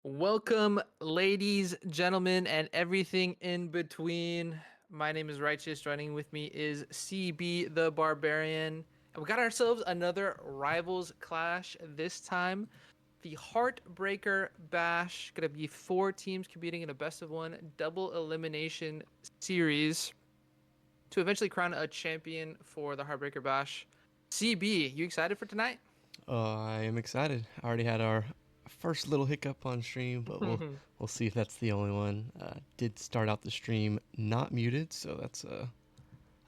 Welcome, ladies, gentlemen, and everything in between. My name is Righteous. Joining with me is CB the Barbarian. And we got ourselves another Rivals Clash this time. The Heartbreaker Bash. Gonna be four teams competing in a best of one double elimination series to eventually crown a champion for the Heartbreaker Bash. CB, you excited for tonight? I am excited. I already had our first little hiccup on stream, but we'll see if that's the only one. Did start out the stream not muted, so that's a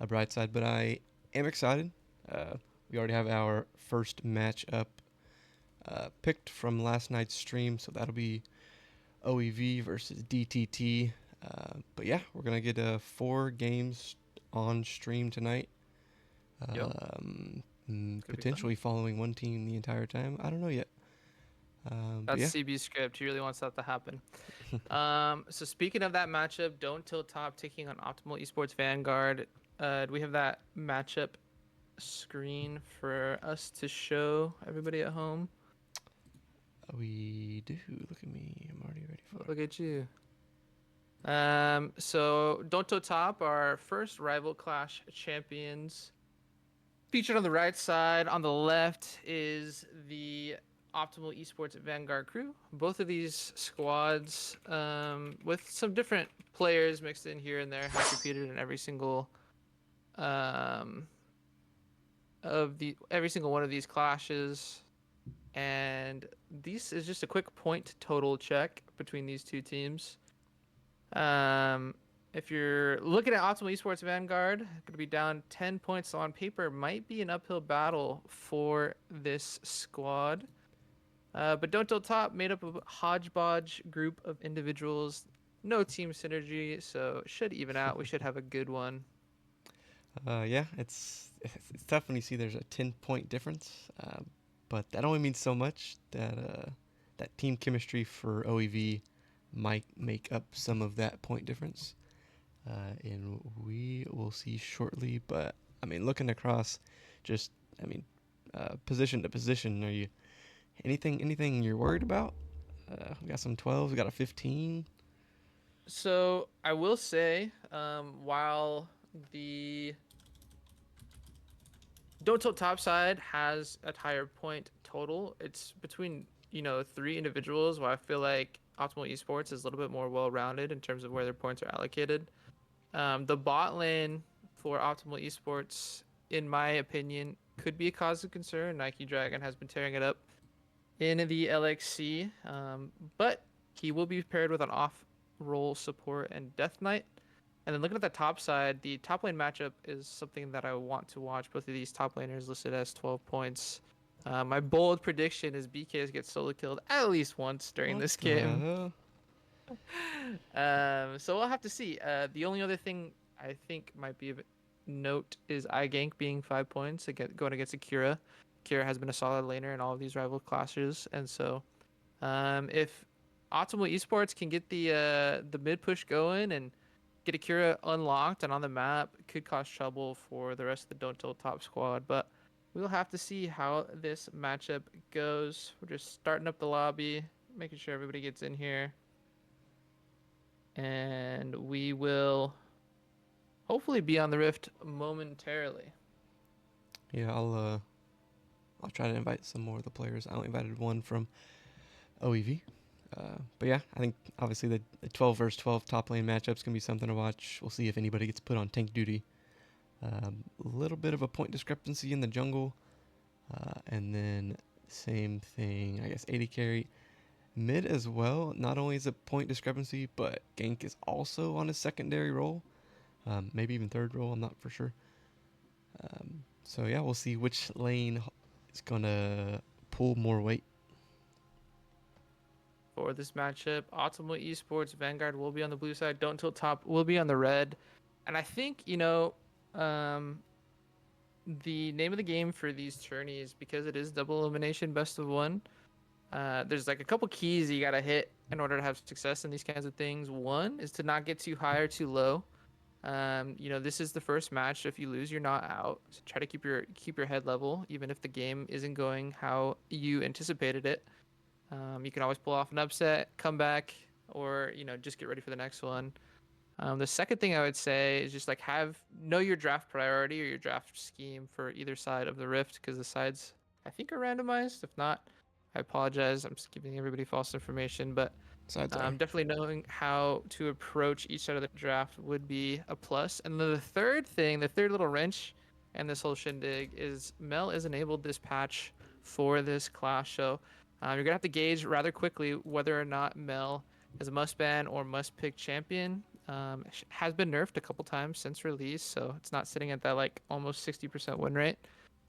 bright side. But I am excited. We already have our first matchup picked from last night's stream, so that'll be OEV versus DTT. But yeah, we're gonna get 4 games on stream tonight. Yo, it's gonna be fun. Potentially following one team the entire time. I don't know yet. But That's yeah, CB's script. He really wants that to happen. So speaking of that matchup, Don't Tilt Top taking on Optimal Esports Vanguard. Do we have that matchup screen for us to show everybody at home? we do. Look at me. I'm already ready for it. Look at you. So Don't Tilt Top, our first Rival Clash champions. Featured on the right side, on the left is the Optimal Esports Vanguard crew. Both of these squads, with some different players mixed in here and there, have competed in um, every single one of these clashes. And this is just a quick point total check between these two teams. Um, if you're looking at Optimal Esports Vanguard, going to be down 10 points, so on paper might be an uphill battle for this squad. But Don't Tilt Top made up of a hodgepodge group of individuals, no team synergy, so it should even out. We should have a good one. Yeah, it's tough when you see there's a 10-point difference, but that only means so much. That team chemistry for OEV might make up some of that point difference, and we will see shortly. But I mean, looking across, just I mean, position to position, are you anything you're worried about? We got some 12s, we got a 15. So I will say, while the Don't Tilt Top side has a higher point total, it's between, three individuals, where I feel like Optimal Esports is a little bit more well-rounded in terms of where their points are allocated. The bot lane for Optimal Esports, in my opinion, could be a cause of concern. Nike Dragon has been tearing it up in the LXC, but he will be paired with an off-role support and Death Knight. And then looking at the top side, the top lane matchup is something that I want to watch. Both of these top laners listed as 12 points. My bold prediction is BKs get solo killed at least once during What this the game. hell? So we'll have to see. The only other thing I think might be of note is iGank being 5 points going against Akira. Akira has been a solid laner in all of these rival clashes, and so if Optimal Esports can get the mid push going and get Akira unlocked and on the map, it could cause trouble for the rest of the Don't Tilt Top squad. But we'll have to see how this matchup goes. We're just starting up the lobby, making sure everybody gets in here, and we will hopefully be on the Rift momentarily. Yeah, I'll try to invite some more of the players. I only invited one from OEV. But yeah, I think obviously the 12 versus 12 top lane matchups can be something to watch. We'll see if anybody gets put on tank duty. A little bit of a point discrepancy in the jungle. And then same thing, I guess, 80 carry. Mid as well, not only is a point discrepancy, but Gank is also on his secondary role. Maybe even third role, I'm not for sure. So yeah, we'll see which lane is going to pull more weight. For this matchup, Optimal Esports Vanguard will be on the blue side. Don't Tilt Top will be on the red. And I think, um, the name of the game for these tourneys, because it is double elimination best of one, there's like a couple keys you gotta hit in order to have success in these kinds of things. One is to not get too high or too low. This is the first match, so if you lose, you're not out. So try to keep your head level, even if the game isn't going how you anticipated it. You can always pull off an upset, come back, or just get ready for the next one. The second thing I would say is just like have know your draft priority or your draft scheme for either side of the rift because the sides I think are randomized. If not, I apologize. I'm just giving everybody false information, but Sides are. definitely knowing how to approach each side of the draft would be a plus. And then the third thing, the third little wrench and this whole shindig is Mel is enabled this patch for this class. So you're gonna have to gauge rather quickly whether or not Mel is a must ban or must pick champion. Has been nerfed a couple times since release, so it's not sitting at that like almost 60% win rate.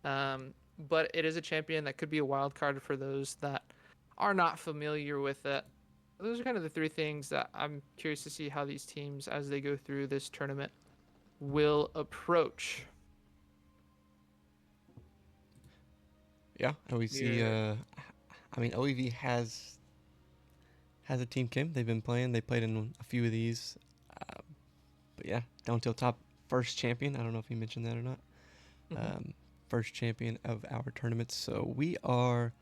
But it is a champion that could be a wild card for those that are not familiar with it. Those are kind of the three things that I'm curious to see how these teams, as they go through this tournament, will approach. Yeah, and we see. Here, I mean, OEV has a team Kim. They've been playing. They played in a few of these. Uh, but yeah, down till top first champion. I don't know if you mentioned that or not. hmm Um, First champion of our tournaments. So we are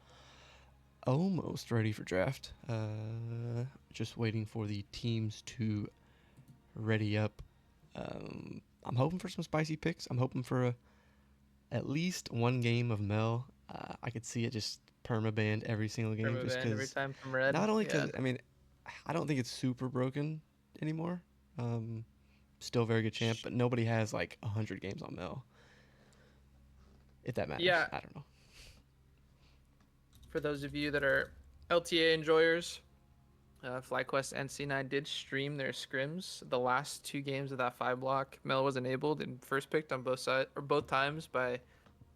almost ready for draft. Just waiting for the teams to ready up. I'm hoping for some spicy picks. I'm hoping for at least one game of Mel. I could see it just perma-banned every single game perma just ban every because. time from red. Not only Yeah. because, I mean, I don't think it's super broken anymore. Um, Still very good champ, but nobody has like 100 games on Mel. If that matters. Yeah, I don't know. for those of you that are LTA enjoyers, FlyQuest and C9 did stream their scrims. The last two games of that 5 block, Mel was enabled and first picked on both sides or both times by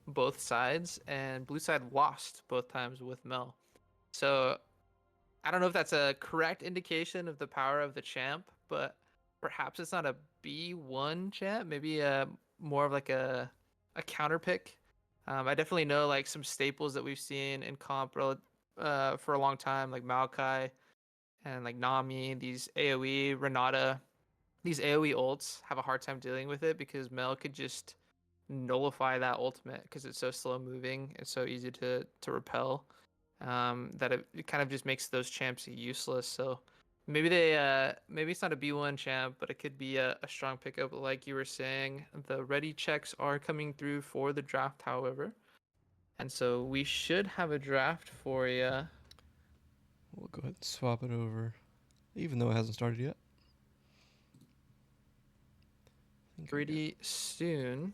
both sides, and blue side lost both times with Mel. So I don't know if that's a correct indication of the power of the champ, but perhaps it's not a B1 champ, maybe more of like a counter pick. I definitely know like some staples that we've seen in comp for a long time, like Maokai and like Nami, these AoE, Renata, these AoE ults have a hard time dealing with it because Mel could just nullify that ultimate because it's so slow moving and so easy to repel, that it kind of just makes those champs useless. So maybe it's not a B1 champ, but it could be a strong pickup like you were saying. The ready checks are coming through for the draft, however. And so we should have a draft for you We'll go ahead and swap it over, even though it hasn't started yet. I think we got. pretty soon.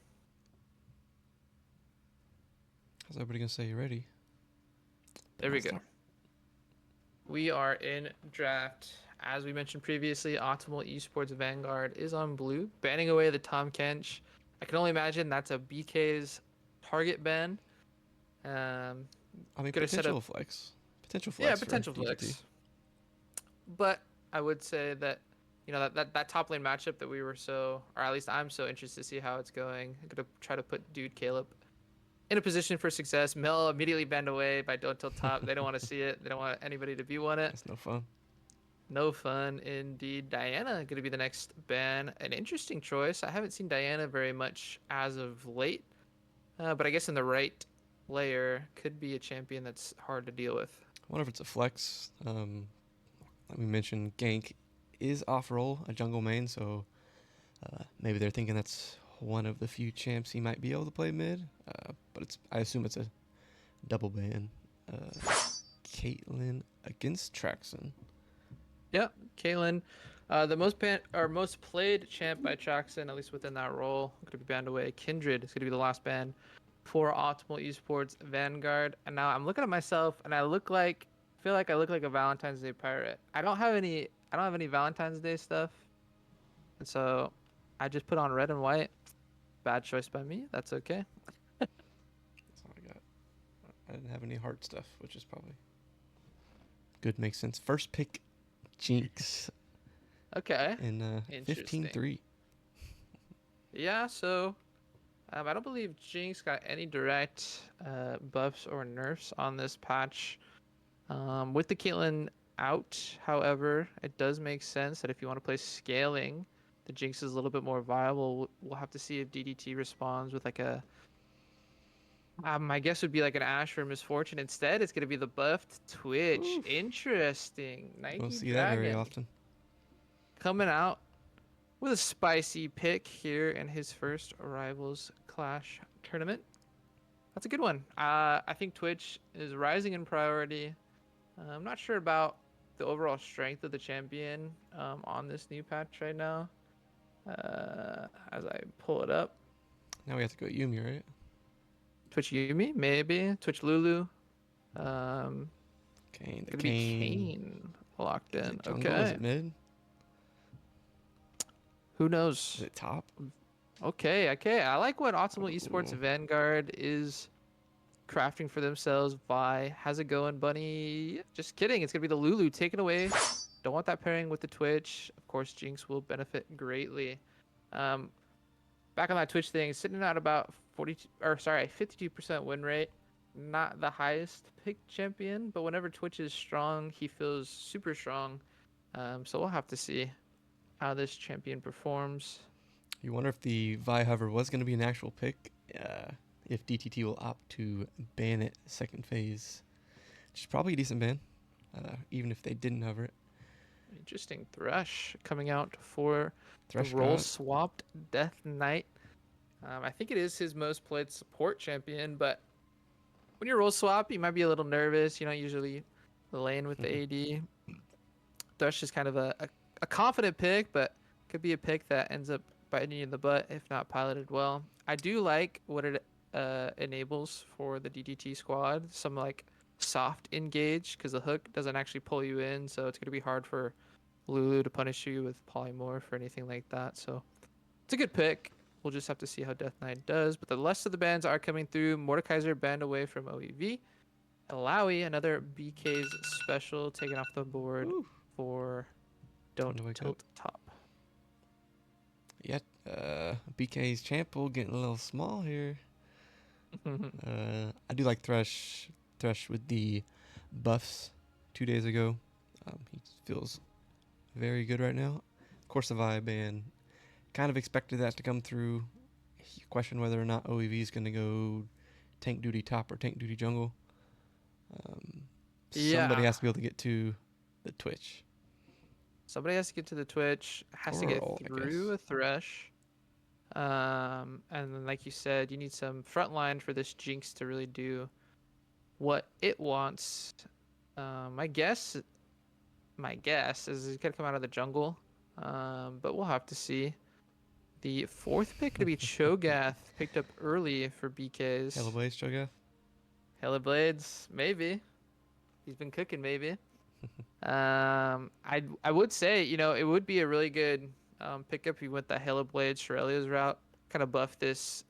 How's everybody gonna say you're ready? Better There we not go. start. We are in draft. As we mentioned previously, Optimal Esports Vanguard is on blue, banning away the Tom Kench. I can only imagine that's a BK's target ban. Um, I mean, Gonna set up, potential yeah, flex for potential DGT. flex. But I would say that, that top lane matchup that we were so, or at least I'm so interested to see how it's going. I'm gonna try to put Dude Caleb in a position for success. Mel immediately banned away by Don't Tilt Top. They don't want to see it. They don't want anybody to B1 it. That's no fun. No fun indeed. Diana going to be the next ban. An interesting choice. I haven't seen Diana very much as of late, but I guess in the right layer could be a champion that's hard to deal with. I wonder if it's a flex. Like we mentioned, Gank is off roll, a jungle main, so maybe they're thinking that's one of the few champs he might be able to play mid. But I assume it's a double ban. Caitlyn against Traxon. Yeah, Caitlyn, the most played champ by Traxon, at least within that role, going to be banned away. Kindred is going to be the last ban for Optimal Esports Vanguard. And now I'm looking at myself, and feel like I look like a Valentine's Day pirate. I don't have any Valentine's Day stuff, and so I just put on red and white. Bad choice by me. That's okay. That's all I got. I didn't have any heart stuff, which is probably good. Makes sense. First pick, Jinx Okay, in interesting. 15-3. Yeah, so I don't believe Jinx got any direct buffs or nerfs on this patch. With the Caitlyn out, however, it does make sense that if you want to play scaling, the Jinx is a little bit more viable. We'll have to see if DDT responds with like My guess would be like an Ash for Misfortune. Instead, it's gonna be the buffed Twitch. Oof. Interesting. You don't Nike see that very Dragon often. coming out with a spicy pick here in his first Rivals Clash tournament. That's a good one. I think Twitch is rising in priority. I'm not sure about the overall strength of the champion on this new patch right now. As I pull it up, Now we have to go Yumi, right? Twitch Yumi, maybe Twitch Lulu. Um, Kane. The gonna be Kane. Kane locked Is in. it jungle? Is Okay, it mid? who Is knows? it top? Okay, okay. I like what Optimal Esports Ooh. Vanguard is crafting for themselves. Vi, how's it going, Bunny? Just kidding. It's gonna be the Lulu taken away. Don't want that pairing with the Twitch. Of course, Jinx will benefit greatly. Um, Back on that Twitch thing, sitting at about 42 or sorry, 52% win rate. Not the highest pick champion, but whenever Twitch is strong, he feels super strong. So we'll have to see how this champion performs. You wonder if the Vi hover was going to be an actual pick. If DTT will opt to ban it second phase, which is probably a decent ban, even if they didn't hover it. Interesting. Thresh coming out for the Thresh role got swapped Death Knight. I think it is his most played support champion, but when you roll swap, you might be a little nervous. You don't usually lane with the AD. Thresh is kind of a confident pick, but could be a pick that ends up biting you in the butt if not piloted well. I do like what it enables for the DDT squad. Some like soft engage because the hook doesn't actually pull you in, so it's going to be hard for Lulu to punish you with polymorph or anything like that. So it's a good pick. We'll just have to see how Death Knight does. But the rest of the bans are coming through. Mordekaiser banned away from OEV. Alawi, another BK's special, taken off the board Ooh, for time Don't to wake up. Tilt Top. Yeah, BK's Chample getting a little small here. I do like Thresh. Thresh with the buffs 2 days ago. He feels very good right now. Of course, the vibe and kind of expected that to come through. He questioned whether or not OEV is going to go tank duty top or tank duty jungle. Somebody Yeah. has to be able to get to the Twitch. Somebody has to get to the Twitch, has to Or get all, I through guess. a Thresh. And then, like you said, you need some front line for this Jinx to really do what it wants. My guess is it's gonna come out of the jungle. But we'll have to see. The fourth pick to be Cho'Gath, picked up early for BK's. Hellablaze, Cho'Gath. Hella Blades, maybe. He's been cooking, maybe. I would say, it would be a really good pickup if you went that Halo Blade Shurelya's route. Kind of buff this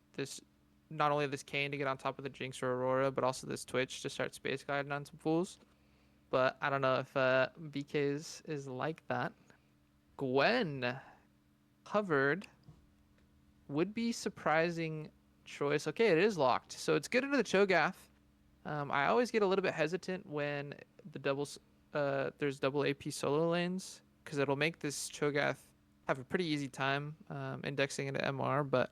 not only this Kane to get on top of the Jinx or Aurora, but also this Twitch to start space guiding on some fools. But I don't know if BK is like that. Gwen covered would be surprising choice. Okay, it is locked, so it's good into the Cho'Gath. I always get a little bit hesitant when there's double AP solo lanes because it'll make this Cho'Gath have a pretty easy time indexing into MR, but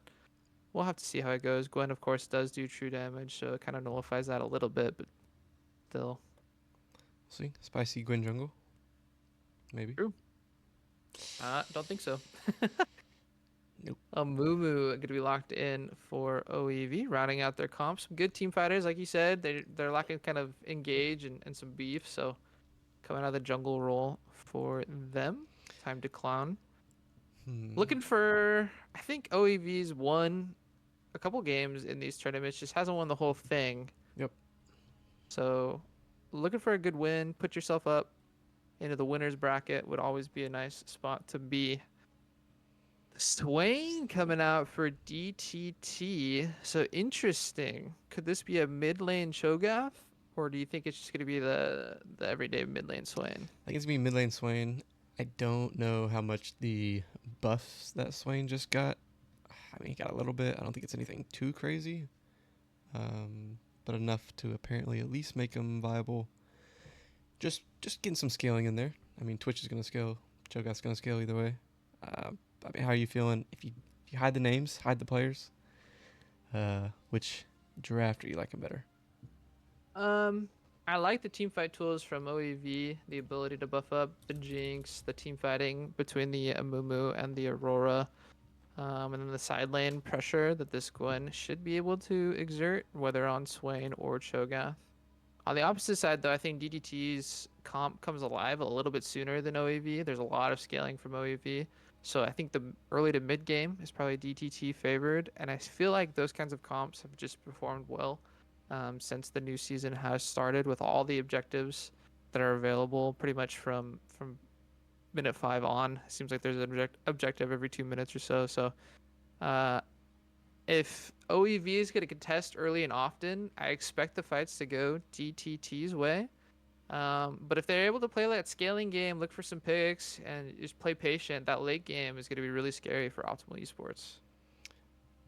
we'll have to see how it goes. Gwen, of course, does do true damage, so it kind of nullifies that a little bit, but still. See, spicy Gwen jungle. Maybe. True. Don't think so. Nope. A Mumu going to be locked in for OEV, rounding out their comps. Some good team fighters, like you said. They're lacking kind of engage and some beef, so coming out of the jungle role for them. Time to clown. Looking for, I think OEV's won a couple games in these tournaments, just hasn't won the whole thing. Yep. So looking for a good win, put yourself up into the winner's bracket would always be a nice spot to be. Swain coming out for DTT. So interesting. Could this be a mid lane Cho'Gath? Or do you think it's just going to be the everyday mid lane Swain? I think it's going to be mid lane Swain. I don't know how much the buffs that Swain just got. I mean, he got a little bit. I don't think it's anything too crazy. But enough to apparently at least make him viable. Just getting some scaling in there. I mean, Twitch is going to scale. Cho'Gath's going to scale either way. I mean, how are you feeling? If you hide the names, hide the players, which draft, or you like him better? Um, I like the team fight tools from OEV, the ability to buff up the Jinx, the team fighting between the Amumu and the Aurora, and then the side lane pressure that this Gwen should be able to exert, whether on Swain or Cho'Gath. On the opposite side, though, I think DDT's comp comes alive a little bit sooner than OEV. There's a lot of scaling from OEV. So I think the early to mid game is probably DTT favored. And I feel like those kinds of comps have just performed well since the new season has started with all the objectives that are available pretty much from minute 5 on. It seems like there's an objective every 2 minutes or so. So uh, if OEV is going to contest early and often, I expect the fights to go DTT's way. But if they're able to play that scaling game, look for some picks, and just play patient, that late game is going to be really scary for Optimal Esports.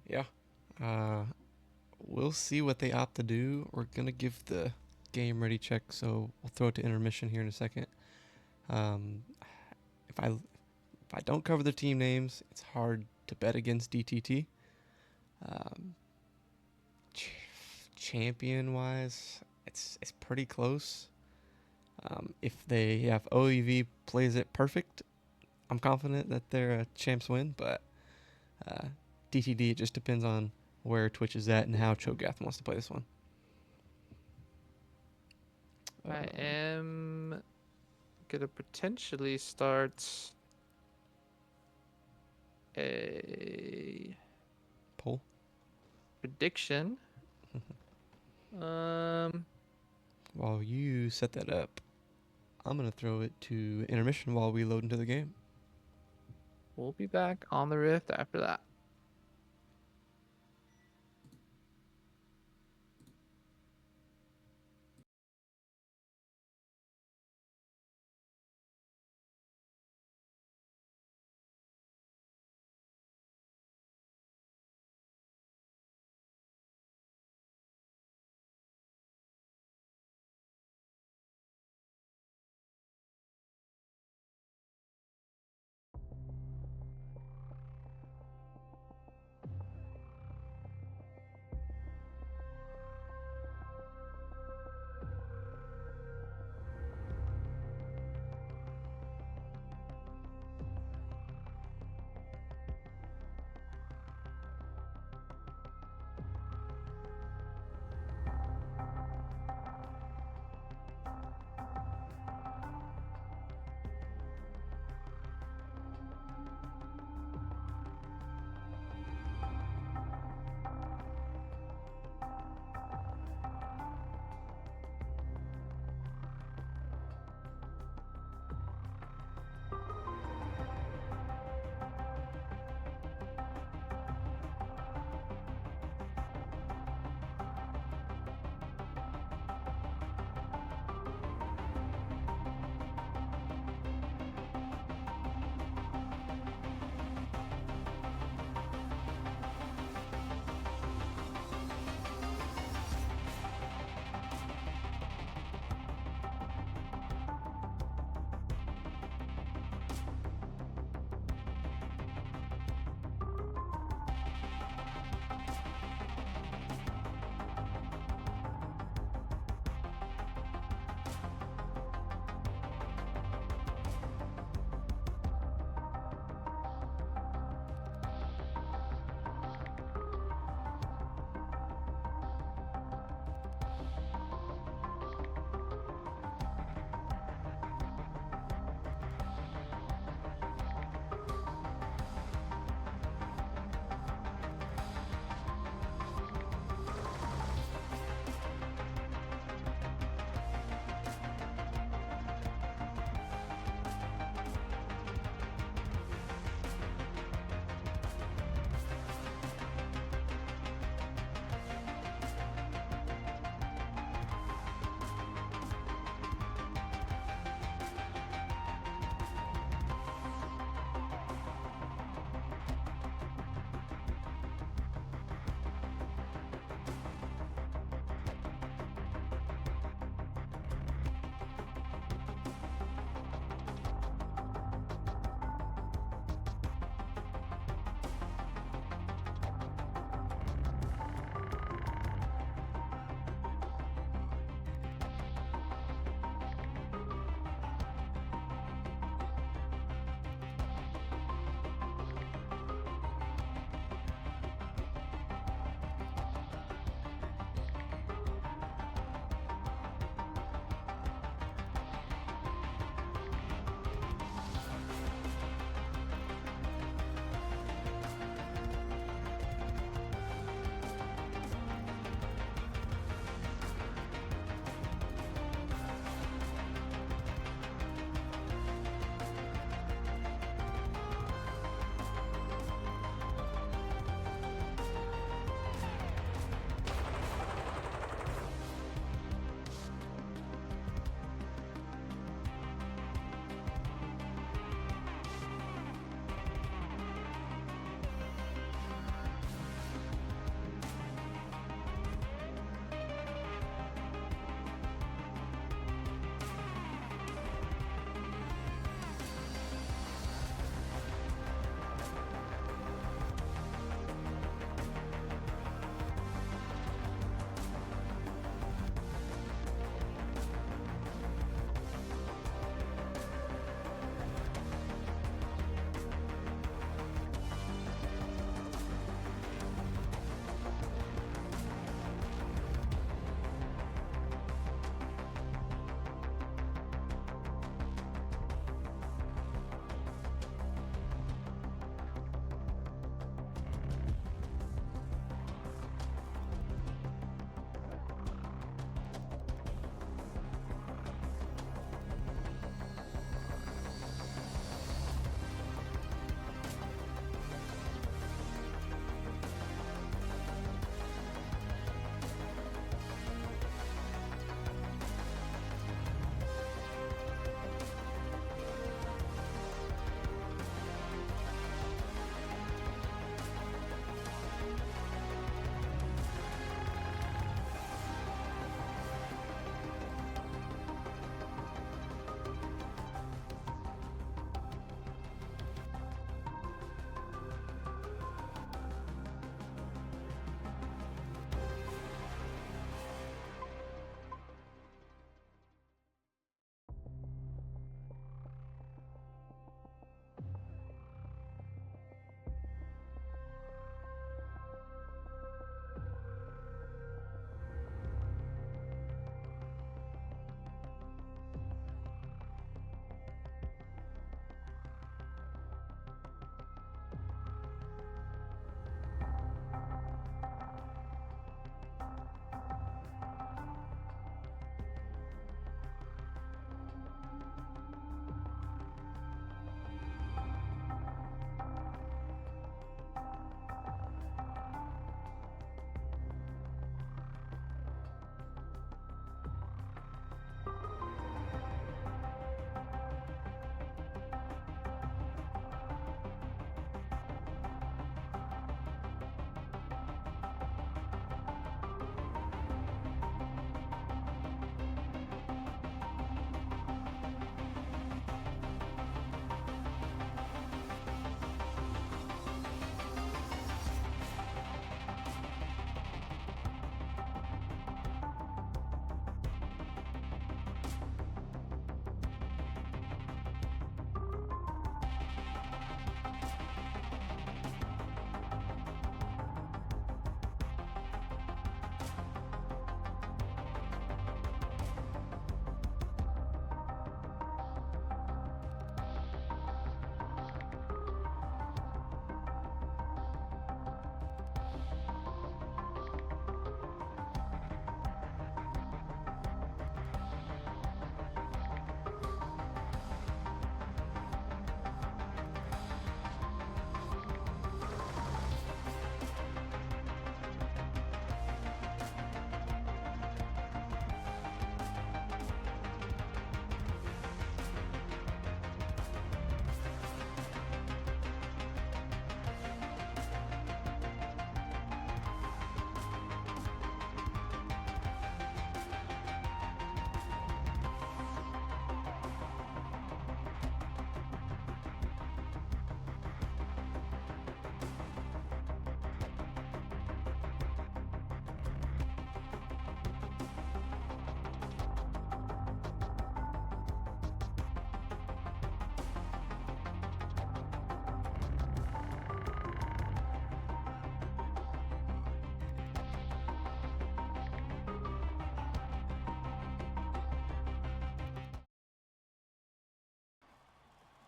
Yeah. Uh, we'll see what they opt to do. We're gonna give the game ready check, so we'll throw it to intermission here in a second. Um, if I don't cover the team names, it's hard to bet against DTT. Um, ch- champion wise, it's pretty close. If OEV plays it perfect, I'm confident that their champs win. But uh, DTD, it just depends on where Twitch is at and how Cho'Gath wants to play this one. I Uh, am going to potentially start a Poll. prediction. Um, While you set that up, I'm gonna throw it to intermission while we load into the game. we'll be back on the Rift after that.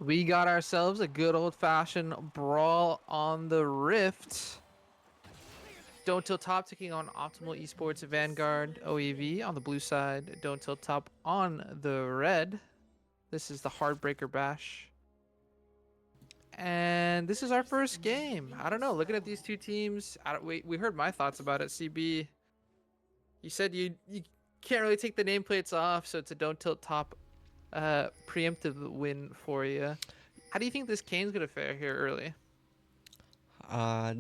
We got ourselves a good old-fashioned brawl on the Rift. Don't Tilt Top taking on Optimal Esports Vanguard OEV on the blue side. Don't Tilt Top on the red. This is the Heartbreaker Bash. And this is our first game. I don't know. Looking at these two teams, we heard my thoughts about it. CB, you said you can't really take the nameplates off, so it's a Don't Tilt Top preemptive win for you. How do you think this Kane's gonna fare here early? Uh,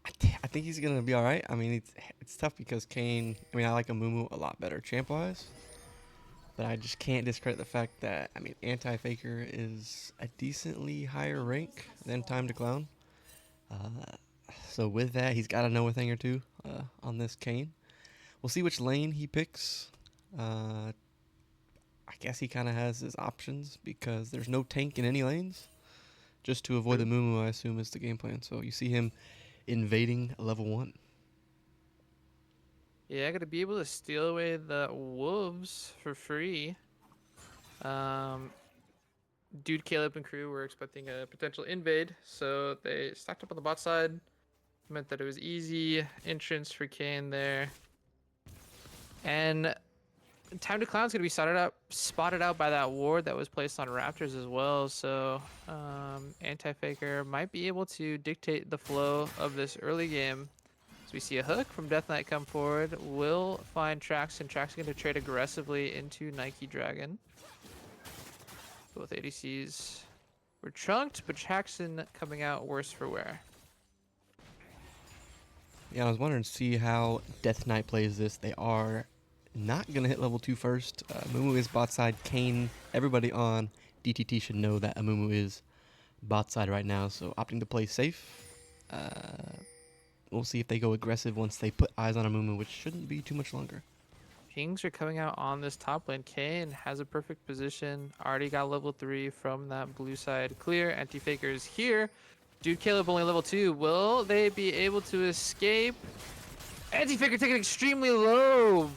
I think he's gonna be all right. I mean, it's tough because Kane. I mean, I like Amumu a lot better champ wise, but I just can't discredit the fact that I mean, anti-faker is a decently higher rank than Time to Clown. Uh, so with that, he's got to know a thing or two on this Kane. We'll see which lane he picks. I guess he kind of has his options because there's no tank in any lanes. Just to avoid the Mumu, I assume, is the game plan. So you see him invading level 1. Yeah, I gotta be able to steal away the wolves for free. Um, Dude, Caleb and crew were expecting a potential invade, so they stacked up on the bot side. Meant that it was easy entrance for Kane there. And Time to Clown's gonna be spotted out by that ward that was placed on Raptors as well. So Anti-Faker might be able to dictate the flow of this early game. So we see a hook from Death Knight come forward. Will find Trax, and Trax is going to trade aggressively into Nike Dragon. Both ADCs were chunked, but Jackson coming out worse for wear. Yeah, I was wondering to see how Death Knight plays this. They are not going to hit level 2 first. Amumu is bot side. Kane, everybody on DTT should know that Amumu is bot side right now, so opting to play safe. We'll see if they go aggressive once they put eyes on Amumu, which shouldn't be too much longer. Kings are coming out on this top lane. Kane has a perfect position. Already got level 3 from that blue side clear. Anti-Faker is here. Dude, Caleb only level 2. Will they be able to escape? Anti-Faker taking extremely low.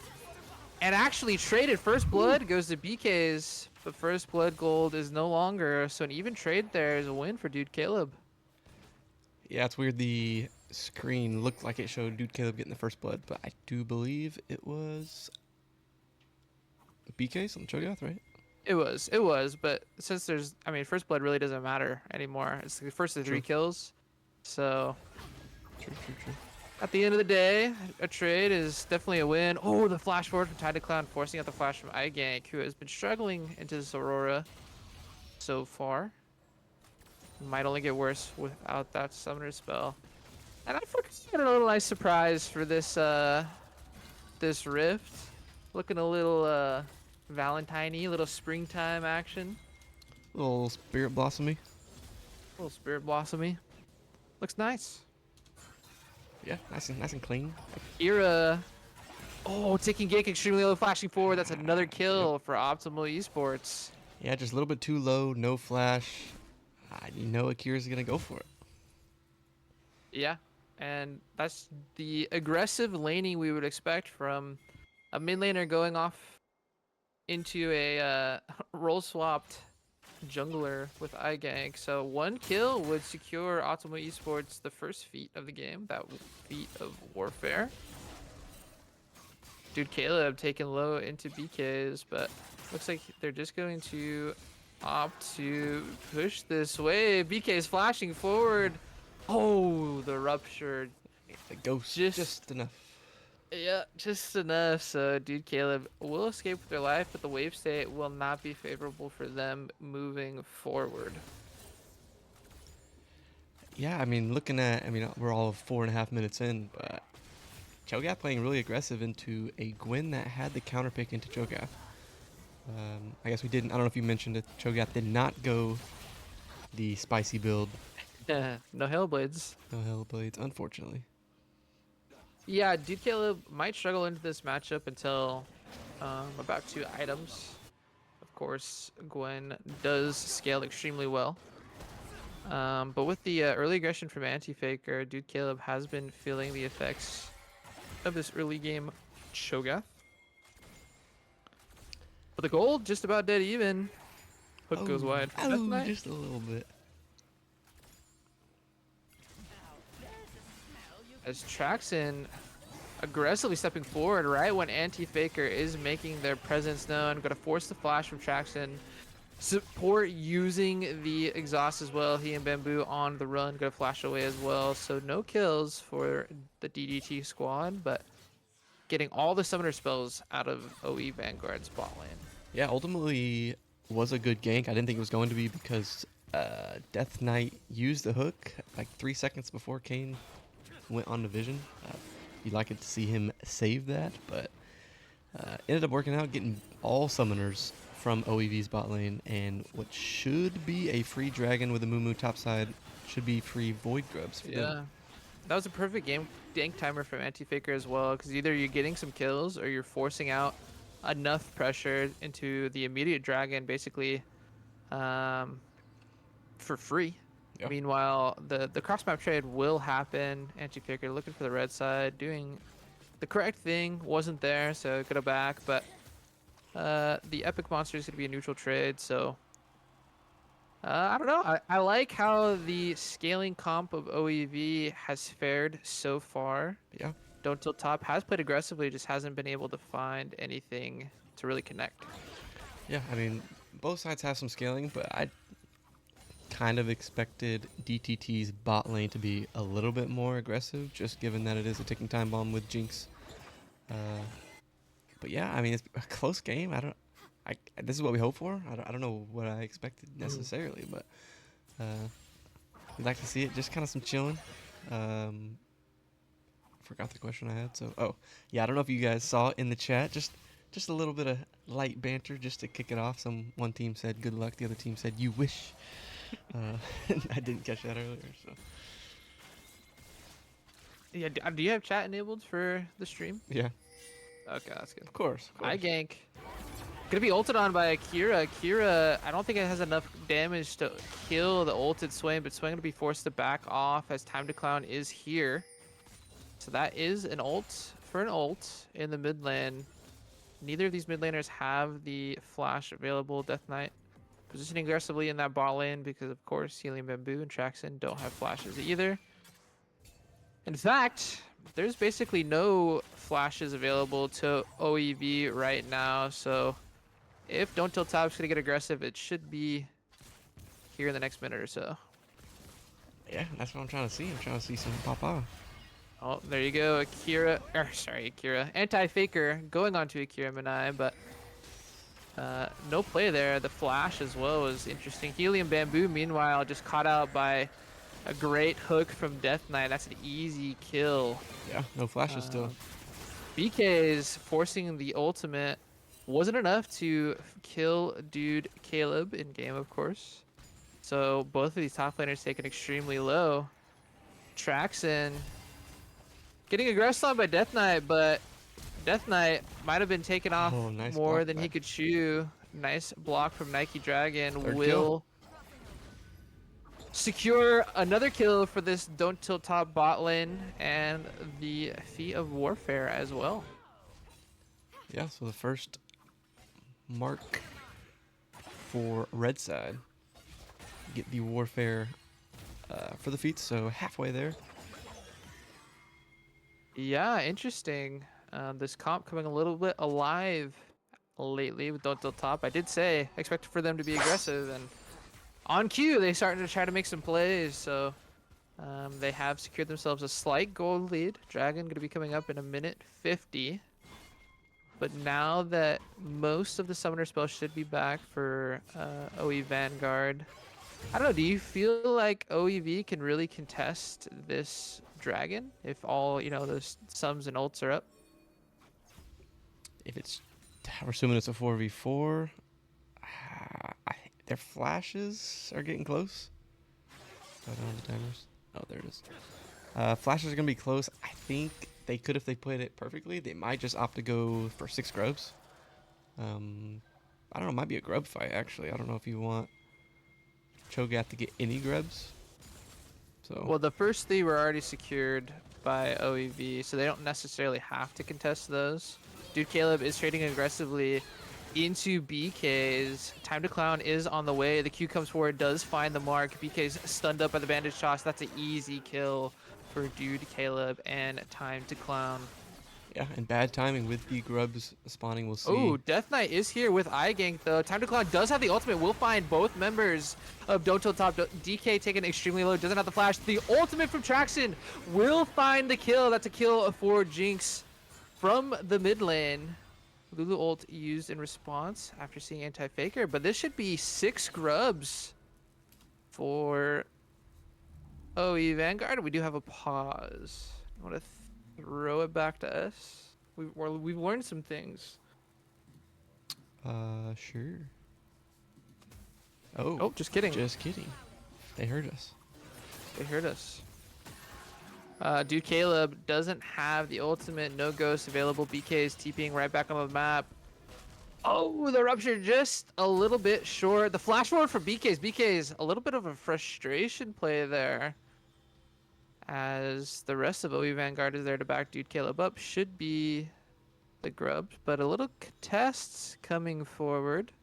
And actually traded. First Blood goes to BK's. But First Blood gold is no longer. So an even trade there is a win for Dude Caleb. Yeah, it's weird. The screen looked like it showed Dude Caleb getting the first blood, but I do believe it was BK's on Cho'Gath, right? It was, but since there's, I mean, First Blood really doesn't matter anymore. It's the first of 3 kills. So, True. at the end of the day, a trade is definitely a win. Oh, the flash forward from Tide to Clown, forcing out the flash from iGank, who has been struggling into this Aurora so far. Might only get worse without that summoner spell. And I got a little nice surprise for this this rift. Looking a little Valentine-y, little springtime action. Little Spirit Blossomy. A little Spirit Blossomy. Looks nice. Yeah, nice and clean. Ira. Oh, taking gank extremely low, flashing forward. That's another kill for Optimal Esports. Yeah, just a little bit too low, no flash. You know Akira's gonna go for it. Yeah, and that's the aggressive laning we would expect from a mid laner going off into a role swapped jungler with iGank. So 1 kill would secure Optimal Esports the first feat of the game, that feat of warfare. Dude, Caleb taking low into BKs, but looks like they're just going to opt to push this way. BK's flashing forward. Oh, the rupture. The ghost, just enough. Yeah, just enough. So, Dude Caleb will escape with their life, but the wave state will not be favorable for them moving forward. Yeah, I mean, we're all 4.5 minutes in, but Cho'Gath playing really aggressive into a Gwen that had the counter pick into Cho'Gath. I guess we didn't. I don't know if you mentioned it. Cho'Gath did not go the spicy build. No Hellblades. No Hellblades, unfortunately. Yeah, Dude Caleb might struggle into this matchup until about 2 items. Of course, Gwen does scale extremely well. But with the early aggression from Anti-Faker, Dude Caleb has been feeling the effects of this early game Cho'Gath. But the gold just about dead even. Hook goes wide from Death Oh, Knight. just a little bit. As Traxon aggressively stepping forward right when Anti-Faker is making their presence known. Going to force the flash from Traxon. Support using the exhaust as well. He and Bamboo on the run. Going to flash away as well. So no kills for the DDT squad, but getting all the summoner spells out of OE Vanguard's bot lane. Yeah, ultimately was a good gank. I didn't think it was going to be because Death Knight used the hook like 3 seconds before Kane went on the vision. You'd like it to see him save that, but ended up working out, getting all summoners from OEV's bot lane, and what should be a free dragon with a Moo topside should be free void grubs for them. Yeah. That was a perfect game gank timer from Anti-Faker as well, because either you're getting some kills or you're forcing out enough pressure into the immediate dragon, basically, for free. Yeah. Meanwhile, the cross map trade will happen. Anti-Faker looking for the red side, doing the correct thing. Wasn't there, so go back. But the epic monster is going to be a neutral trade, so I don't know. I like how the scaling comp of OEV has fared so far. Yeah. Don't Tilt Top has played aggressively, just hasn't been able to find anything to really connect. Yeah, I mean, both sides have some scaling, but I kind of expected DTT's bot lane to be a little bit more aggressive, just given that it is a ticking time bomb with Jinx. But yeah, I mean, it's a close game. This is what we hope for. I don't know what I expected necessarily, but we'd like to see it. Just kind of some chilling. Forgot the question I had. So, oh yeah, I don't know if you guys saw in the chat. Just a little bit of light banter just to kick it off. One team said good luck, the other team said you wish. I didn't catch that earlier. So Yeah, do you have chat enabled for the stream? yeah, Okay, that's good. of course. I gank. Gonna be ulted on by Akira. Akira, I don't think it has enough damage to kill the ulted Swain, but Swain gonna be forced to back off as Time to Clown is here. So that is an ult for an ult in the mid lane. Neither of these mid laners have the flash available. Death Knight positioning aggressively in that bot lane because, of course, Helium Bamboo and Traxon don't have flashes either. In fact, there's basically no flashes available to OEV right now, so if Don't Tilt Top's gonna get aggressive, it should be here in the next minute or so. Yeah, that's what I'm trying to see. I'm trying to see some papa. Oh, there you go, Akira. Akira. Anti-Faker going on to Akira Manai, but no play there. The flash as well was interesting. Helium Bamboo, meanwhile, just caught out by a great hook from Death Knight. That's an easy kill. Yeah, no flashes still. BK's forcing the ultimate wasn't enough to kill dude Caleb in game, of course. So both of these top laners taken extremely low. Traxon getting aggressed on by Death Knight, but Death Knight might have been taken off Nice more block than he back. could chew. Nice block from Nike Dragon. Third Will kill. secure another kill for this Don't Tilt Top bot lane and the Feat of Warfare as well. Yeah, so the first mark for red side. Get the warfare for the feats, so halfway there. Yeah, interesting. This comp coming a little bit alive lately with Don't Tilt Top. I did say expect for them to be aggressive, and on cue they starting to try to make some plays. So they have secured themselves a slight gold lead. Dragon going to be coming up in a minute 50. But now that most of the summoner spells should be back for OE Vanguard, I don't know, do you feel like OEV can really contest this dragon if all, the sums and ults are up? If it's, we're assuming it's a 4v4. Their flashes are getting close. I don't know the timers. Oh, there it is. Flashes are gonna be close. I think they could if they played it perfectly. They might just opt to go for 6 grubs. I don't know. It might be a grub fight actually. I don't know if you want Cho'Gath to get any grubs. So Well, the first 3 were already secured by OEV, so they don't necessarily have to contest those. Dude Caleb is trading aggressively into BK's. Time to Clown is on the way. The Q comes forward, does find the mark. BK's stunned up by the bandage toss. That's an easy kill for Dude Caleb and Time to Clown. Yeah, and bad timing with the grubs spawning. We'll Oh, see. Death Knight is here with eye gank though. Time to Clown does have the ultimate. Will find both members of Don't Tilt Top. DK taken extremely low. Doesn't have the flash. The ultimate from Traxon will find the kill. That's a kill for Jinx from the mid lane. Lulu ult used in response after seeing anti-faker, but this should be 6 grubs for OE Vanguard. We do have a pause. I want to throw it back to us. We've learned some things. Sure. Oh, Oh, just kidding. just kidding. They heard us. They heard us. Dude Caleb doesn't have the ultimate. No ghost available. BK is TPing right back on the map. Oh, the rupture just a little bit short. The flash forward for BK's. BK's a little bit of a frustration play there. As the rest of OE Vanguard is there to back Dude Caleb up. Should be the grubs, but a little contests coming forward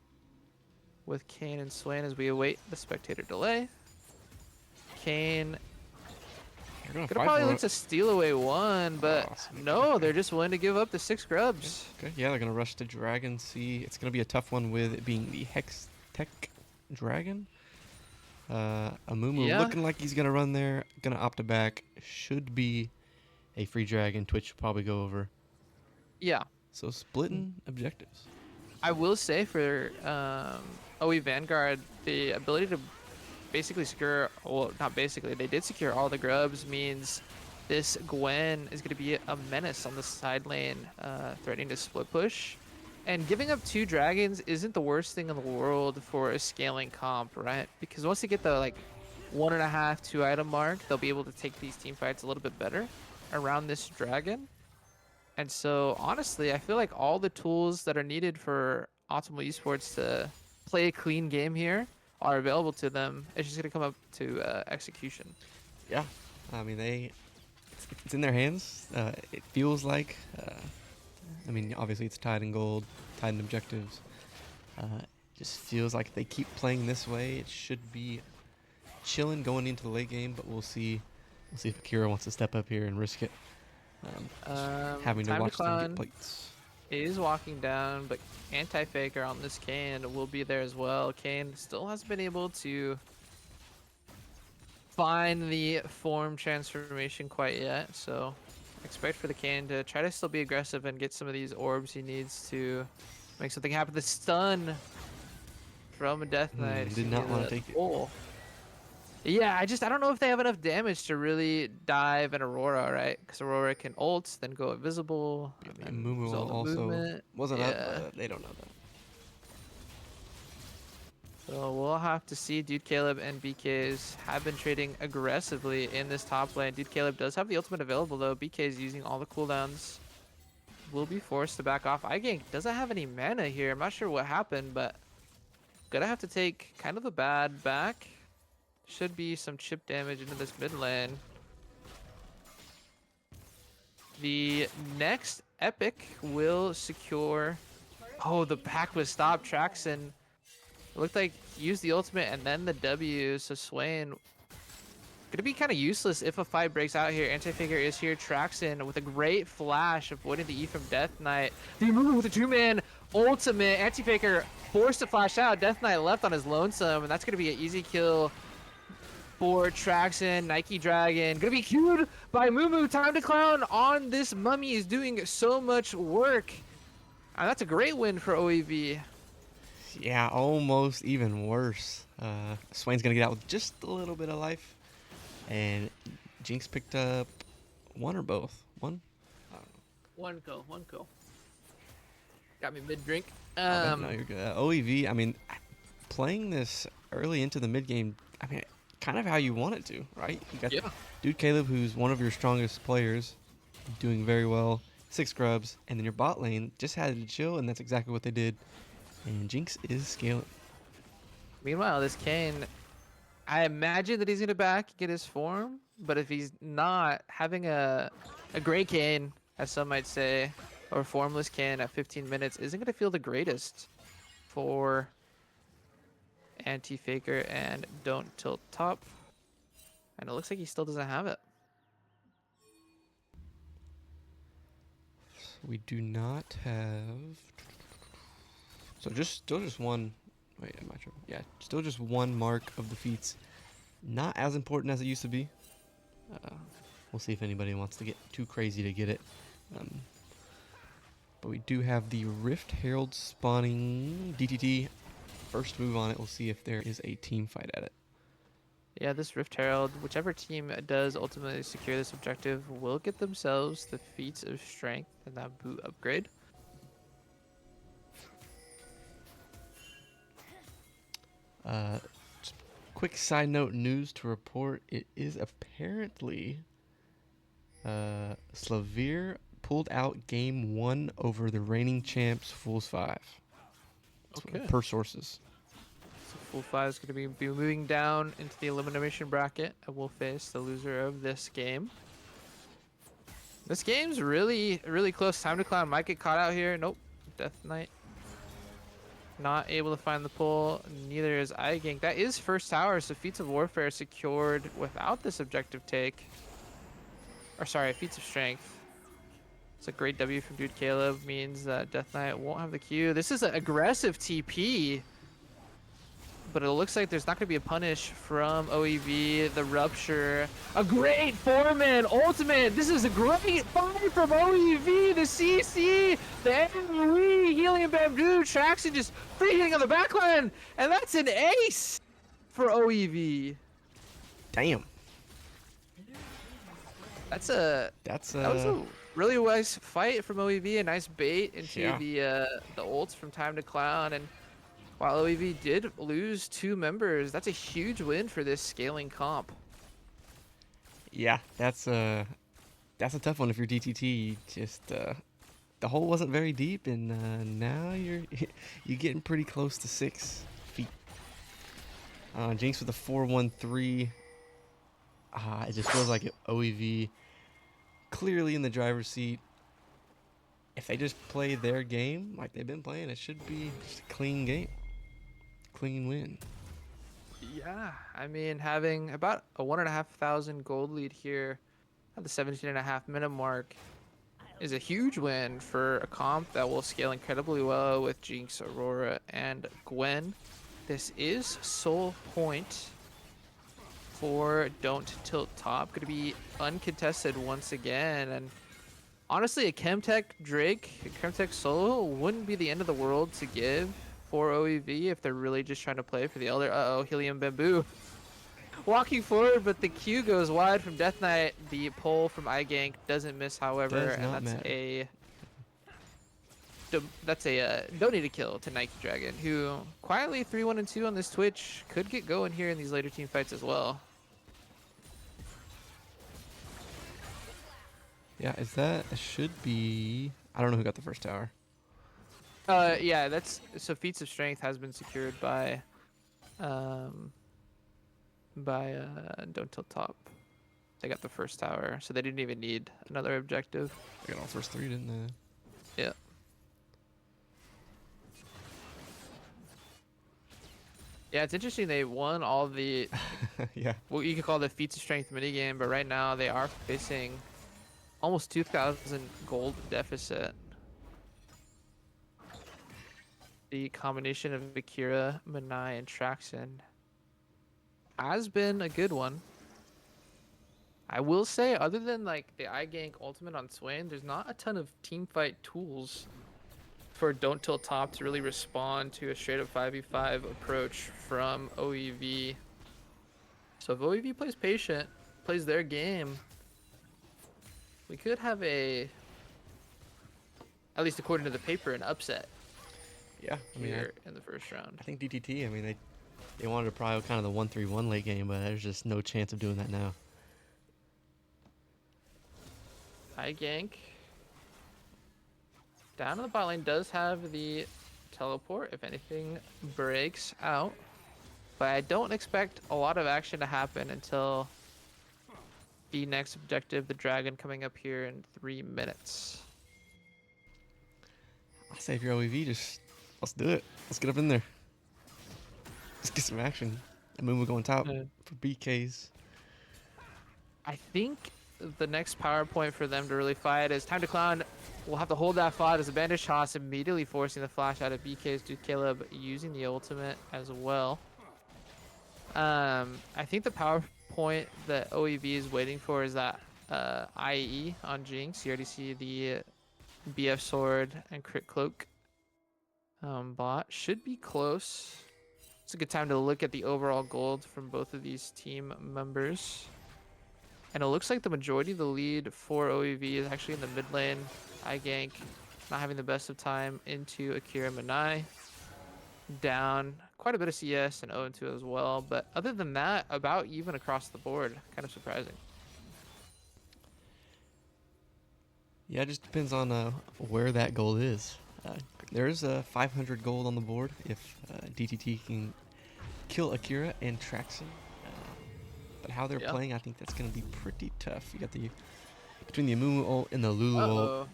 with Kane and Swain as we await the spectator delay. Kane They're could gonna have probably fight looked to steal away one, but Awesome. no, they're just willing to give up the 6 grubs. Okay, yeah, they're gonna rush the dragon. See, it's gonna be a tough one with it being the Hex Tech Dragon. Amumu Yeah. looking like he's gonna run there. Gonna opt to back. Should be a free dragon. Twitch will probably go over. Yeah, So splitting objectives. I will say for OE Vanguard, the ability to basically secure, well, not basically, they did secure all the grubs, means this Gwen is going to be a menace on the side lane, threatening to split push. And giving up 2 dragons isn't the worst thing in the world for a scaling comp, right? Because once you get the like 1.5, 2 item mark, they'll be able to take these team fights a little bit better around this dragon. And so, honestly, I feel like all the tools that are needed for Optimal Esports to play a clean game here are available to them. It's just going to come up to execution. Yeah, I mean it's in their hands. It feels like. I mean, obviously it's tied in gold, tied in objectives. Just feels like if they keep playing this way, it should be chilling going into the late game. But we'll see. We'll see if Akira wants to step up here and risk it. Having to Time to watch them Clown get plates. is walking down, but anti-faker on this Kane will be there as well. Kane still hasn't been able to find the form transformation quite yet, so expect for the Kane to try to still be aggressive and get some of these orbs he needs to make something happen. The stun from a Death Knight. Did not want to take it. Oh. Yeah, I don't know if they have enough damage to really dive an Aurora, right? Because Aurora can ult, then go invisible. And Mumu use all the also movement. wasn't Yeah. up, but they don't know that. So we'll have to see. Dude Caleb and BKs have been trading aggressively in this top lane. Dude Caleb does have the ultimate available though. BK is using all the cooldowns. Will be forced to back off. iGank doesn't have any mana here. I'm not sure what happened, but gonna have to take kind of a bad back. Should be some chip damage into this mid lane. The next epic will secure. Oh, the pack was stopped. Traxon. It looked like he used the ultimate and then the W. So Swain gonna be kind of useless if a fight breaks out here. Anti-Faker is here. Traxon with a great flash, avoiding the E from Death Knight. The move with a 2-man ultimate. Anti-Faker forced to flash out. Death Knight left on his lonesome, and that's gonna be an easy kill for Traxon. Nike Dragon gonna be queued by Mumu. Time to Clown on this mummy is doing so much work. And that's a great win for OEV. Yeah, almost even worse. Swain's gonna get out with just a little bit of life, and Jinx picked up one or both. One. I don't know. One kill. Got me mid-drink. No, you're good. OEV. I mean, playing this early into the mid game. I mean, kind of how you want it to, right? You got Dude Caleb, who's one of your strongest players, doing very well. 6 grubs, and then your bot lane just had to chill, and that's exactly what they did. And Jinx is scaling. Meanwhile, this Kane, I imagine that he's gonna get his form, but if he's not, having a gray Kane, as some might say, or formless Kane at 15 minutes isn't gonna feel the greatest. for Anti-Faker and Don't Tilt Top. And it looks like he still doesn't have it. We do not have. So still just one. Wait, am I sure? Yeah, still just one mark of defeats. Not as important as it used to be. We'll see if anybody wants to get too crazy to get it. But we do have the Rift Herald spawning DTT. First move on it. We'll see if there is a team fight at it. Yeah, this Rift Herald, whichever team does ultimately secure this objective, will get themselves the Feats of Strength and that boot upgrade. Just quick side note news to report. It is apparently Slavir pulled out game 1 over the reigning champs Fools 5. Okay. Per sources. So Fool 5 is going to be moving down into the elimination bracket and will face the loser of this game. This game's really, really close. Time to Clown might get caught out here. Nope. Death Knight. Not able to find the pull. Neither is iGank. That is first tower, so Feats of Warfare secured without this objective take. Or sorry, Feats of Strength. It's a great W from Dude Caleb. Means that Death Knight won't have the Q. This is an aggressive TP. But it looks like there's not going to be a punish from OEV. The Rupture. A great four-man ultimate. This is a great fight from OEV. The CC. The AoE. Helium Bamboo. Traction just free hitting on the backline. And that's an ace for OEV. Damn. That was a really nice fight from OEV. A nice bait into the ults from Time to Clown. And while OEV did lose 2 members, that's a huge win for this scaling comp. Yeah, that's a tough one if you're DTT. Just the hole wasn't very deep, and now you're getting pretty close to 6 feet. Jinx with a 4-1-3. It just feels like OEV clearly in the driver's seat. If they just play their game like they've been playing, it should be just a clean game. Clean win. Yeah, I mean, having about a 1,500 gold lead here at the 17.5 minute mark is a huge win for a comp that will scale incredibly well with Jinx, Aurora, and Gwen. This is Soul Point for Don't Tilt Top. Going to be uncontested once again. And honestly, a Chemtech Drake, a Chemtech Solo wouldn't be the end of the world to give for OEV if they're really just trying to play for the Elder. Uh-oh, Helium Bamboo. Walking forward, but the Q goes wide from Death Knight. The pull from iGank doesn't miss, however, and that's a don't need a kill to Nike Dragon, who quietly 3-1-2 on this Twitch could get going here in these later team fights as well. Yeah, it should be. I don't know who got the first tower. Yeah, that's so Feats of Strength has been secured by Don't Tilt Top. They got the first tower, so they didn't even need another objective. They got all first 3, didn't they? Yeah. Yeah, it's interesting they won all the what you could call the Feats of Strength minigame, but right now they are facing almost 2,000 gold deficit. The combination of Akira, Manai, and Traxon has been a good one. I will say, other than like the iGank ultimate on Swain, there's not a ton of teamfight tools for Don't Tilt Top to really respond to a straight up 5v5 approach from OEV. So if OEV plays patient, plays their game, we could have at least according to the paper, an upset. Yeah, I mean, here in the first round. I think DTT. I mean, they wanted to pry out kind of the 1-3-1 late game, but there's just no chance of doing that now. iGank down in the bot lane does have the teleport if anything breaks out, but I don't expect a lot of action to happen until the next objective, the dragon, coming up here in 3 minutes. I say if you're OEV, just Let's do it. Let's get up in there. Let's get some action. And Mumu going top Uh, for BKs. I think the next power point for them to really fight is Time to Clown. We'll have to hold that fight as a bandage toss, immediately forcing the flash out of BK's Dude Caleb using the ultimate as well. I think the power point that OEV is waiting for is that IE on Jinx. You already see the BF sword and crit cloak bot. Should be close. It's a good time to look at the overall gold from both of these team members. And it looks like the majority of the lead for OEV is actually in the mid lane. Gank not having the best of time into Akira Manai. Down quite a bit of CS and 0-2 as well. But other than that, about even across the board. Kind of surprising. Yeah, it just depends on where that gold is. There's 500 gold on the board if DTT can kill Akira and Traxon. But how they're playing, I think that's going to be pretty tough. You got the between the Amumu ult and the Lulu ult.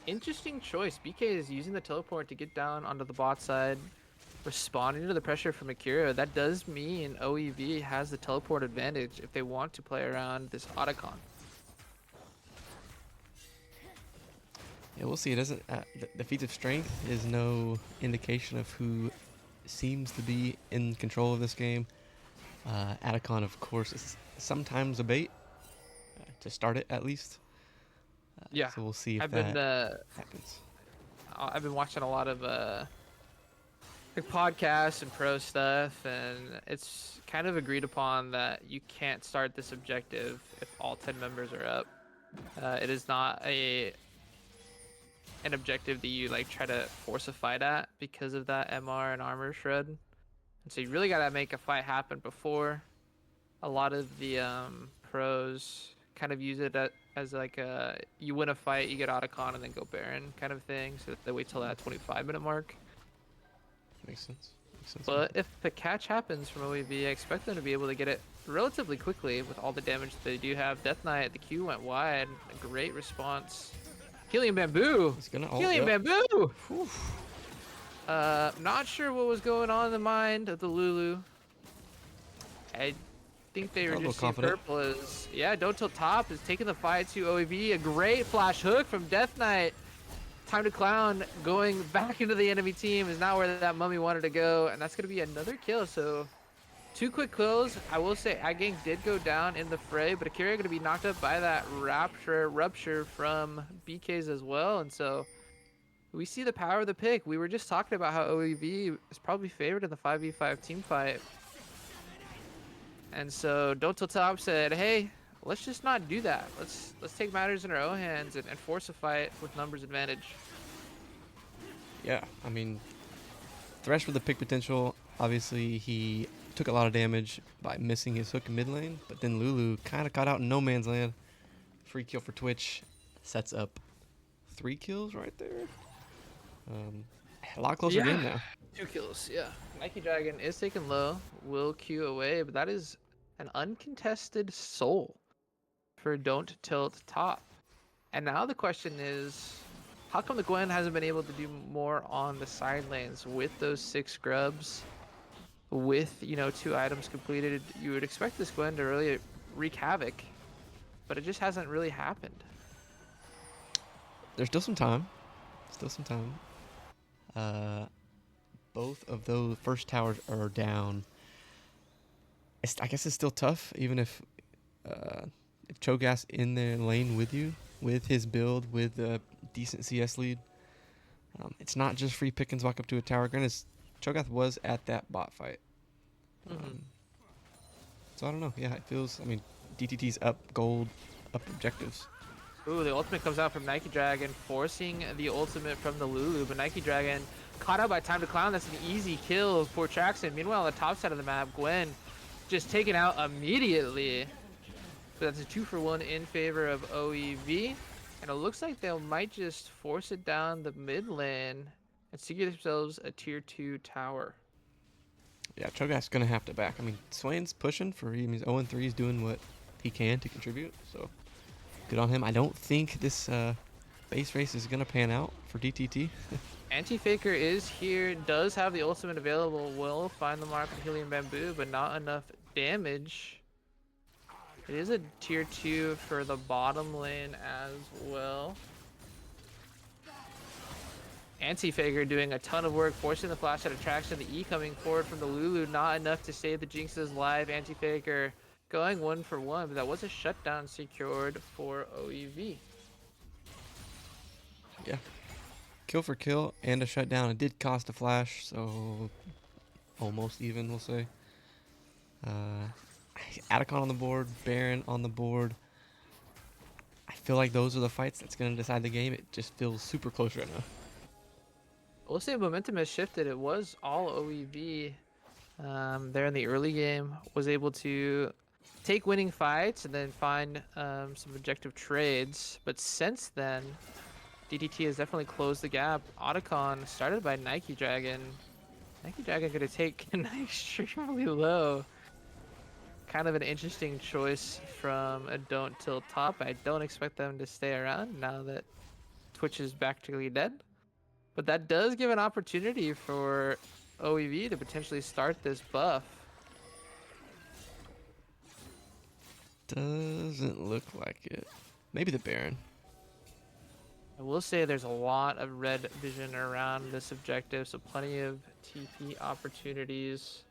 Interesting choice. BK is using the teleport to get down onto the bot side, responding to the pressure from Akira. That does mean OEV has the teleport advantage if they want to play around this Otacon. Yeah, we'll see. It doesn't. The feats of strength is no indication of who seems to be in control of this game. Atacon, of course, is sometimes a bait to start it at least. Yeah, so we'll see if happens. I've been watching a lot of like podcasts and pro stuff, and it's kind of agreed upon that you can't start this objective if all 10 members are up. It is not an objective that you like try to force a fight at because of that MR and armor shred. And so you really gotta make a fight happen before. A lot of the pros kind of use it as like a you win a fight, you get Otacon, and then go Baron kind of thing. So they wait till that 25-minute mark. Makes sense. But if the catch happens from OEV, I expect them to be able to get it relatively quickly with all the damage they do have. Death Knight, the Q went wide. A great response. Helium Bamboo! Helium Bamboo! Whew. Not sure what was going on in the mind of the Lulu. I think they were just seeing purple as... Yeah, Don't Tilt Top is taking the fight to OEV. A great flash hook from Death Knight. Time to Clown going back into the enemy team is not where that mummy wanted to go. And that's going to be another kill. So 2 quick kills. I will say Gank did go down in the fray, but Akira going to be knocked up by that rupture from BKs as well. And so we see the power of the pick. We were just talking about how OEV is probably favored in the 5v5 team fight. And so Don't Tilt Top said, hey, let's just not do that. Let's take matters in our own hands and force a fight with numbers advantage. Yeah, I mean, Thresh with the pick potential. Obviously, he took a lot of damage by missing his hook in mid lane, but then Lulu kind of caught out in no man's land. Free kill for Twitch. Sets up 3 kills right there. A lot closer game now. 2 kills, yeah. Nike Dragon is taken low. Will Q away, but that is an uncontested soul for Don't Tilt Top. And now the question is, how come the Gwen hasn't been able to do more on the side lanes with those 6 scrubs? With, 2 items completed, you would expect this Gwen to really wreak havoc, but it just hasn't really happened. There's still some time. Both of those first towers are down. I guess it's still tough, even if Cho'Gath in the lane with you, with his build, with a decent CS lead. It's not just free pickings walk up to a tower. Granted, Cho'Gath was at that bot fight. So I don't know. Yeah, it feels... I mean, DTT's up gold, up objectives. Ooh, the ultimate comes out from Nike Dragon, forcing the ultimate from the Lulu. But Nike Dragon caught out by Time to Clown. That's an easy kill for Traxon. Meanwhile, on the top side of the map, Gwen just taken out immediately. But that's a 2-for-1 in favor of OEV. And it looks like they might just force it down the mid lane and secure themselves a tier 2 tower. Yeah, Cho'Gath's going to have to back. I mean, Swain's pushing for him. He's 0-3. He's doing what he can to contribute. So, good on him. I don't think this base race is going to pan out for DTT. Anti-Faker is here, does have the ultimate available, will find the mark with Helium Bamboo, but not enough damage. It is a tier 2 for the bottom lane as well. Anti-Faker doing a ton of work, forcing the flash out of traction. The E coming forward from the Lulu, not enough to save the Jinx's life. Anti-Faker going 1-for-1, but that was a shutdown secured for OEV. Yeah, kill for kill and a shutdown. It did cost a flash, so almost even, we'll say. Atacon on the board, Baron on the board. I feel like those are the fights that's going to decide the game. It just feels super close right now. We'll say momentum has shifted. It was all OEV there in the early game. Was able to take winning fights and then find some objective trades. But since then, DTT has definitely closed the gap. Otacon started by Nike Dragon. Nike Dragon going to take extremely low. Kind of an interesting choice from a Don't Tilt top. I don't expect them to stay around now that Twitch is practically dead. But that does give an opportunity for OEV to potentially start this buff. Doesn't look like it. Maybe the Baron. I will say there's a lot of red vision around this objective, so plenty of TP opportunities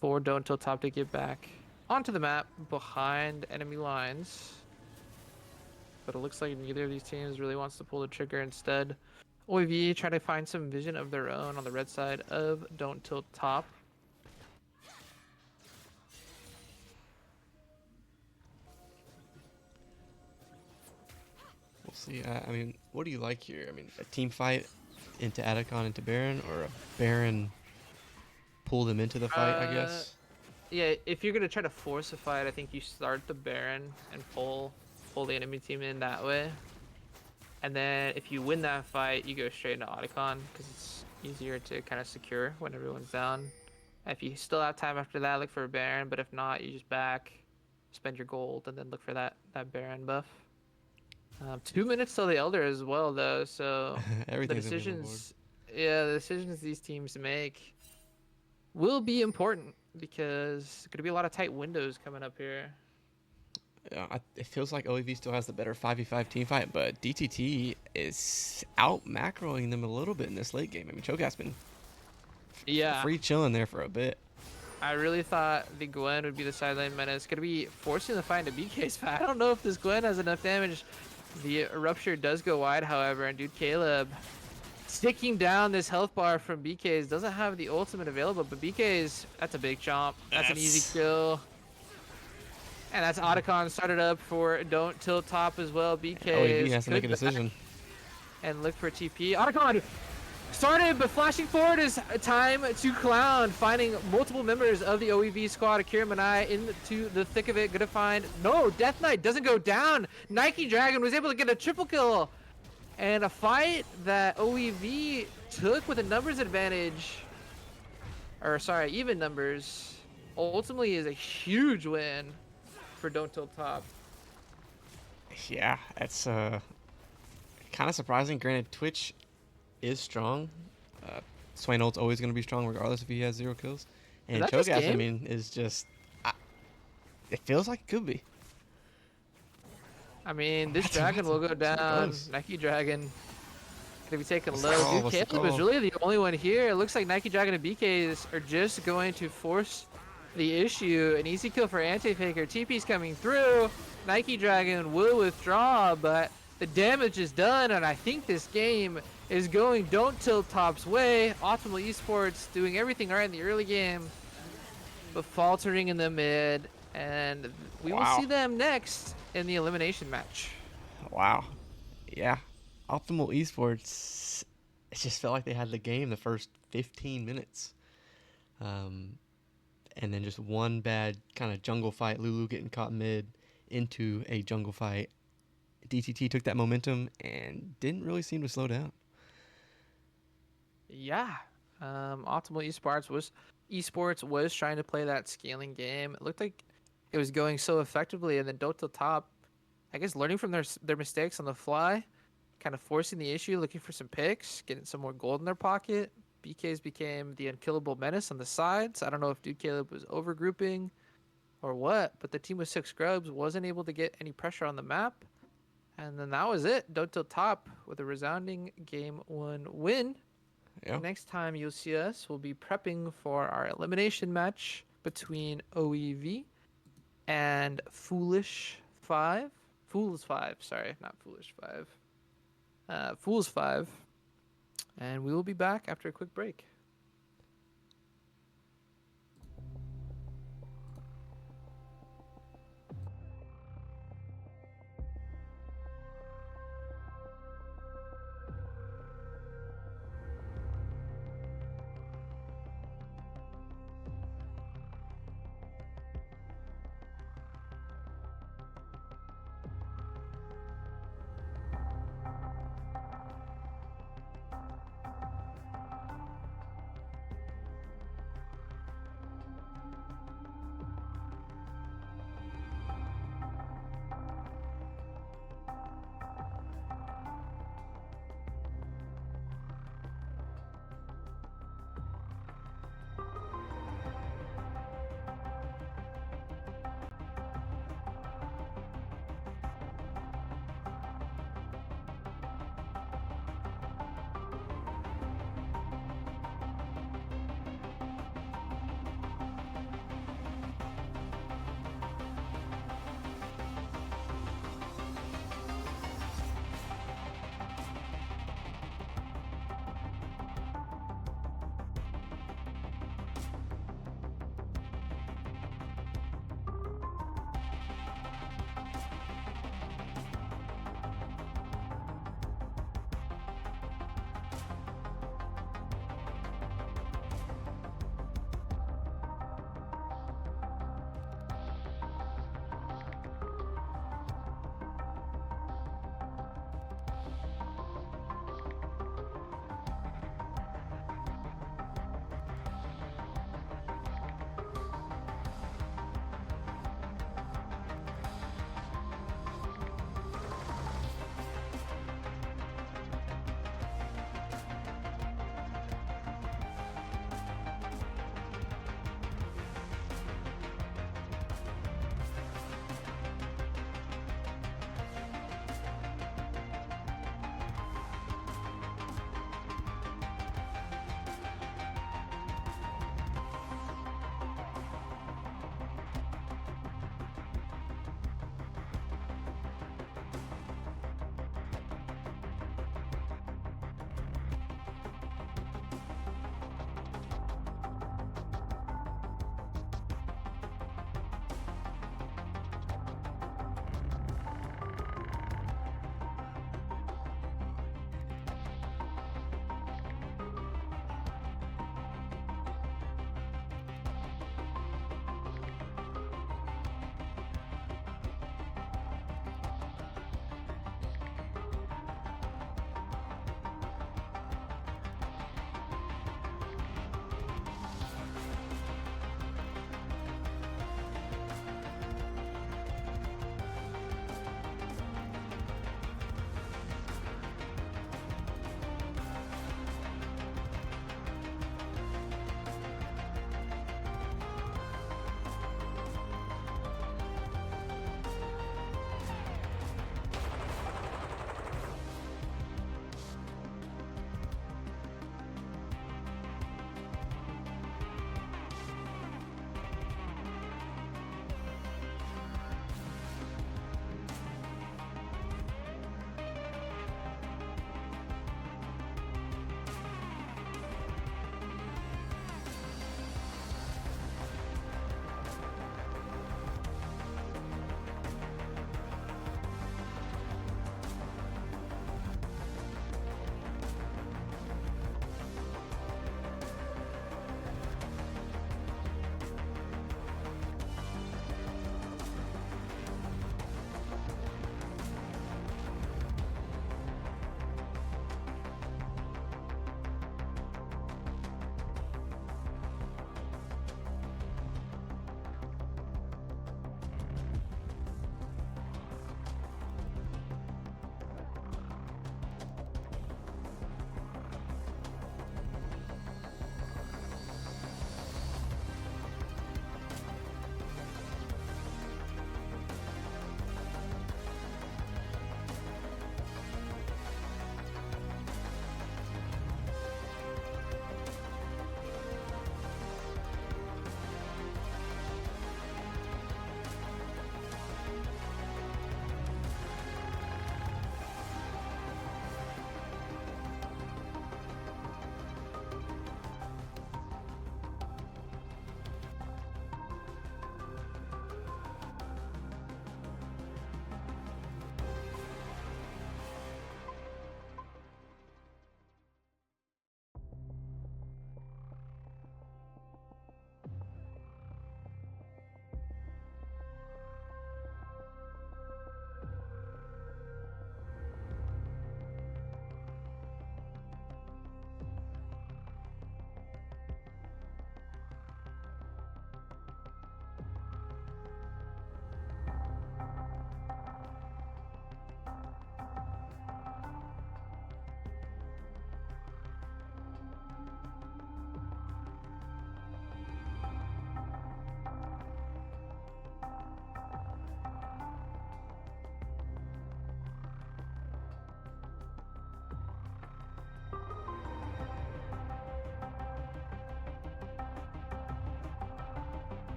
for Don't Tilt Top to get back onto the map behind enemy lines. But it looks like neither of these teams really wants to pull the trigger. Instead, OEV try to find some vision of their own on the red side of Don't Tilt Top. We'll see. I mean, what do you like here? I mean, a team fight into Atacon into Baron, or a Baron pull them into the fight, I guess? Yeah, if you're gonna try to force a fight, I think you start the Baron and pull the enemy team in that way. And then if you win that fight, you go straight into Otacon because it's easier to kind of secure when everyone's down. If you still have time after that, look for a Baron. But if not, you just back, spend your gold, and then look for that Baron buff. 2 minutes till the Elder as well, though. So the Everything's gonna be on the board. decisions, yeah, the decisions these teams make will be important because there's gonna be a lot of tight windows coming up here. Yeah, it feels like OEV still has the better 5v5 team fight, but DTT is out macroing them a little bit in this late game. I mean, Cho'Gath's been Yeah, free chilling there for a bit. I really thought the Gwen would be the sideline menace. Gonna be forcing the fight into BK's fight. I don't know if this Gwen has enough damage. The rupture does go wide, however, and dude Caleb sticking down this health bar from BK's doesn't have the ultimate available, but BK's, that's a big chomp. That's an easy kill. And that's Otacon started up for Don't Tilt Top as well. OEV BK's has to make a decision. and look for TP. Otacon started, but flashing forward is time to clown, finding multiple members of the OEV squad. Akira Manai into the thick of it, gonna find, no, Death Knight doesn't go down. Nike Dragon was able to get a triple kill. And a fight that OEV took with a numbers advantage, or sorry, even numbers, ultimately is a huge win for Don't Tilt Top. Yeah, it's kind of surprising. Granted, Twitch is strong. Swain ult's always going to be strong regardless if he has 0 kills. And Is that just Cho'Gath, I game? mean, is just... it feels like it could be. I mean, this That's dragon will go what it down. goes. Nike Dragon gonna be taken What's the low. call? Dude, What's the Caleb is call? really the only one here. It looks like Nike Dragon and BKs are just going to force the issue. An easy kill for Anti-Faker. TP's coming through. Nike Dragon will withdraw, but the damage is done, and I think this game is going Don't Tilt Top's way. Optimal Esports doing everything right in the early game, but faltering in the mid, and we will see them next in the elimination match. Wow. Yeah. Optimal Esports, it just felt like they had the game the first 15 minutes. And then just one bad kind of jungle fight, Lulu getting caught mid into a jungle fight. DTT took that momentum and didn't really seem to slow down. Yeah, Optimal Esports was trying to play that scaling game. It looked like it was going so effectively, and then Dota Top, I guess, learning from their mistakes on the fly, kind of forcing the issue, looking for some picks, getting some more gold in their pocket. BK's became the unkillable menace on the sides. I don't know if Dude Caleb was overgrouping or what, but the team with 6 scrubs wasn't able to get any pressure on the map. And then that was it. Don't till top with a resounding game 1 win. Yeah. Next time you'll see us, we'll be prepping for our elimination match between OEV and Foolish 5. Fools 5, sorry, not Foolish 5. Fools 5. And we will be back after a quick break.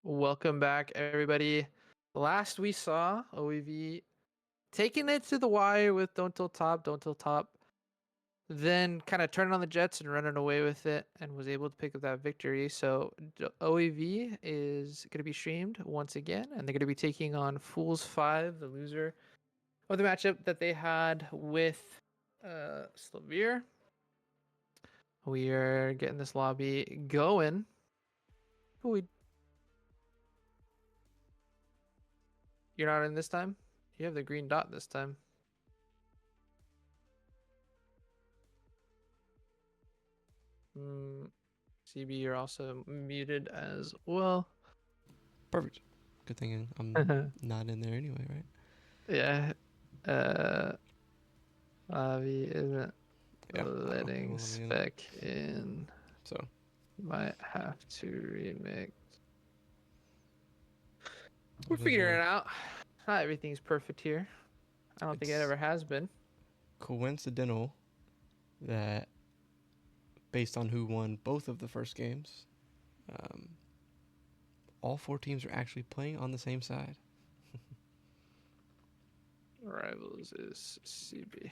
Welcome back, everybody. Last we saw OEV taking it to the wire with Don't Tilt Top, Don't Tilt Top, then kind of turning on the Jets and running away with it and was able to pick up that victory. So OEV is going to be streamed once again, and they're going to be taking on Fools 5, the loser of the matchup that they had with Slavir. We are getting this lobby going. We You're not in this time? You have the green dot this time. CB, you're also muted as well. Perfect. Good thing I'm not in there anyway, right? Yeah. Avi isn't Yeah. Okay. letting Well, let me in. spec in. So Might have to remix. We're what is figuring it out. Not everything's perfect here. I don't think it It's ever has been. coincidental that based on who won both of the first games, um, all four teams are actually playing on the same side. Rivals is CB.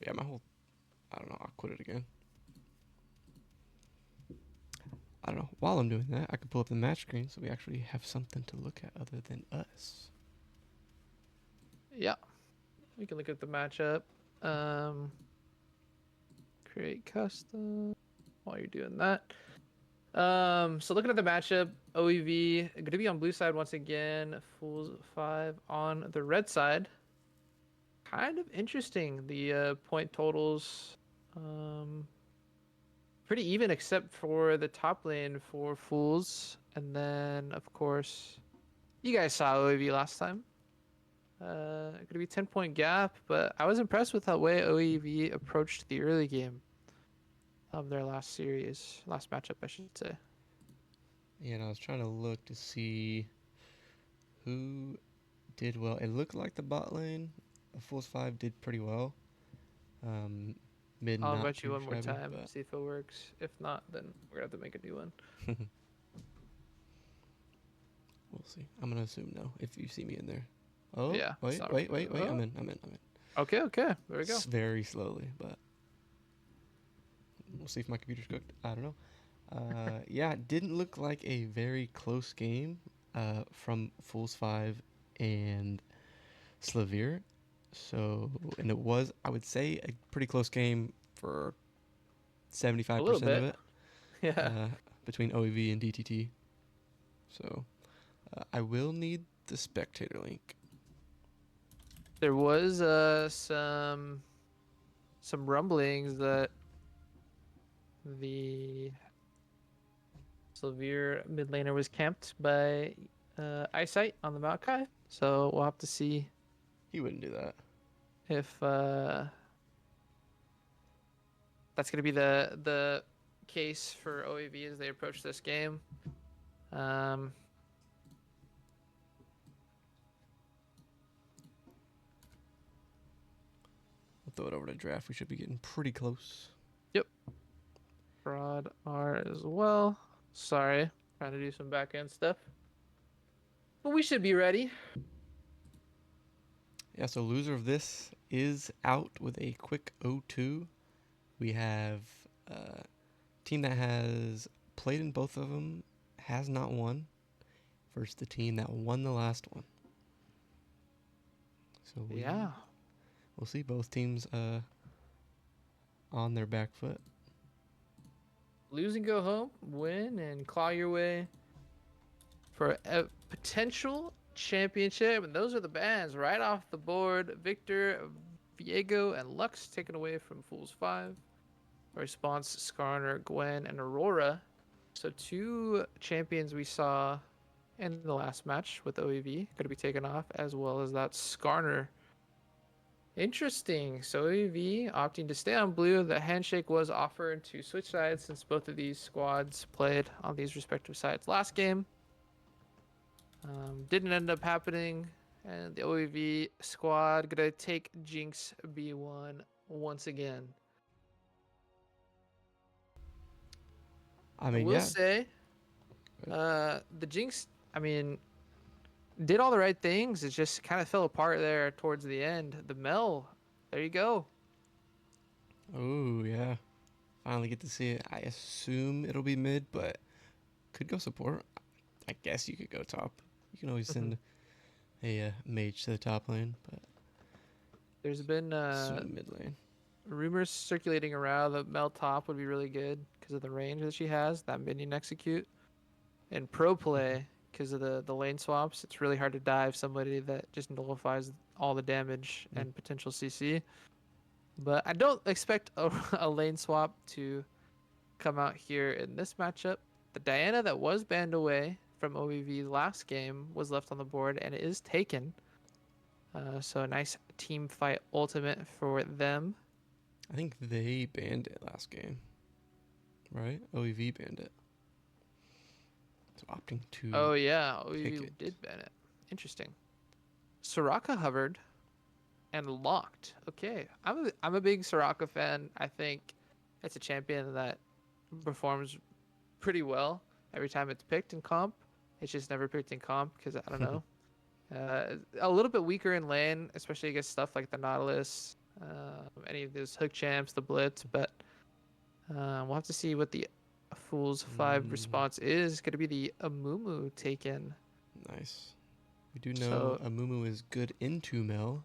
Yeah, I don't know. I'll quit it again. I don't know. While I'm doing that, I can pull up the match screen so we actually have something to look at other than us. Yeah. We can look at the matchup. Create custom while you're doing that. So looking at the matchup, OEV going to be on blue side once again. Fools 5 on the red side. Kind of interesting. The point totals, pretty even except for the top lane for Fools, and then of course, you guys saw OEV last time. Going to be 10-point gap, but I was impressed with how way OEV approached the early game of their last matchup, I should say. Yeah, and I was trying to look to see who did well. It looked like the bot lane, Fools 5 did pretty well. Mid I'll not invite you too one more shabby, time, but see if it works. If not, then we're gonna have to make a new one. we'll see. I'm gonna assume no if you see me in there. Oh, Yeah, it's wait, not. wait, wait, wait. Oh, I'm in. okay. There we go. Very slowly, but we'll see if my computer's cooked. I don't know. Yeah, it didn't look like a very close game from Fools 5 and Slavir. So, and it was, I would say, a pretty close game for A little 75% of bit. it Yeah. between OEV and DTT. So, I will need the spectator link. There was some rumblings that the Sylvere mid laner was camped by Eyesight on the Maokai. So we'll have to see He wouldn't do that. if that's gonna be the case for OEV as they approach this game. Um, We'll throw it over to draft. We should be getting pretty close. yep. Broad R as well. Sorry, trying to do some back end stuff. But we should be ready. Yeah, so loser of this is out with a quick 0-2. We have a team that has played in both of them, has not won, versus the team that won the last one. So Yeah. we'll see both teams on their back foot. Lose and go home, win and claw your way for a potential championship. And those are the bans right off the board. Victor, Viego, and Lux taken away from Fools 5. Response, Skarner, Gwen, and Aurora. So two champions we saw in the last match with OEV going to be taken off, as well as that Skarner. Interesting. So OEV opting to stay on blue. The handshake was offered to switch sides since both of these squads played on these respective sides last game. Didn't end up happening, and the OEV squad gonna take Jinx B1 once again. I I mean, will yeah. say, the Jinx, I mean, did all the right things. It just kind of fell apart there towards the end. The Mel, there you go. Oh, yeah. Finally get to see it. I assume it'll be mid, but could go support. I guess you could go top. You can always send a mage to the top lane, but There's been assume mid lane. rumors circulating around that Mel top would be really good because of the range that she has, that minion execute. In pro Mhm. play, because of the lane swaps, it's really hard to dive somebody that just nullifies all the damage Mm. and potential CC. But I don't expect a lane swap to come out here in this matchup. The Diana that was banned away from OEV last game was left on the board and it is taken. So a nice team fight ultimate for them. I think they banned it last game, right? OEV banned it. So opting to Oh yeah, pick OEV it. did ban it. Interesting. Soraka hovered and locked. Okay, I'm a big Soraka fan. I think it's a champion that performs pretty well every time it's picked in comp. It's just never picked in comp because I don't know. A little bit weaker in lane, especially against stuff like the Nautilus, any of those hook champs, the Blitz. But we'll have to see what the Fool's 5 Mm, response is. It's going to be the Amumu taken. nice. We do know So Amumu is good into Mel,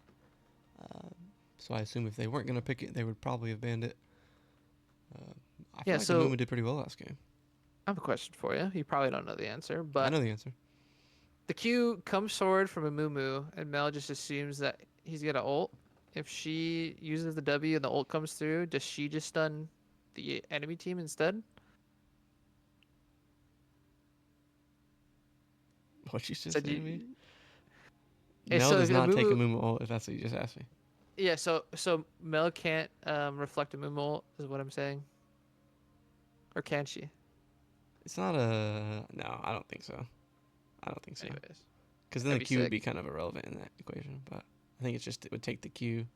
uh, so I assume if they weren't gonna pick it, they would probably have banned it. Uh, I feel yeah, like so Amumu did pretty well last game. I have a question for you. You probably don't know the answer, I but know the answer. the Q comes forward from Amumu, and Mel just assumes that he's gonna ult. If she uses the W and the ult comes through, does she just stun the enemy team instead? What you just So do say to me? you, Mel so does if not take Amumu, Amumu ult, if that's what you just asked me. yeah, so Mel can't reflect Amumu ult, is what I'm saying, or can she? It's not a no. I don't think so. I don't think so. Anyways, Because then the that'd be Q would sick. be kind of irrelevant in that equation. But I think it's just it would take the Q.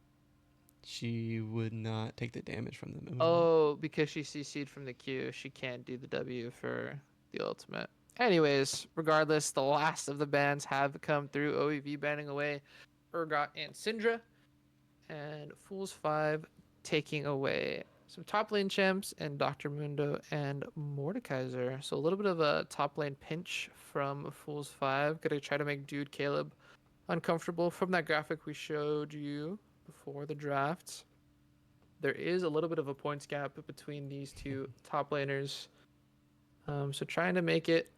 She would not take the damage from the Amumu. Oh, because she CC'd from the Q, she can't do the W for the ultimate. Anyways, regardless, the last of the bans have come through. OEV banning away Urgot and Syndra, and Fools 5 taking away some top lane champs and Dr. Mundo and Mordekaiser. So a little bit of a top lane pinch from Fools 5. Gonna try to make Dude Caleb uncomfortable from that graphic we showed you before the draft. There is a little bit of a points gap between these two top laners. So trying to make it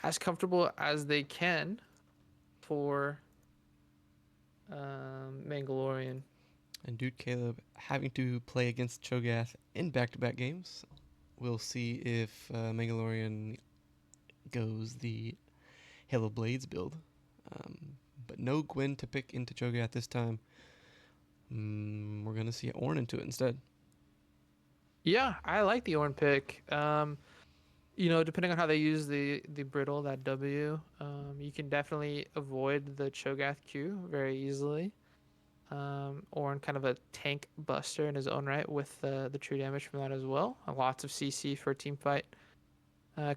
as comfortable as they can for Mandalorian. And dude, Caleb having to play against Cho'Gath in back-to-back games. We'll see if Mandalorian goes the Halo Blades build. But no Gwen to pick into Cho'Gath this time. We're gonna see Ornn into it instead. Yeah, I like the Ornn pick. Depending on how they use the brittle, that W, you can definitely avoid the Cho'Gath Q very easily. Ornn kind of a tank buster in his own right with the true damage from that as well. Lots of CC for a team fight.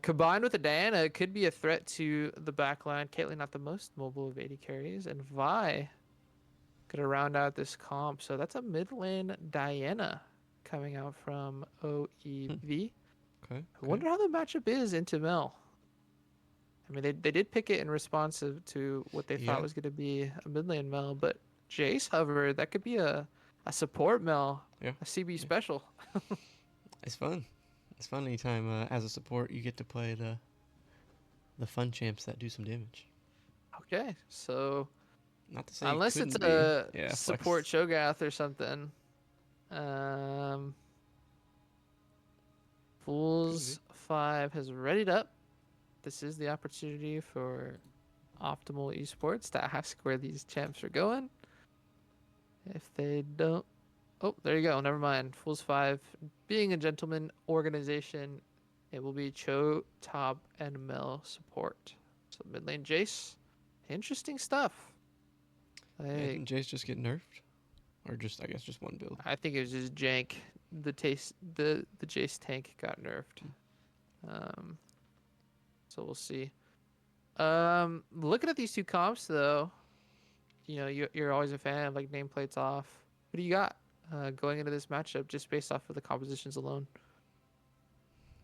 Combined with the Diana, it could be a threat to the backline. Caitlyn not the most mobile of AD carries, and Vi gonna round out this comp. So that's a mid lane Diana coming out from Hmm. OEV. Okay. I Okay. wonder how the matchup is into Mel. I mean, they did pick it in response to what they thought Yeah. was going to be a mid lane Mel, but Jace hover, that could be a support Mel, Yeah. a CB Yeah. special. It's fun. It's fun anytime as a support you get to play the fun champs that do some damage. Okay, so Not to say it unless it's couldn't be. a Yeah. support Flex. Cho'Gath or something, um, Could be. Fools 5 has readied up. This is the opportunity for Optimal Esports to ask where these champs are going. If they don't, oh, there you go. Never mind. Fools 5, being a gentleman organization, it will be Cho, Top, and Mel support. So mid lane Jace. Interesting stuff. Yeah. Like, Didn't Jace just get nerfed? Or just I guess just one build. I think it was just jank. The Jace tank got nerfed. Um, so we'll see. Looking at these two comps though, you're always a fan of like nameplates off. What do you got going into this matchup just based off of the compositions alone?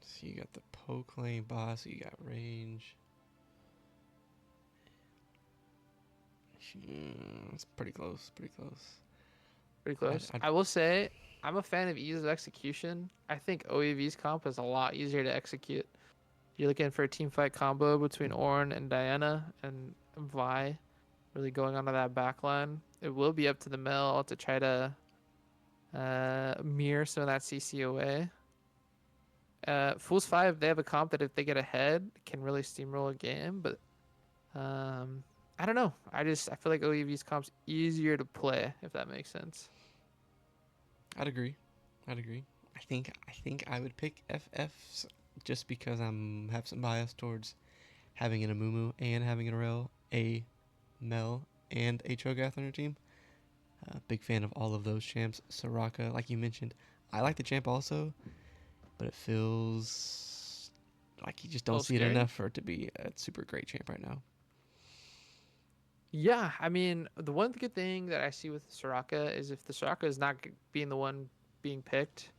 So you got the poke lane boss, you got range. It's pretty close, pretty close. Pretty close. I will say I'm a fan of ease of execution. I think OEV's comp is a lot easier to execute. You're looking for a team fight combo between Ornn and Diana and Vi really going onto that back line. It will be up to the Mel to try to mirror some of that CC away. Fools 5, they have a comp that if they get ahead can really steamroll a game, but um, I don't know. I feel like OEV's comp's easier to play, if that makes sense. I'd agree. I'd agree. I think I would pick FFs just because have some bias towards having an Amumu and having an Aurel, a Mel, and a Cho'Gath on your team. Big fan of all of those champs. Soraka, like you mentioned, I like the champ also, but it feels like you just A don't little see it scary. enough for it to be a super great champ right now. Yeah, I mean, the one good thing that I see with Soraka is if the Soraka is not being the one being picked,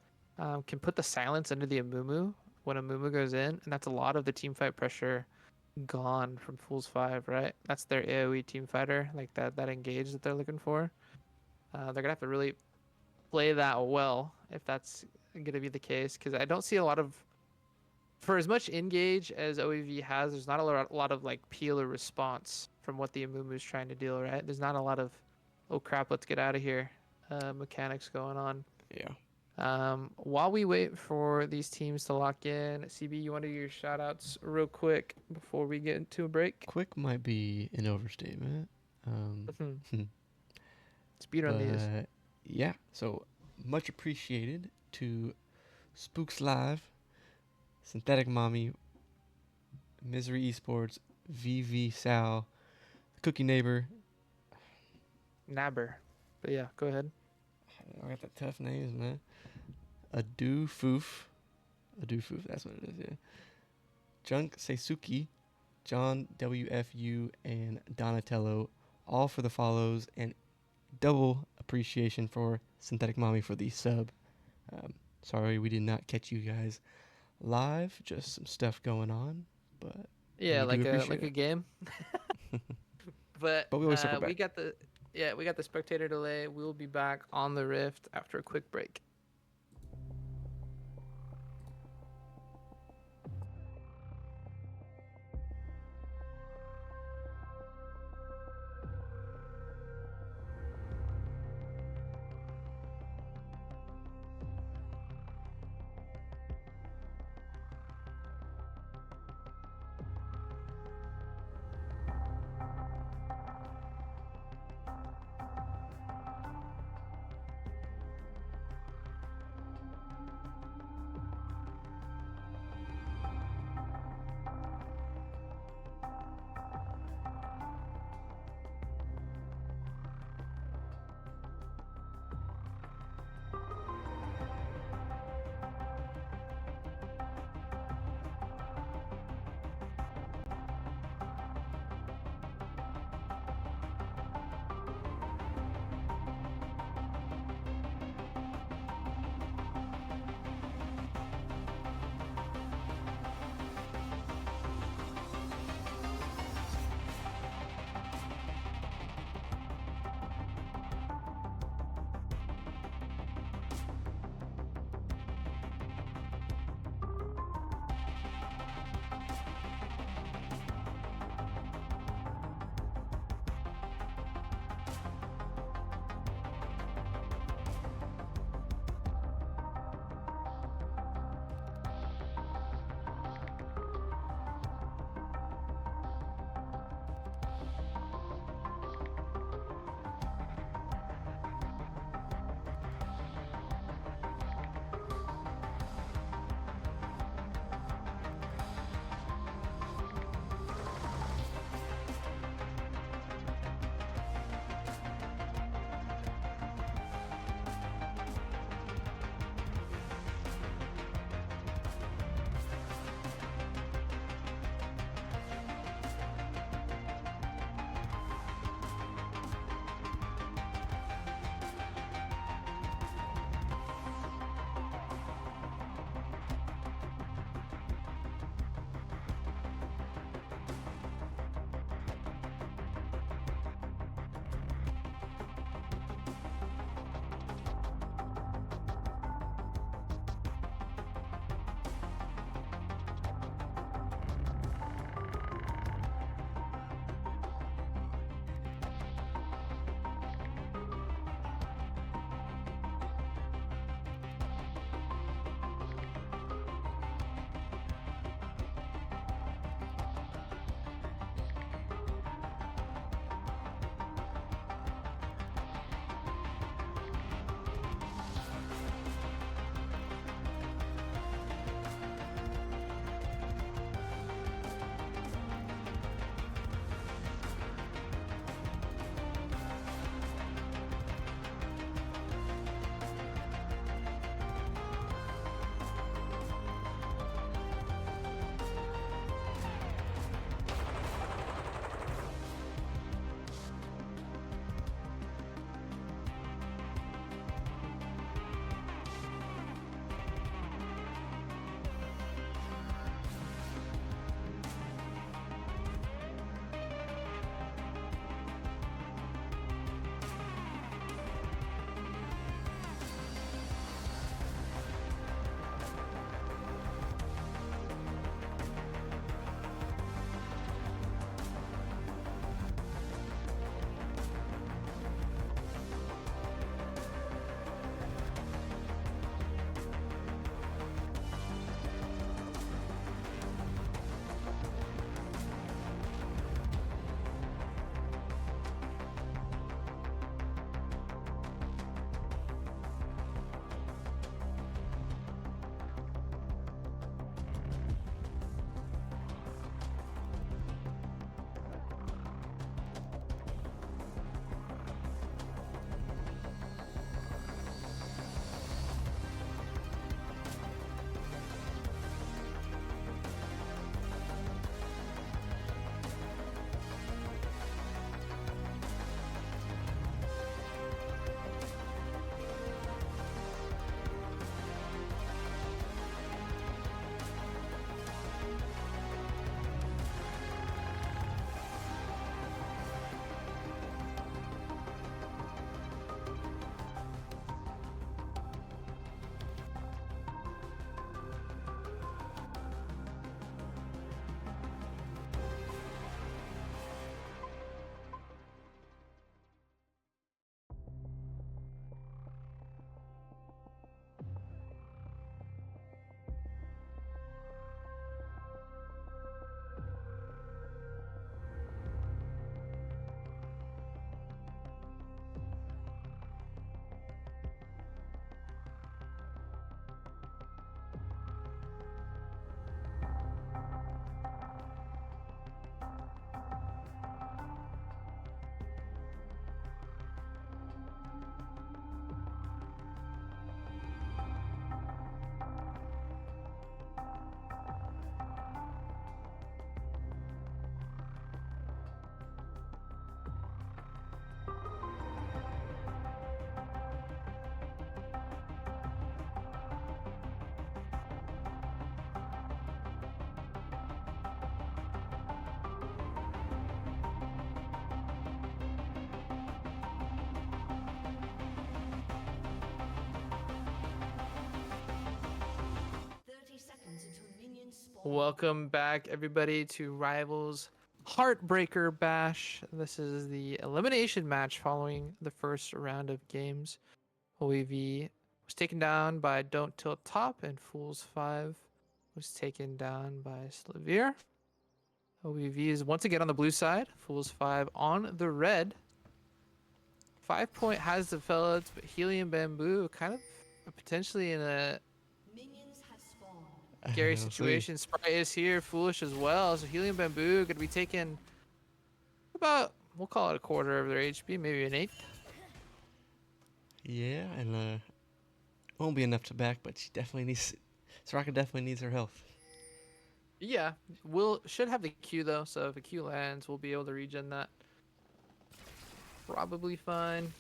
can put the silence under the Amumu when Amumu goes in, and that's a lot of the team fight pressure gone from Fools 5, right? That's their AoE team fighter, like that engage that they're looking for. They're gonna have to really play that well if that's gonna be the case, because I don't see a lot of for as much engage as OEV has, there's not a lot of like peel or response from what the Amumu is trying to deal, right? There's not a lot of, oh crap, let's get out of here, mechanics going on. Yeah. While we wait for these teams to lock in, CB, you want to do your shout outs real quick before we get into a break? Quick might be an overstatement. Speed on these. But yeah, so much appreciated to Spooks Live, Synthetic Mommy, Misery Esports, VV Sal, Cookie Neighbor. Nabber. But yeah, go ahead. I got the tough names, man. Adu Foof. Adu Foof, that's what it is, yeah. Junk Seisuki, John WFU, and Donatello, all for the follows, and double appreciation for Synthetic Mommy for the sub. Sorry we did not catch you guys live, just some stuff going on, but Yeah, we do appreciate like a it. game. But But we always circle we back. got the spectator delay. We'll be back on the Rift after a quick break. Welcome back, everybody, to Rivals Heartbreaker Bash. This is the elimination match following the first round of games. OEV was taken down by Don't Tilt Top, and Fools 5 was taken down by Slavir. OEV is once again on the blue side, Fools 5 on the red. 5 point has developed, but Helium Bamboo kind of potentially in a scary We'll see. situation. Sprite is here, Foolish as well. So Helium Bamboo could be taking about, we'll call it a quarter of their HP, maybe an eighth. Yeah, and won't be enough to back, but she definitely needs. Soraka definitely needs her health. Yeah, should have the Q though, so if a Q lands, we'll be able to regen that. Probably fine.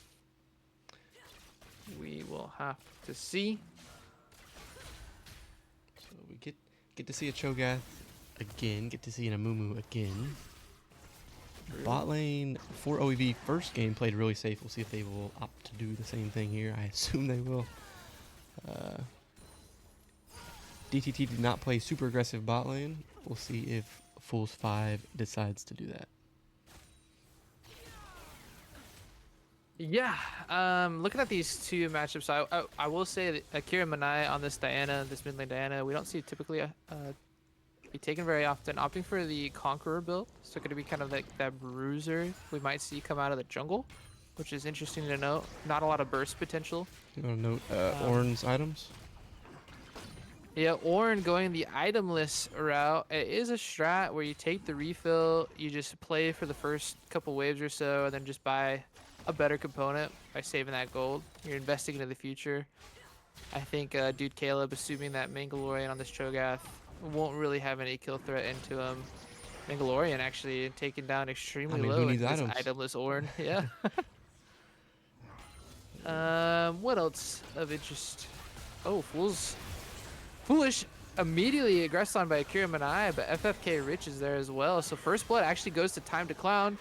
We will have to see. So we get to see a Cho'Gath again. Get to see an Amumu again. Bot lane for OEV first game played really safe. We'll see if they will opt to do the same thing here. I assume they will. DTT did not play super aggressive bot lane. We'll see if Fools 5 decides to do that. Yeah, looking at these two matchups, I will say that Akira Manai on this Diana, this mid lane Diana, we don't see typically be taken very often. Opting for the Conqueror build, so going to be kind of like that bruiser we might see come out of the jungle, which is interesting to note. Not a lot of burst potential. You want to note Ornn's items? Yeah, Ornn going the itemless route. It is a strat where you take the refill, you just play for the first couple waves or so, and then just buy a better component by saving that gold. You're investing into the future. I think Dude Caleb, assuming that Mandalorian on this Cho'Gath won't really have any kill threat into him. Mandalorian actually taken down extremely Who low needs in this items? itemless Ornn. Yeah. What else of interest? Oh, Foolish immediately aggressed on by Akira Manai, but FFK Rich is there as well. So first blood actually goes to Time to Clown.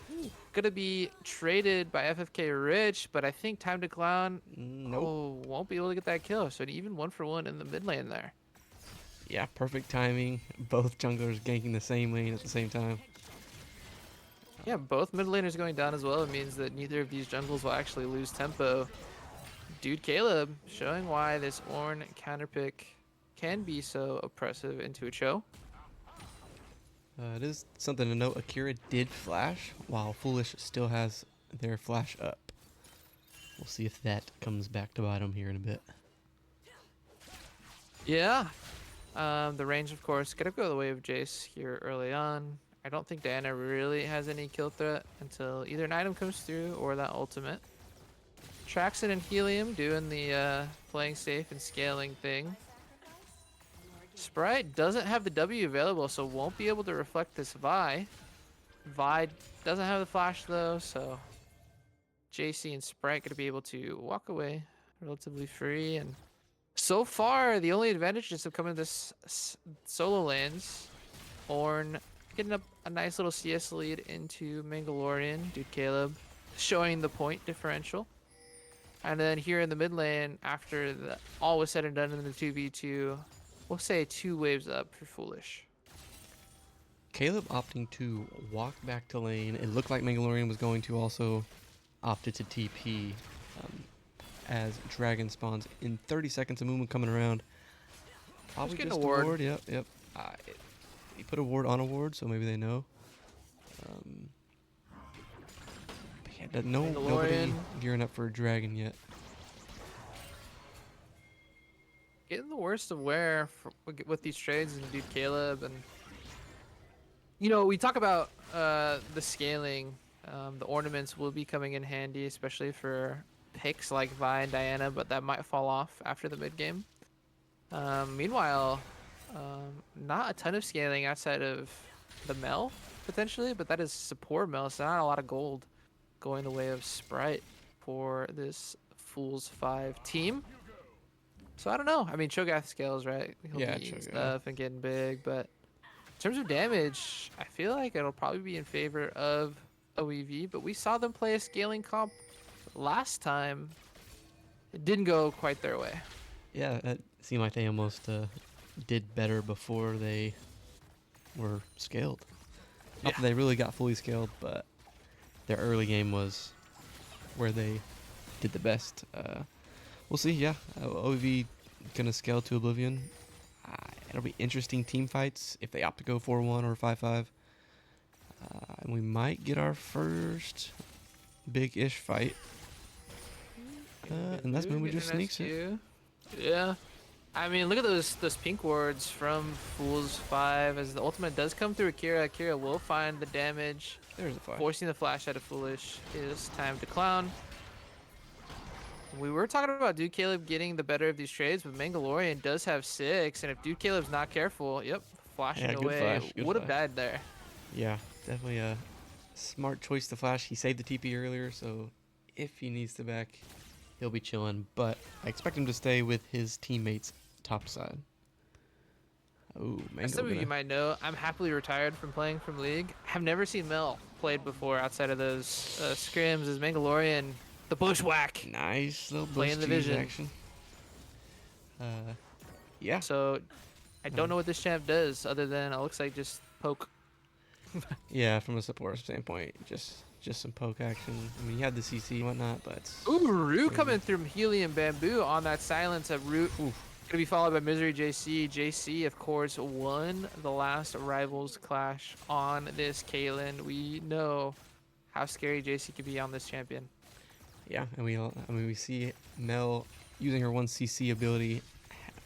Gonna be traded by FFK Rich, but I think Time to Clown Nope. won't be able to get that kill. So an even 1-for-1 in the mid lane there. Yeah, perfect timing. Both junglers ganking the same lane at the same time. Yeah, both mid laners going down as well. It means that neither of these jungles will actually lose tempo. Dude Caleb showing why this Ornn counterpick can be so oppressive into a Cho. It is something to note. Akira did flash, while Foolish still has their flash up. We'll see if that comes back to bite him here in a bit. Yeah. The range, of course, gonna go the way of Jace here early on. I don't think Diana really has any kill threat until either an item comes through or that ultimate. Traxon and Helium doing the playing safe and scaling thing. Sprite doesn't have the W available, so won't be able to reflect this Vi. Vi doesn't have the flash though, so JC and Sprite gonna be able to walk away relatively free. And so far, the only advantages have come in this solo lanes. Ornn getting up a nice little CS lead into Mandalorian. Dude Caleb showing the point differential. And then here in the mid lane, after all was said and done in the 2v2, we'll say 2 waves up for Foolish. Caleb opting to walk back to lane. It looked like Mandalorian was going to also opted to TP as Dragon spawns in 30 seconds. Amumu coming around. Probably getting just a ward. a ward. Yep. He put a ward on a ward, so maybe they know. But yeah, nobody gearing up for a dragon yet. Getting the worst of wear with these trades and Dude Caleb. And you know, we talk about the scaling. The ornaments will be coming in handy, especially for picks like Vi and Diana, but that might fall off after the mid game. Meanwhile, not a ton of scaling outside of the Mel potentially, but that is support Mel, so not a lot of gold going the way of Sprite for this Fools 5 team. So I don't know. I mean, Cho'Gath scales, right? He'll be eating stuff and getting big, but in terms of damage, I feel like it'll probably be in favor of OEV, but we saw them play a scaling comp last time. It didn't go quite their way. Yeah, it seemed like they almost did better before they were scaled. Yeah. Not that they really got fully scaled, but their early game was where they did the best. We'll see. Yeah, OEV gonna scale to Oblivion. It'll be interesting team fights if they opt to go 4-1 or 5-5. And we might get our first big-ish fight. Unless Moo just sneaks it. Yeah. I mean, look at those pink wards from Fool's 5. As the ultimate does come through Akira, Akira will find the damage. There's the flash. Forcing the flash out of Foolish is time to clown. We were talking about Dude Caleb getting the better of these trades, but Mandalorian does have 6, and if Dude Caleb's not careful, yep, flashing away, would have died there. Yeah, definitely a smart choice to flash. He saved the TP earlier, so if he needs to back, he'll be chilling. But I expect him to stay with his teammates top side. Oh, Mango. As some of you might know, I'm happily retired from playing from League. I've never seen Mel played before outside of those scrims as Mandalorian. The bushwhack. Nice little playing the vision action. Yeah. So I don't know what this champ does other than it looks like just poke. Yeah, from a support standpoint, just some poke action. I mean, you had the CC and whatnot, but ooh, Rue coming through Helium Bamboo on that silence of Rue. Gonna be followed by Misery JC. JC, of course, won the last Rivals Clash on this Kaylin. We know how scary JC could be on this champion. Yeah, and we see Mel using her 1cc ability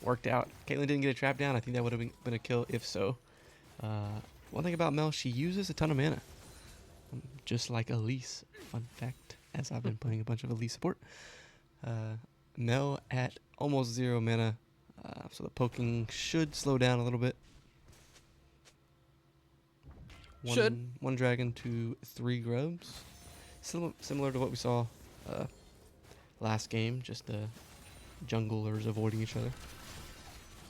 worked out. Caitlyn didn't get a trap down. I think that would have been a kill if so. One thing about Mel, she uses a ton of mana. Just like Elise. Fun fact, as I've been playing a bunch of Elise support. Mel at almost 0 mana, so the poking should slow down a little bit. One dragon to 3 grubs. Similar to what we saw last game, just the junglers avoiding each other.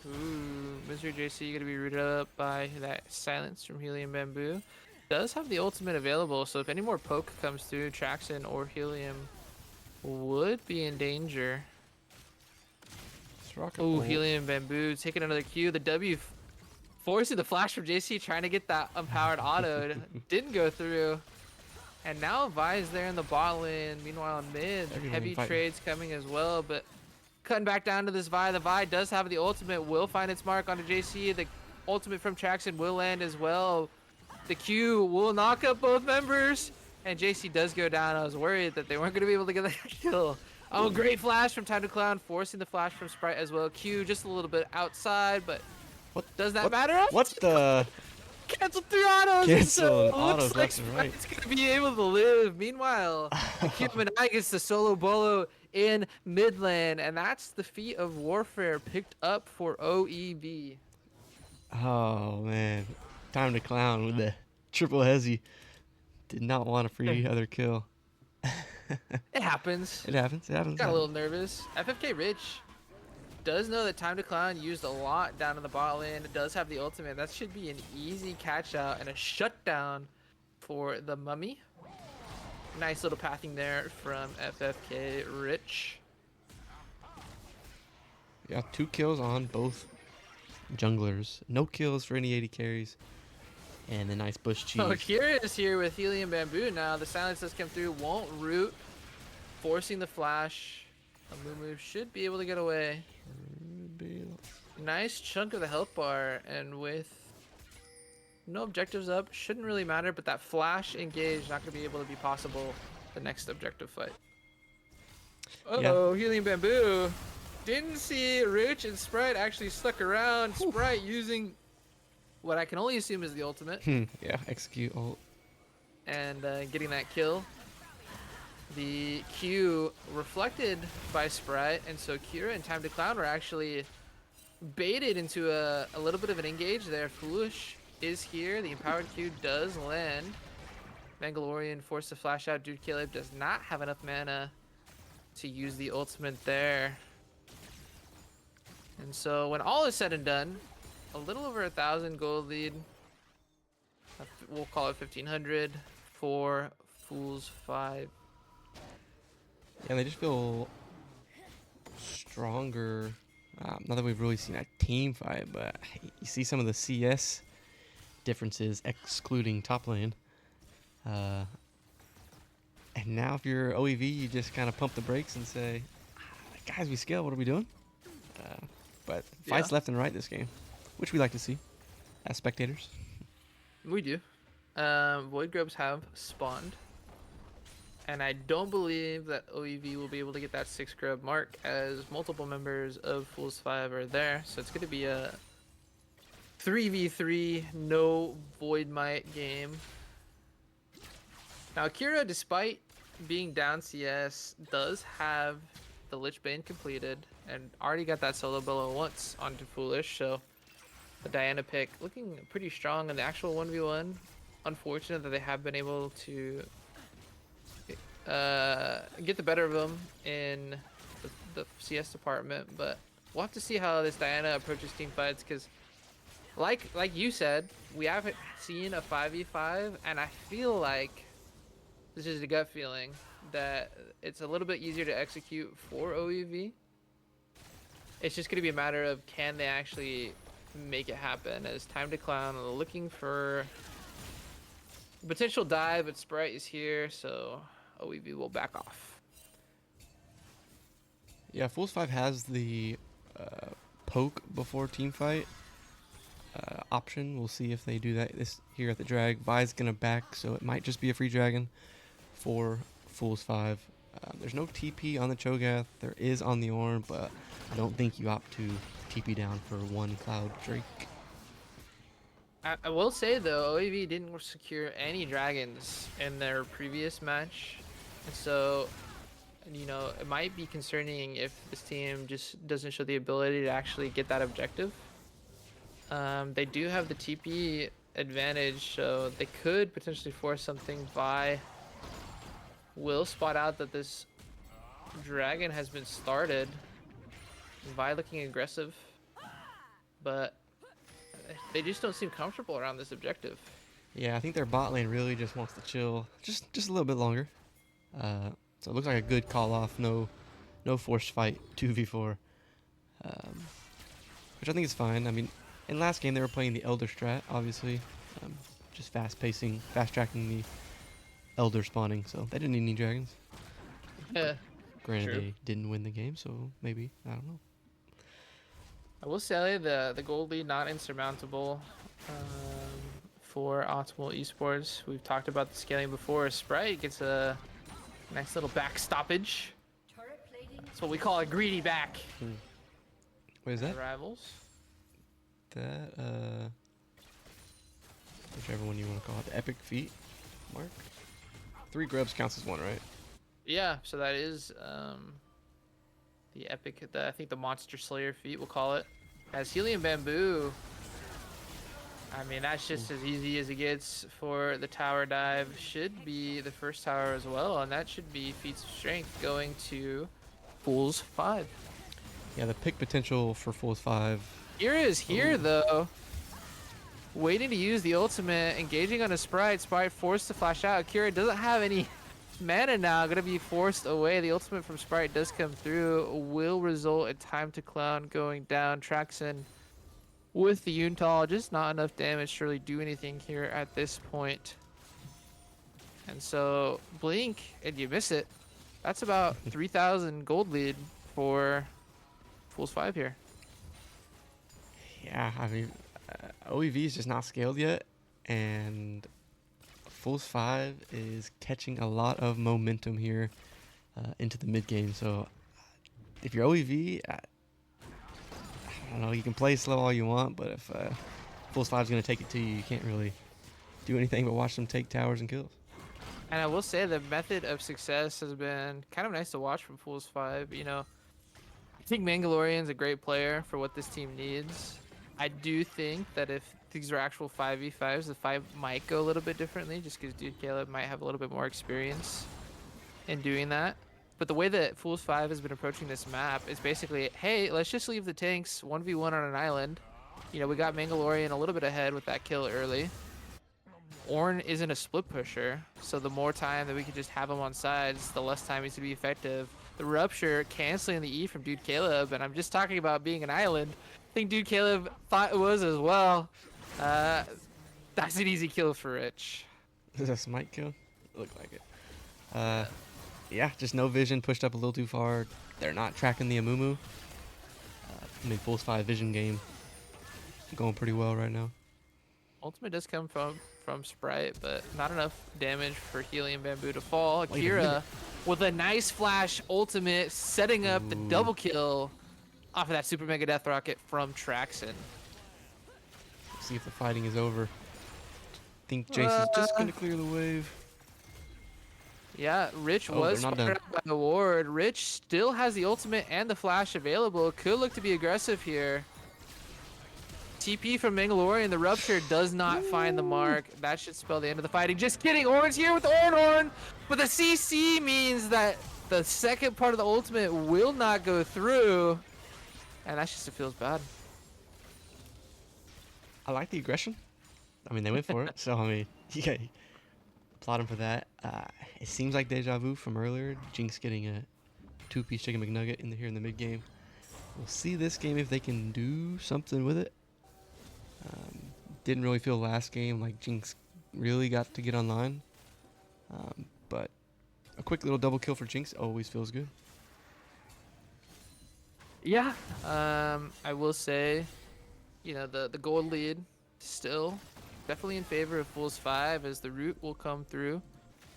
Ooh, Misery JC gonna be rooted up by that silence from Helium Bamboo. Does have the ultimate available, so if any more poke comes through, Traxon or Helium would be in danger. Ooh, Helium Bamboo taking another Q. The W forcing the flash from JC, trying to get that unpowered auto. Didn't go through. And now Vi's there in the bot lane. Meanwhile, in mid, heavy trades coming as well. But cutting back down to this Vi. The Vi does have the ultimate. Will find its mark onto JC. The ultimate from Traxon will land as well. The Q will knock up both members. And JC does go down. I was worried that they weren't going to be able to get that kill. Oh, great flash from Time to Clown. Forcing the flash from Sprite as well. Q just a little bit outside. But does that matter? What's the... Cancel 3 autos. Cancel autos looks like Sprite's Sprite's gonna be able to live. Meanwhile, Kumanai gets the solo bolo in mid lane, and that's the feat of warfare picked up for OEV. Oh man, Time to Clown with the triple hezzy. Did not want a free other kill. It happens. It happens. Got a little nervous. FFK Rich does know that Time to Clown used a lot down in the bot lane. It does have the ultimate. That should be an easy catch out and a shutdown for the Mummy. Nice little pathing there from FFK Rich. Yeah, 2 kills on both junglers. No kills for any 80 carries. And a nice bush cheese. Oh, Curious here with Helium Bamboo now. The silence does come through. Won't root. Forcing the flash. Amumu should be able to get away. Nice chunk of the health bar, and with no objectives up, shouldn't really matter, but that flash engage not going to be able to be possible the next objective fight. Uh-oh, Helium Bamboo. Didn't see Rich and Sprite actually stuck around. Sprite using what I can only assume is the ultimate. Yeah, execute ult. And getting that kill. The Q reflected by Sprite, and so Kira and Time to Clown were actually baited into a little bit of an engage there. Foolish is here. The empowered Q does land. Mandalorian forced to flash out. Dude Caleb does not have enough mana to use the ultimate there. And so when all is said and done, a little over 1,000 gold lead. We'll call it 1,500 for Fools 5. Yeah, they just feel stronger. Not that we've really seen a team fight, but you see some of the CS differences excluding top lane. Uh, and now if you're OEV, you just kind of pump the brakes and say, guys, we scale. What are we doing? But Yeah, fights left and right this game, which we like to see as spectators. we do. Void grubs have spawned, and I don't believe that OEV will be able to get that 6 grub mark as multiple members of Fools 5 are there. So it's going to be a 3v3 no Void Might game. Now Akira, despite being down CS, does have the Lich Bane completed and already got that solo bellow once onto Foolish, so the Diana pick looking pretty strong in the actual 1v1. Unfortunate that they have been able to get the better of them in the CS department, but we'll have to see how this Diana approaches team fights, because like you said, we haven't seen a 5v5, and I feel like this is a gut feeling that it's a little bit easier to execute for OEV. It's just going to be a matter of can they actually make it happen. As Time to Clown looking for potential dive, but Sprite is here, so OEV will back off. Yeah, Fools 5 has the poke before team fight option. We'll see if they do that this here at the drag. Vi's gonna back, so it might just be a free dragon for Fools 5. There's no TP on the Cho'Gath. There is on the Ornn, but I don't think you opt to TP down for one Cloud Drake. I will say though, OEV didn't secure any dragons in their previous match, and so it might be concerning if this team just doesn't show the ability to actually get that objective. They do have the TP advantage, so they could potentially force something. Vi will spot out that this dragon has been started. Vi looking aggressive, but they just don't seem comfortable around this objective. Yeah, I think their bot lane really just wants to chill just a little bit longer. So it looks like a good call off, no forced fight, 2v4, which I think is fine. I mean, in last game they were playing the Elder strat, obviously, just fast tracking the Elder spawning, so they didn't need any dragons. Yeah, Granted, true. they didn't win the game, so maybe, I don't know. I will say the gold lead not insurmountable for Optimal Esports. We've talked about the scaling before. Sprite gets a nice little back stoppage. That's what we call a greedy back. What is that? Rivals. That, whichever one you want to call it, the epic feat mark? 3 grubs counts as 1, right? Yeah, so that is the epic, I think the Monster Slayer feat, we'll call it. As Helium Bamboo, I mean, that's just as easy as it gets for the tower dive. Should be the first tower as well, and that should be feats of strength going to Fools 5. Yeah, the pick potential for Fools 5. Kira is here, though. Waiting to use the ultimate, engaging on a Sprite. Sprite forced to flash out. Kira doesn't have any mana now, gonna be forced away. The ultimate from Sprite does come through, will result in Time to Clown going down. Traxon with the Yuntal, just not enough damage to really do anything here at this point. And so blink and you miss it. That's about 3,000 gold lead for Fools 5 here. Yeah, I mean, OEV is just not scaled yet, and Fools 5 is catching a lot of momentum here into the mid game. So if you're OEV, I don't know, you can play slow all you want, but if Fools 5 is going to take it to you, you can't really do anything but watch them take towers and kills. And I will say the method of success has been kind of nice to watch from Fools 5. I think Mandalorian's a great player for what this team needs. I do think that if these are actual 5v5s, the 5 might go a little bit differently, just because Dude Caleb might have a little bit more experience in doing that. But the way that Fools 5 has been approaching this map is basically, hey, let's just leave the tanks 1v1 on an island. We got Mandalorian a little bit ahead with that kill early. Ornn isn't a split pusher, so the more time that we can just have him on sides, the less time he's to be effective. The Rupture canceling the E from Dude Caleb, and I'm just talking about being an island. I think Dude Caleb thought it was as well. That's an easy kill for Rich. Is that a smite kill? Look like it. Uh, Yeah. yeah, just no vision, pushed up a little too far. They're not tracking the Amumu. I mean, Fool's 5 vision game going pretty well right now. Ultimate does come from Sprite, but not enough damage for Helium Bamboo to fall. Wait a minute. Akira with a nice flash ultimate, setting up the Ooh. double kill off of that Super Mega Death Rocket from Traxon. Let's see if the fighting is over. Think Jace is just Uh, gonna clear the wave. yeah, Rich Oh, they're was not fired done. up by the ward. Rich still has the ultimate and the flash available. Could look to be aggressive here. TP from Mandalorian, the Rupture does not find the mark. That should spell the end of the fighting. Just kidding, Orange here with Horn. But the CC means that the second part of the ultimate will not go through. And that just feels bad. I like the aggression. I mean, they went for it, so I mean, yeah, applaud him for that. It seems like deja vu from earlier. Jinx getting a two-piece chicken McNugget here in the mid game. We'll see this game if they can do something with it. Didn't really feel last game like Jinx really got to get online, but a quick little double kill for Jinx always feels good. Yeah, I will say, the gold lead still definitely in favor of Fool's 5 as the root will come through.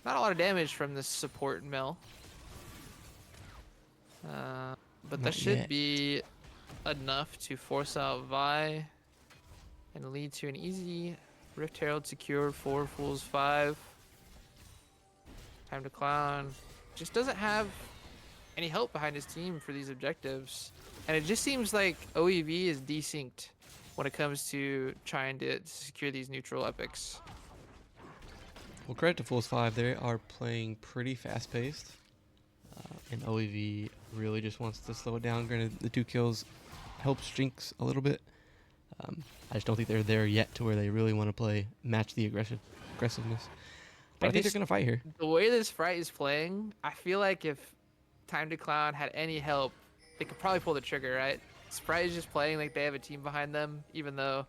Not a lot of damage from this support mill. But that Not should yet. be enough to force out Vi and lead to an easy Rift Herald secured for Fool's 5. Time to Clown. Just doesn't have any help behind his team for these objectives. And it just seems like OEV is desynced when it comes to trying to secure these neutral epics. Well, credit to Fools 5, they are playing pretty fast-paced, and OEV really just wants to slow it down. Granted, the 2 kills helps Jinx a little bit. I just don't think they're there yet to where they really want to match the aggressiveness. But I think they're going to fight here. The way this Sprite is playing, I feel like if Time to Clown had any help, they could probably pull the trigger, right? Sprite is just playing like they have a team behind them, even though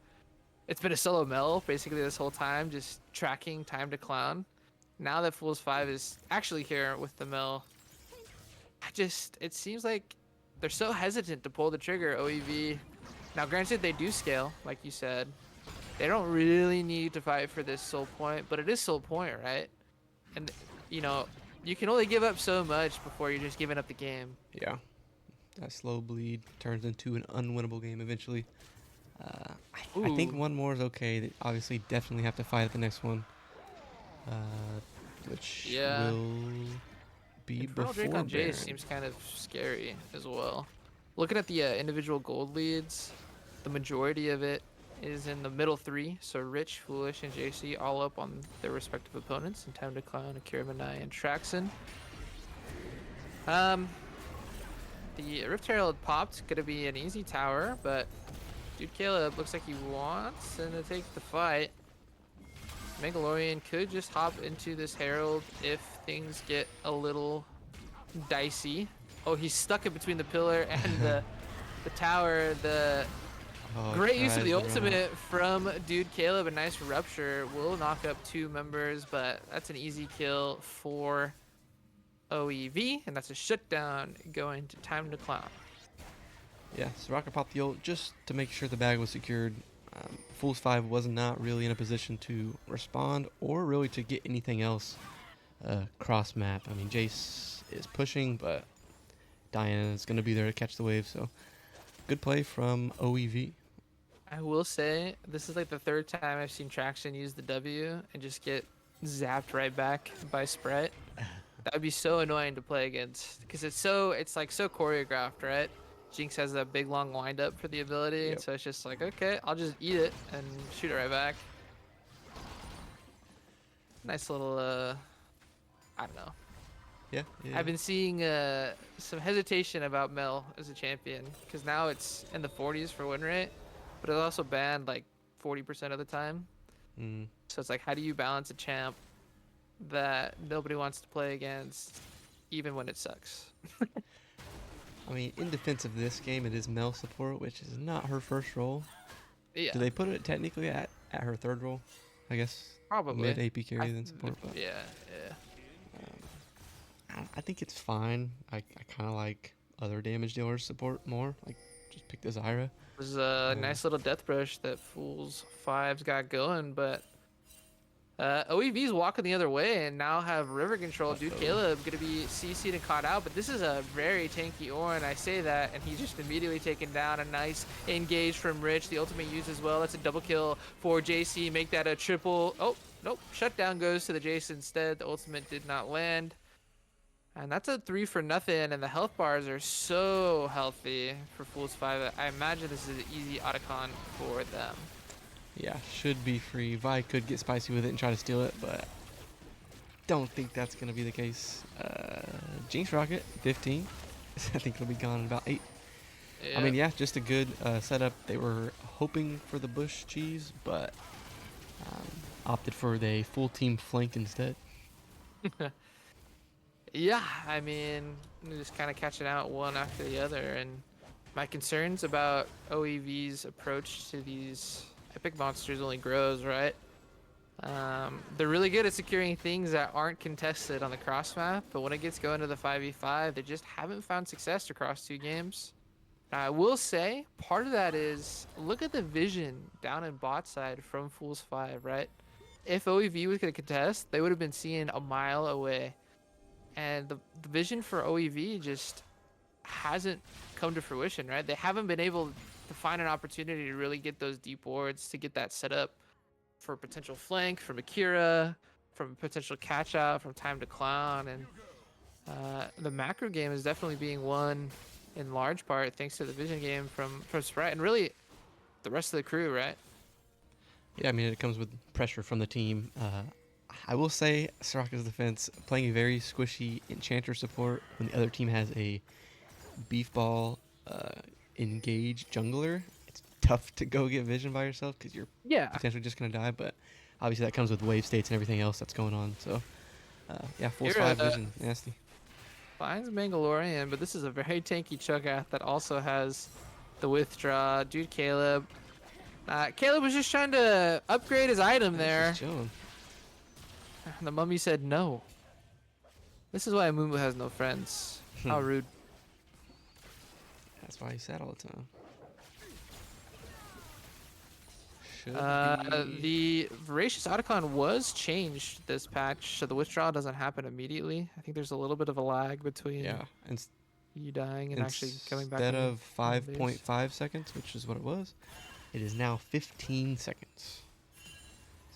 it's been a solo Mel basically this whole time, just tracking Time to Clown. Now that Fool's 5 is actually here with the Mel, it seems like they're so hesitant to pull the trigger, OEV. Now, granted, they do scale, like you said. They don't really need to fight for this soul point, but it is soul point, right? And, you can only give up so much before you're just giving up the game. Yeah. That slow bleed turns into an unwinnable game eventually. I think one more is okay. They obviously definitely have to fight at the next one. Which will be Infernal before Drake on Baron. Jace seems kind of scary as well. Looking at the individual gold leads, the majority of it is in the middle 3. So Rich, Foolish, and JC all up on their respective opponents in Time to Clown, Akira Manai, and Traxon. The Rift Herald popped. Gonna be an easy tower, but Dude Caleb looks like he wants him to take the fight. Mandalorian could just hop into this Herald if things get a little dicey. Oh, he's stuck in between the pillar and the tower. Great use of the ultimate from Dude Caleb. A nice Rupture will knock up 2 members, but that's an easy kill for OEV, and that's a shutdown going to Time to Clown. Yeah, so Rocker popped the ult just to make sure the bag was secured. Fools 5 was not really in a position to respond or really to get anything else cross map. I mean, Jace is pushing, but Diana is going to be there to catch the wave, so good play from OEV. I will say, this is like the 3rd time I've seen Traxon use the W and just get zapped right back by Sprite. That would be so annoying to play against because it's like so choreographed, right? Jinx has that big long wind up for the ability, Yep. so it's just like, okay, I'll just eat it and shoot it right back. Nice little, I don't know. Yeah. I've been seeing some hesitation about Mel as a champion because now it's in the 40s for win rate, but it's also banned like 40% of the time. So it's like, how do you balance a champ that nobody wants to play against, even when it sucks? I mean, in defense of this game, it is Mel support, which is not her first role. Yeah. Do they put it technically at her 3rd role? I guess mid Probably. AP carry than support, but Yeah, yeah. I think it's fine. I kind of like other damage dealers support more. Like just pick the Zyra. It was a Uh, nice little death brush that Fool's Five's got going, but OEV's walking the other way and now have river control. Dude, uh-oh. Caleb gonna be CC'd and caught out, but this is a very tanky Orin. I say that, and he's just immediately taken down. A nice engage from Rich. The ultimate used as well. That's a double kill for JC. Make that a triple. Oh, nope. Shutdown goes to the Jace instead. The ultimate did not land. And that's a 3 for nothing, and the health bars are so healthy for Fool's 5. I imagine this is an easy Otacon for them. Yeah, should be free. Vi could get spicy with it and try to steal it, but don't think that's gonna be the case. Jinx Rocket, 15. I think it'll be gone in about 8. I Yeah. mean, yeah, just a good setup. They were hoping for the bush cheese, but um, opted for the full team flank instead. Yeah, I mean, just kind of catching out one after the other. And my concerns about OEV's approach to these epic monsters only grows, right? They're really good at securing things that aren't contested on the cross map, but when it gets going to the 5v5, they just haven't found success across 2 games. I will say part of that is look at the vision down in bot side from Fools 5, right? If OEV was going to contest, they would have been seen a mile away. And the vision for OEV just hasn't come to fruition, right? They haven't been able to find an opportunity to really get those deep wards, to get that set up for a potential flank from Akira, from a potential catch out, from time to clown. And the macro game is definitely being won in large part thanks to the vision game from Sprite and really the rest of the crew, right? Yeah, I mean, it comes with pressure from the team. I will say, Soraka's defense, playing a very squishy Enchanter support when the other team has a beef ball engage jungler, it's tough to go get vision by yourself because you're Yeah. potentially just going to die, but obviously that comes with wave states and everything else that's going on. So, yeah, Fool's Akira 5 vision, nasty. finds Mandalorian, but this is a very tanky Cho'Gath that also has the withdraw. Dude, Caleb. Caleb was just trying to upgrade his item He's just there. chilling. The mummy said no. This is why Amumu has no friends. How rude. That's why he's sad all the time. Should The Voracious Otacon was changed this patch, so the withdrawal doesn't happen immediately. I think there's a little bit of a lag between yeah, you dying and actually coming back. instead of on the base. 5.5 seconds, which is what it was, it is now 15 seconds.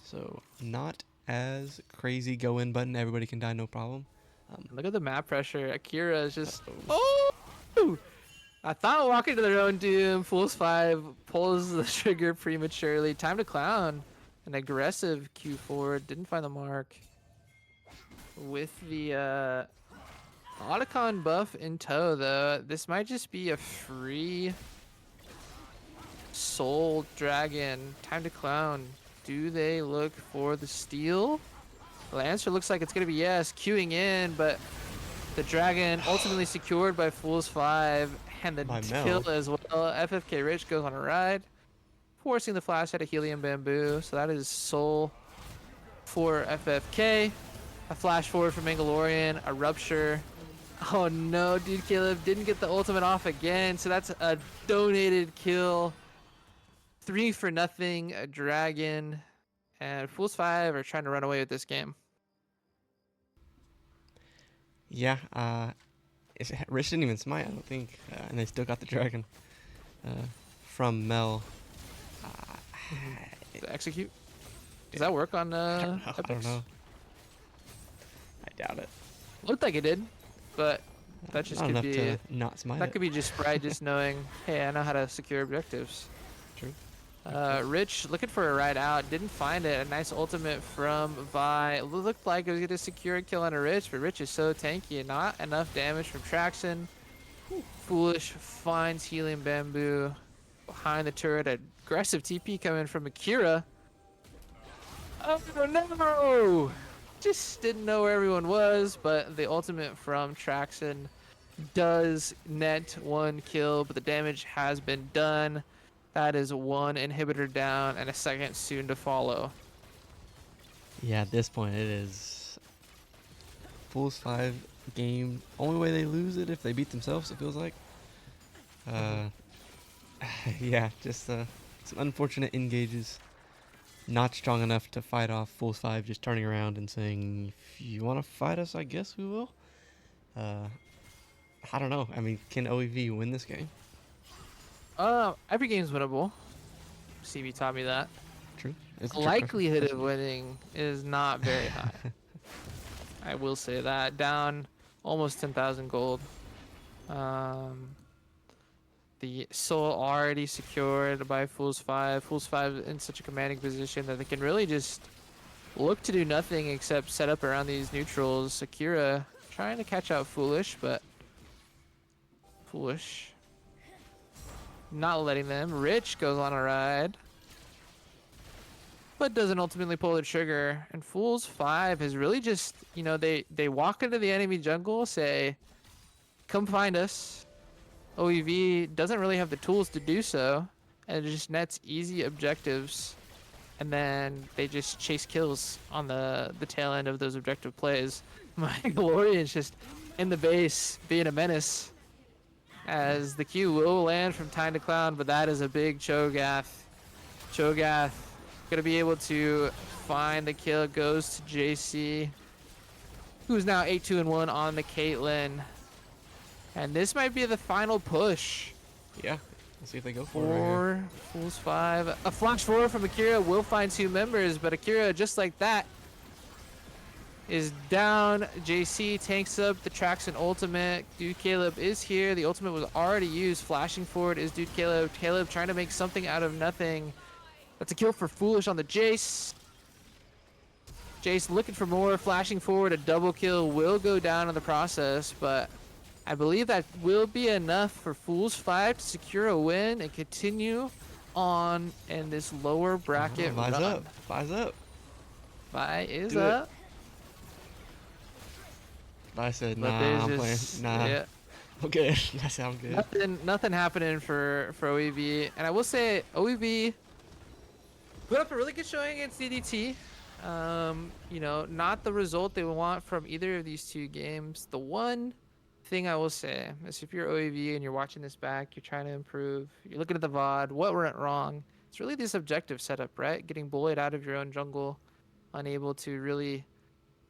So not as crazy go in button. Everybody can die, no problem. Look at the map pressure. Akira is just. Uh-oh. Oh! I thought walking to their own doom. Fools 5 pulls the trigger prematurely. Time to clown. An aggressive Q4. Didn't find the mark. With the Otacon buff in tow, though, this might just be a free Soul Dragon. Time to clown. Do they look for the steal? The answer looks like it's going to be yes. Queuing in, but the dragon ultimately secured by Fools 5 and the By kill Mel. as well. FFK Rich goes on a ride, forcing the flash out of Helium Bamboo. So that is Soul for FFK. A flash forward from Mandalorian, a rupture. Oh no, dude, Caleb didn't get the ultimate off again. So that's a donated kill. 3 for nothing, a dragon. And Fools 5 are trying to run away with this game. Yeah, Rich didn't even smite, I don't think, and they still got the dragon from Mel. To execute? Does that work on I don't know. I don't Epics? know. I doubt it. Looked like it did, but that just Not could enough be to not smite that it. could be just Sprite just knowing, hey, I know how to secure objectives. True. Rich looking for a ride out, didn't find it. A nice ultimate from Vi. Looked like it was gonna secure a kill on a Rich, but Rich is so tanky and not enough damage from Traxon. Foolish finds Helium Bamboo behind the turret. Aggressive TP coming from Akira. Oh no! Just didn't know where everyone was, but the ultimate from Traxon does net 1 kill, but the damage has been done. That is 1 inhibitor down and a second soon to follow. Yeah, at this point it is Fools 5 game. Only way they lose it if they beat themselves, it feels like. Hmm. Uh, yeah, just some unfortunate engages. Not strong enough to fight off Fools 5 just turning around and saying, if you want to fight us, I guess we will. Uh, I don't know. I mean, can OEV win this game? Every game's winnable. CB taught me that. True. It's a The trick question. likelihood That's of true. winning is not very high. I will say that. Down almost 10,000 gold. Um, the soul already secured by Fool's 5. Fool's 5 in such a commanding position that they can really just look to do nothing except set up around these neutrals. Akira trying to catch out Foolish, but Foolish not letting them. Rich goes on a ride, but doesn't ultimately pull the trigger. And Fool's 5 has really just, they walk into the enemy jungle, say, come find us. OEV doesn't really have the tools to do so, and it just nets easy objectives, and then they just chase kills on the tail end of those objective plays. My Glorian's just in the base, being a menace, as the Q will land from Time to Clown, but that is a big Cho'Gath. Cho'Gath gonna be able to find the kill. Goes to JC, who's now 8-2-1 on the Caitlyn, and this might be the final push. Yeah. Let's see if they go for it right here. Four, Fools 5. A flash forward from Akira will find two members, but Akira, just like that, is down. JC tanks up the Traxxon ultimate. Dude Caleb is here. The ultimate was already used. Flashing forward is Dude Caleb. Caleb trying to make something out of nothing. That's a kill for Foolish on the Jace. Jace looking for more. Flashing forward. A double kill will go down in the process, but I believe that will be enough for Fools 5 to secure a win and continue on in this lower bracket Vise up. run. Vise up. Vi is Do it. up, I said, but nah, there's I'm playing. just Nah. yeah, Okay, that sounds good. nothing happening for OEV. And I will say OEV put up a really good showing against DDT. Not the result they want from either of these two games. The one thing I will say is if you're OEV and you're watching this back, you're trying to improve, you're looking at the VOD, what went wrong? It's really this objective setup, right? Getting bullied out of your own jungle, unable to really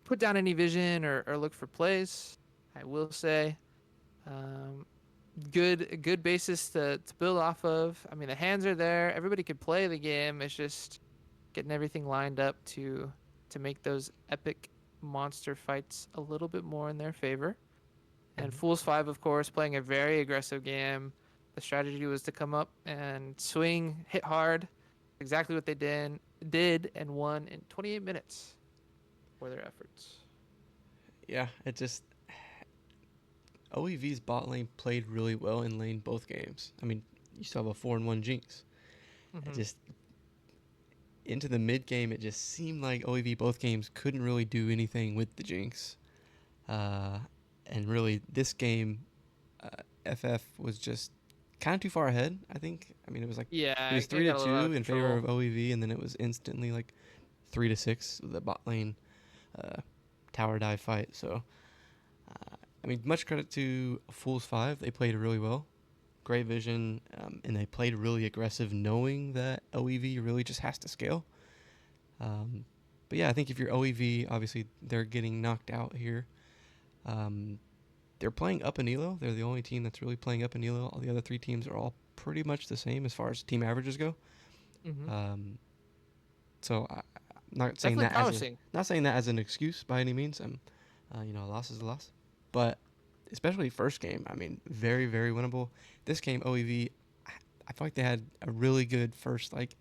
put down any vision or look for plays. I will say, um, good basis to build off of. I mean, the hands are there. Everybody could play the game. It's just getting everything lined up to make those epic monster fights a little bit more in their favor. And Mhm. Fools 5, of course, playing a very aggressive game. The strategy was to come up and swing, hit hard. Exactly what they did and won in 28 minutes for their efforts. Yeah, it just OEV's bot lane played really well in lane both games. I mean, you still have a 4-1 Jinx. It Hmm. just into the mid game, it just seemed like OEV both games couldn't really do anything with the Jinx. Uh, and really, this game, FF was just kind of too far ahead. I think. I mean, it was like it Yeah, was it three to got a little out two of in favor control. of OEV, and then it was instantly like 3-6 with the bot lane uh, tower dive fight. So, I mean, much credit to Fools 5. They played really well. Great vision, and they played really aggressive, knowing that OEV really just has to scale. Um, but yeah, I think if you're OEV, obviously they're getting knocked out here. Um, they're playing up in Elo. They're the only team that's really playing up in Elo. All the other three teams are all pretty much the same as far as team averages go. Hmm. Um, so I'm not saying Definitely that as a promising. not saying that as an excuse by any means. A loss is a loss, but especially first game. I mean, very very winnable. This game OEV, I feel like they had a really good first like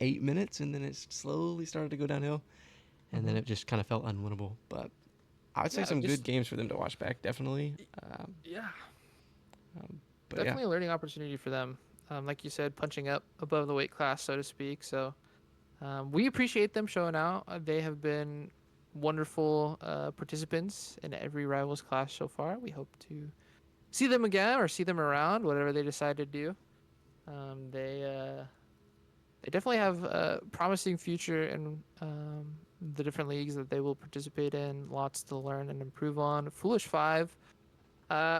8 minutes, and then it slowly started to go downhill, and then Hmm. it just kind of felt unwinnable. But I would say Yeah, some good just games for them to watch back, definitely. yeah, But yeah, definitely a learning opportunity for them. Like you said, punching up above the weight class, so to speak. So we appreciate them showing out. They have been wonderful participants in every rivals clash so far. We hope to see them again or see them around, whatever they decide to do. Um, they uh, they definitely have a promising future in the different leagues that they will participate in. Lots to learn and improve on. Foolish Five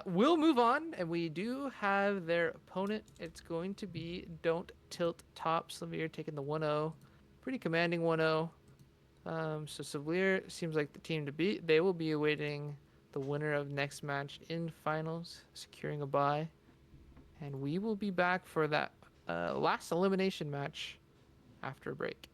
we'll move on, and we do have their opponent. It's going to be Don't Tilt Top. Slavir taking the 1-0. Pretty commanding 1-0. So Slavir seems like the team to beat. They will be awaiting the winner of next match in finals, securing a bye. And we will be back for that last elimination match after a break.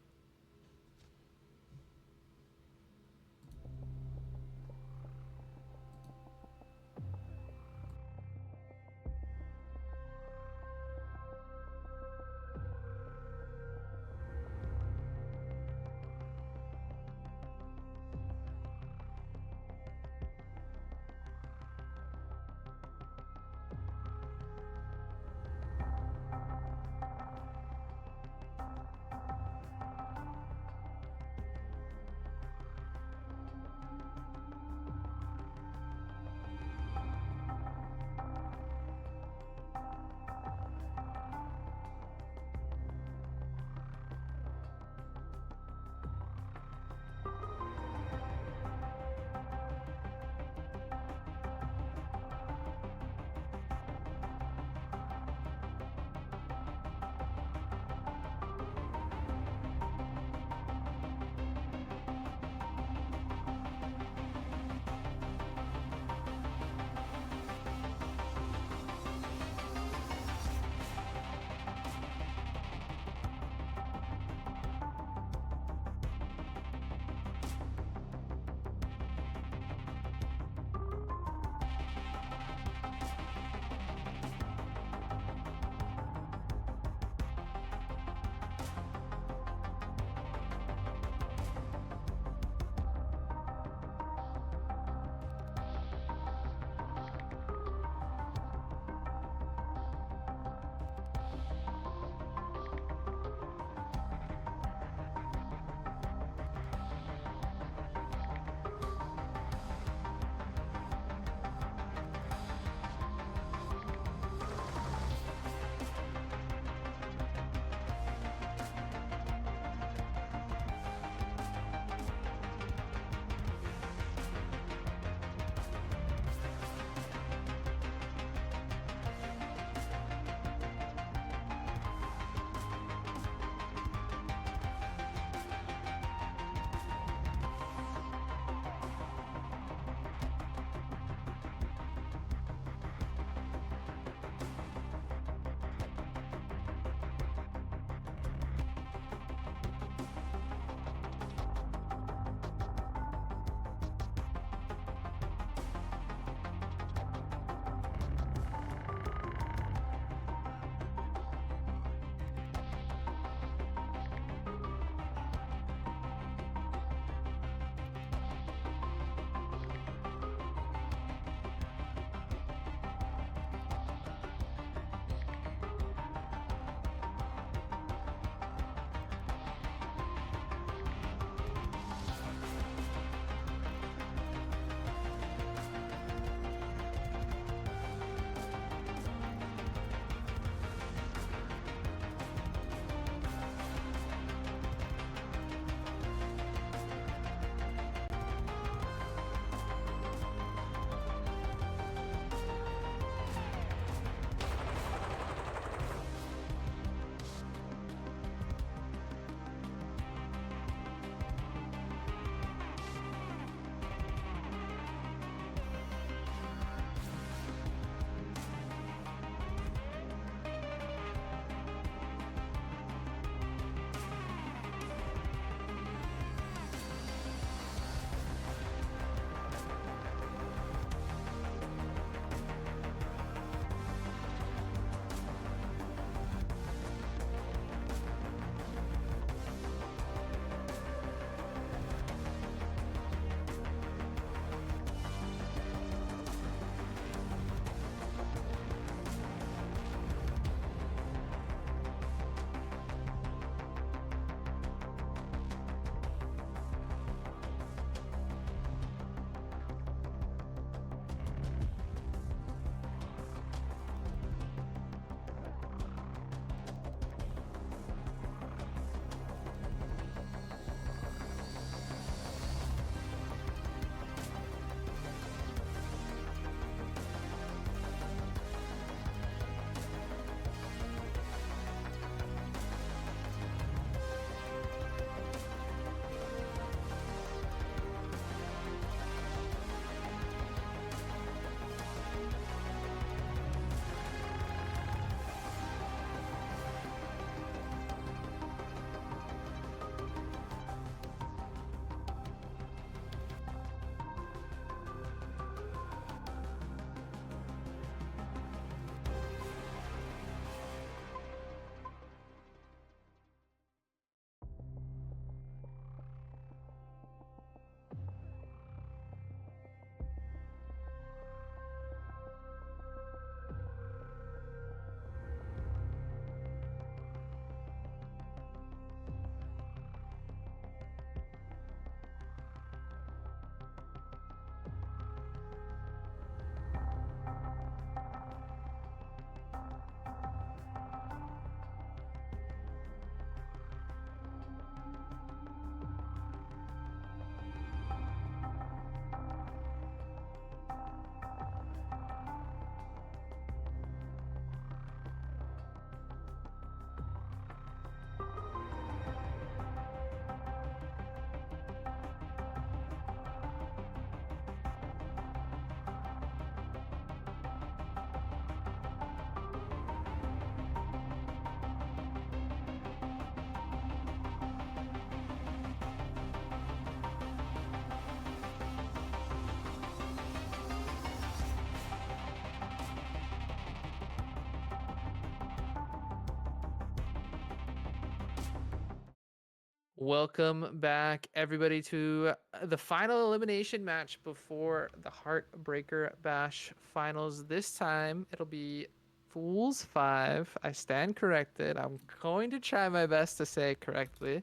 Welcome back, everybody, to the final elimination match before the Heartbreaker Bash finals. This time, it'll be Fools 5. I stand corrected. I'm going to try my best to say it correctly.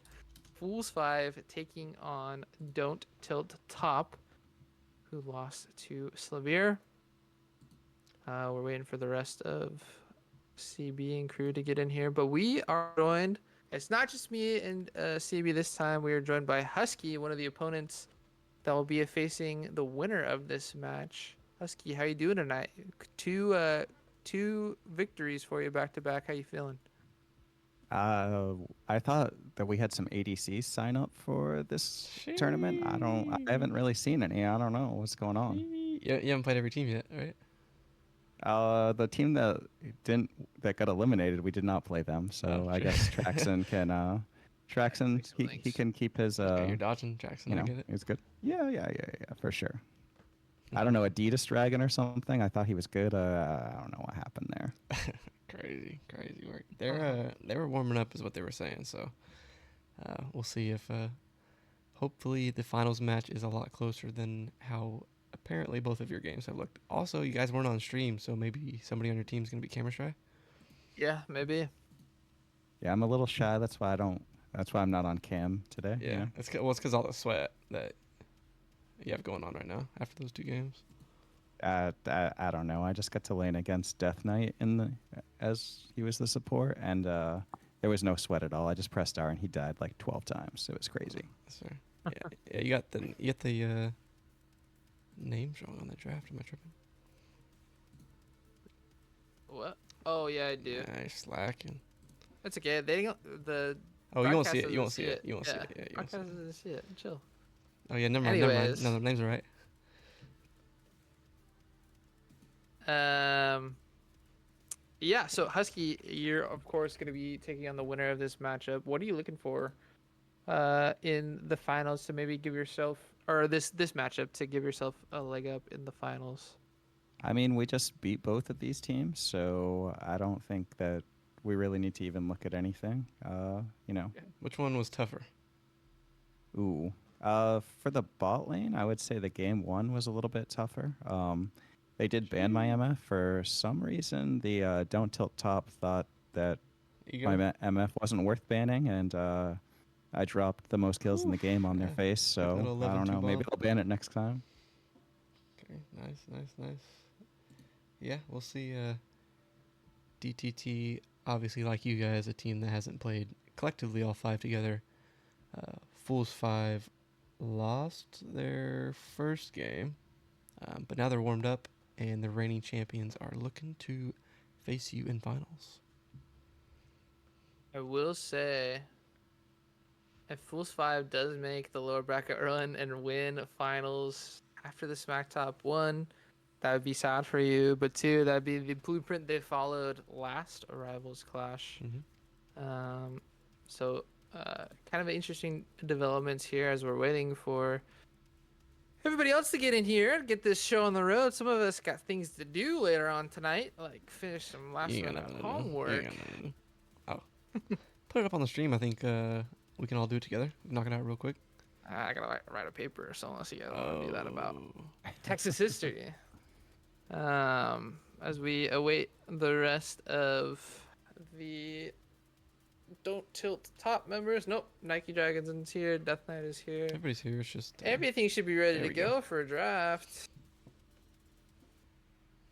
Fools 5 taking on Don't Tilt Top, who lost to Slavir. We're waiting for the rest of CB and crew to get in here, but we are joined. It's not just me and CB this time. We are joined by Husky, one of the opponents that will be facing the winner of this match. Husky, how you doing tonight? Two victories for you back to back. How you feeling? I thought that we had some ADCs sign up for this tournament. I haven't really seen any. I don't know what's going on. You haven't played every team yet, right? The team that got eliminated, we did not play them. So Oh, I true. guess Traxon can Traxon he can keep his Yeah, you're dodging Jackson. I get it. he's good. Yeah, for sure. I don't know, Adidas Dragon or something. I thought he was good. I don't know what happened there. Crazy work. They were warming up, is what they were saying. So we'll see if hopefully the finals match is a lot closer than how apparently both of your games have looked. Also, you guys weren't on stream, so maybe somebody on your team's gonna be camera shy. Yeah, maybe. Yeah, I'm a little shy. That's why I don't. That's why I'm not on cam today. Yeah, it's because all the sweat that you have going on right now after those two games. I don't know. I just got to lane against Death Knight as he was the support, and there was no sweat at all. I just pressed R and he died like 12 times. It was crazy. Yes, sir. Yeah, you got the names wrong on the draft. Am I tripping? What? Oh yeah, I do. Nice slacking. It's okay. They don't. The Oh, you won't broadcast see it. You doesn't won't see it. it. You won't see Yeah, it. Yeah, you won't see broadcast it. doesn't see it. Chill. Oh yeah, never mind. Never mind. Anyways, No, the names are right. um, yeah. So Husky, you're of course going to be taking on the winner of this matchup. What are you looking for, in the finals to maybe give yourself, or this matchup to give yourself a leg up in the finals? I mean, we just beat both of these teams, so I don't think that we really need to even look at anything. Which one was tougher? Ooh. For the bot lane, I would say the game one was a little bit tougher. They did ban my MF for some reason. The Don't Tilt Top thought that Ego. my MF wasn't worth banning, and I dropped the most kills in the game on their Yeah. face. Took that So I 11-2 don't know. Maybe bomb. I'll ban it next time. Okay, nice. Yeah, we'll see. DTT, obviously, like you guys, a team that hasn't played collectively all five together. Fools 5 lost their first game, but now they're warmed up, and the reigning champions are looking to face you in finals. I will say, if Fools 5 does make the lower bracket run and win finals after the Smack Top 1, that would be sad for you. But 2, that'd be the blueprint they followed last Rivals Clash. Mm-hmm. So, kind of interesting developments here as we're waiting for everybody else to get in here, get this show on the road. Some of us got things to do later on tonight, like finish some last You ain't minute got nothing to do. homework. You ain't got nothing to do. Oh. Put it up on the stream. I think we can all do it together. Knock it out real quick. I gotta write a paper or something. Unless you guys want to do that about Oh. Texas history. As we await the rest of the Don't Tilt Top members. Nope, Nike Dragons is here. Death Knight is here. Everybody's here. It's just Everything should be ready there to we go go. for a draft.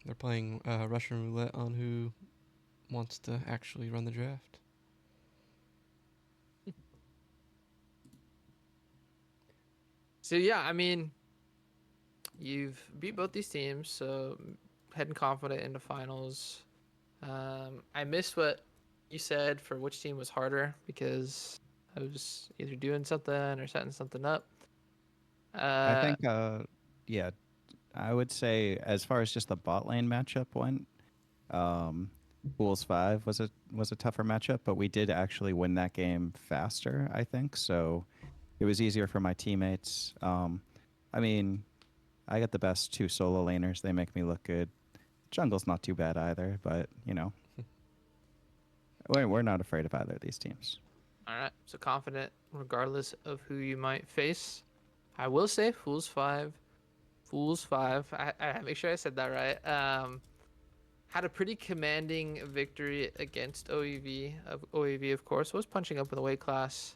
they're playing Russian roulette on who wants to actually run the draft. So yeah, I mean, you've beat both these teams, so heading confident into finals. I missed what you said for which team was harder because I was either doing something or setting something up. I think, yeah, I would say as far as just the bot lane matchup went, Pools 5 was a tougher matchup, but we did actually win that game faster, I think. So it was easier for my teammates. I mean, I got the best two solo laners. They make me look good. Jungle's not too bad either, but we're not afraid of either of these teams. All right. So confident, regardless of who you might face. I will say Fools 5. Fools 5. I make sure I said that right. Had a pretty commanding victory against OEV. OEV, of course, was punching up in the weight class.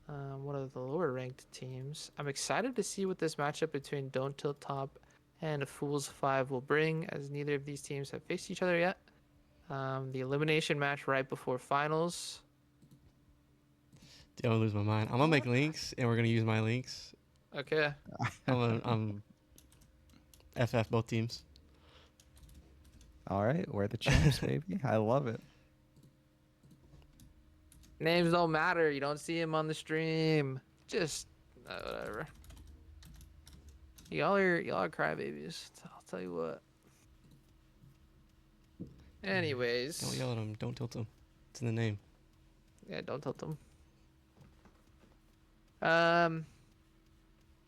One of the lower ranked teams. I'm excited to see what this matchup between Don't Tilt Top and Fools 5 will bring, as neither of these teams have faced each other yet. The elimination match right before finals. Don't lose my mind. I'm gonna make links, and we're gonna use my links. Okay. I'm FF both teams. All right, we're the champs, baby. I love it. Names don't matter. You don't see him on the stream. Just whatever. Y'all are crybabies. I'll tell you what. Anyways. Don't yell at them. Don't tilt them. It's in the name. Yeah, don't tilt them.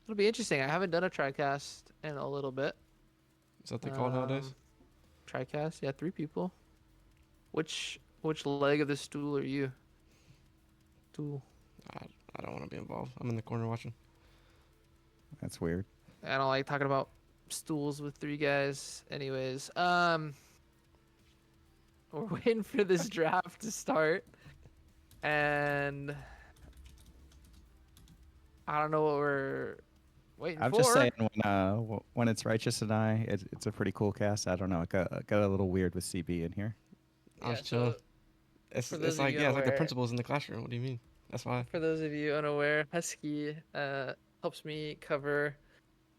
It'll be interesting. I haven't done a TriCast in a little bit. Is that what they call it nowadays? TriCast, yeah, 3 people. Which leg of the stool are you? Stool. I don't want to be involved. I'm in the corner watching. That's weird. I don't like talking about stools with 3 guys. Anyways, we're waiting for this draft to start, and I don't know what we're waiting I'm for. just saying when it's Righteous and I, it's a pretty cool cast. I don't know. It got a little weird with CB in here. I was chilling. It's like it's like the principals in the classroom. What do you mean? That's why. For those of you unaware, Husky helps me cover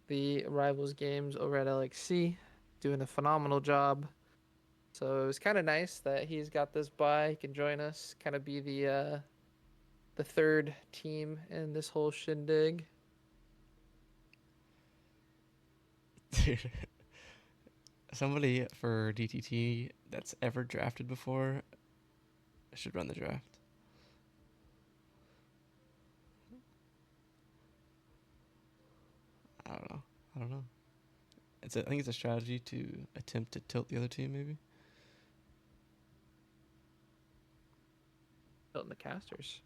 the Rivals games over at LXC, doing a phenomenal job. So it was kind of nice that he's got this bye. He can join us, kind of be the third team in this whole shindig. Dude, somebody for DTT that's ever drafted before should run the draft. I don't know. I think it's a strategy to attempt to tilt the other team, maybe. Tilting the casters.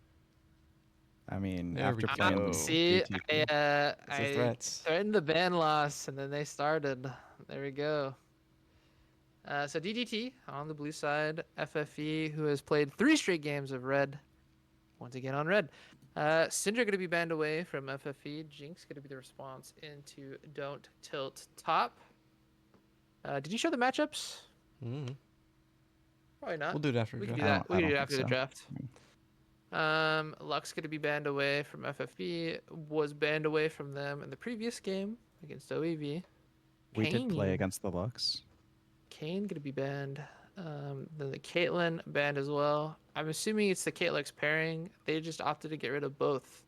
I mean, There after we playing go. See, DTT, I threats. threatened the ban loss, and then they started. There we go. So DDT on the blue side, FFE, who has played 3 straight games of red, once again on red. Syndra going to be banned away from FFE. Jinx going to be the response into Don't Tilt Top. Did you show the matchups? Mm. Probably not. We'll do it after We the can do draft. that. We can do it think after the so. draft. Lux going to be banned away from FFE. Was banned away from them in the previous game against OEV. We did play Kane. against the Lux. Kane going to be banned. Then the Caitlyn banned as well. I'm assuming it's the Caitlyn's pairing. They just opted to get rid of both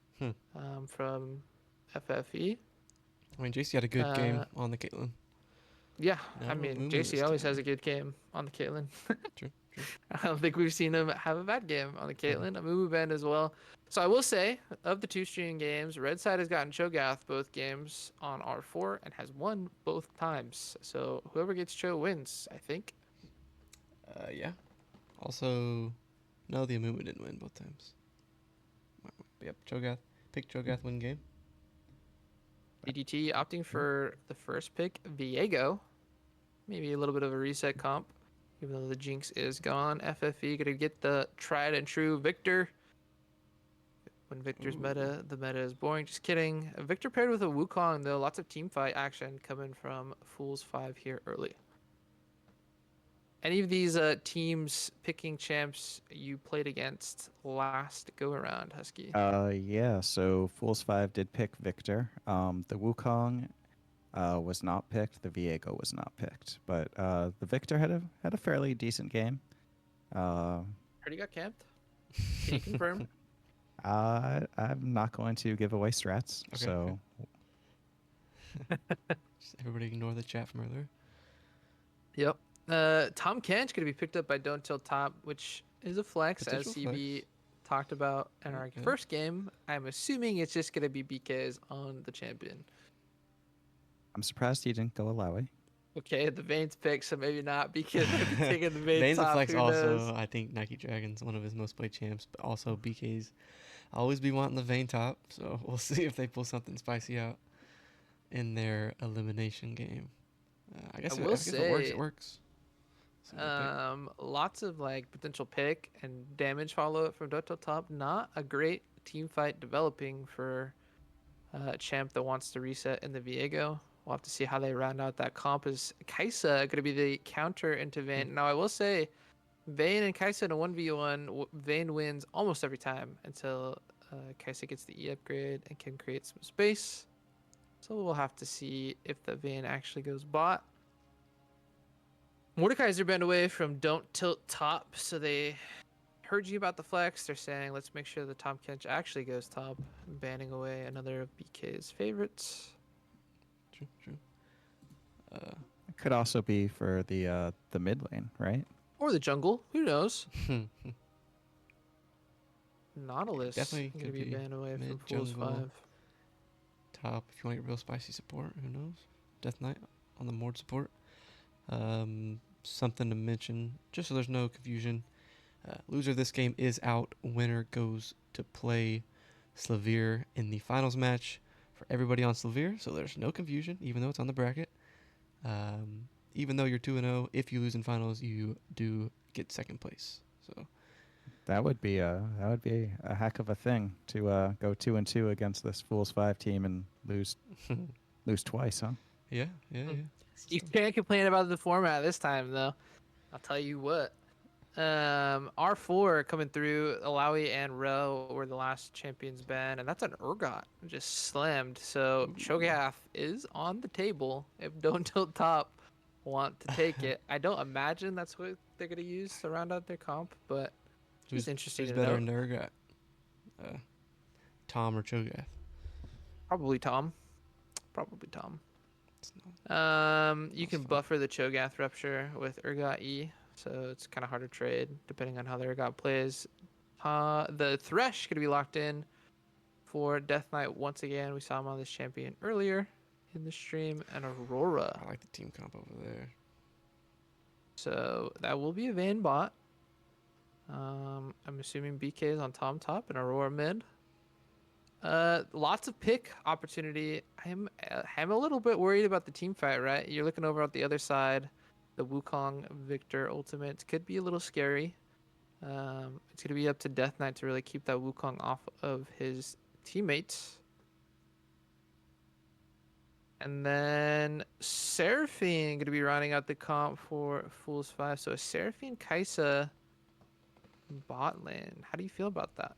from FFE. I mean, JC had a good game on the Caitlyn. Yeah, No, I mean, Mumu JC this always time. has a good game on the Caitlyn. True. I don't think we've seen him have a bad game on the Caitlyn. A Mumu banned as well. So I will say, of the 2 streaming games, Red Side has gotten Cho'Gath both games on R4 and has won both times. So whoever gets Cho wins, I think. Yeah. Also, no, the Amumu didn't win both times. But yep, Cho'Gath. Pick Cho'Gath win game. DDT opting for the first pick, Viego. Maybe a little bit of a reset comp, even though the Jinx is gone. FFE going to get the tried and true Victor. When Victor's meta, the meta is boring. Just kidding. Victor paired with a Wukong, though. Lots of team fight action coming from Fools 5 here early. Any of these teams picking champs you played against last go around, Husky? Yeah. So Fools 5 did pick Victor. The Wukong was not picked. The Viego was not picked. But the Victor had a fairly decent game. Heard he got camped. Can you confirm? I'm not going to give away strats. Okay, so Just everybody ignore the chat from earlier. Yep. Tom Kench going to be picked up by Don't Tilt Top, which is a flex, Potential as CB talked about in our first game. I'm assuming it's just going to be BKs on the champion. I'm surprised he didn't go Alawi. Okay, the Vane's pick, so maybe not because might be taking the Vane Vane's a top. flex Who also. knows? I think Nike Dragon's one of his most played champs, but also BK's always be wanting the Vane top. So we'll see if they pull something spicy out in their elimination game. I I guess will if it works, it say, works. See what they pick. lots of like potential pick and damage follow up from Doto top. Not a great team fight developing for a champ that wants to reset in the Viego. We'll have to see how they round out that comp. Is Kaisa going to be the counter into Hmm. Vayne? Now, I will say, Vayne and Kaisa in a 1v1, Vayne wins almost every time until Kaisa gets the E upgrade and can create some space. So we'll have to see if the Vayne actually goes bot. Mordekaiser banned away from Don't Tilt Top, so they heard you about the flex. They're saying, let's make sure the Tom Kench actually goes top, banning away another of BK's favorites. True, true. It could also be for the mid lane, right? Or the jungle, who knows? Nautilus Definitely going to could be be banned away from mid Fools jungle 5. top. If you want to get real spicy support, who knows? Death Knight on the Mord support. Something to mention, just so there's no confusion. Loser of this game is out. Winner goes to play Slavir in the finals match for everybody on Slavir, so there's no confusion, even though it's on the bracket. Even though you're 2-0, if you lose in finals, you do get second place. So That would be a heck of a thing to go 2-2 against this Fools 5 team and lose twice, huh? yeah, yeah, Hmm. yeah. You So, can't complain about the format this time, though. I'll tell you what. R4 coming through. Alawi and Ro were the last champions banned, and that's an Urgot just slammed. So Cho'Gath is on the table if Don't Tilt Top want to take it. I don't imagine that's what they're gonna use to round out their comp, but just interesting who's to better note. in Nurgat? Tom or Cho'Gath? Probably Tom. Probably Tom. It's not, You not can fun. buffer the Cho'Gath rupture with Urgot E, so it's kind of hard to trade depending on how the Urgot plays. The Thresh could be locked in for Death Knight once again. We saw him on this champion earlier in the stream, and Aurora. I like the team comp over there. So that will be a Vayne bot. I'm assuming BK is on Tom top and Aurora mid. Lots of pick opportunity. I'm a little bit worried about the team fight, right? You're looking over at the other side. The Wukong Victor ultimate could be a little scary. It's gonna be up to Death Knight to really keep that Wukong off of his teammates. And then Seraphine gonna be rounding out the comp for Fools 5. So a Seraphine Kaisa bot lane. How do you feel about that?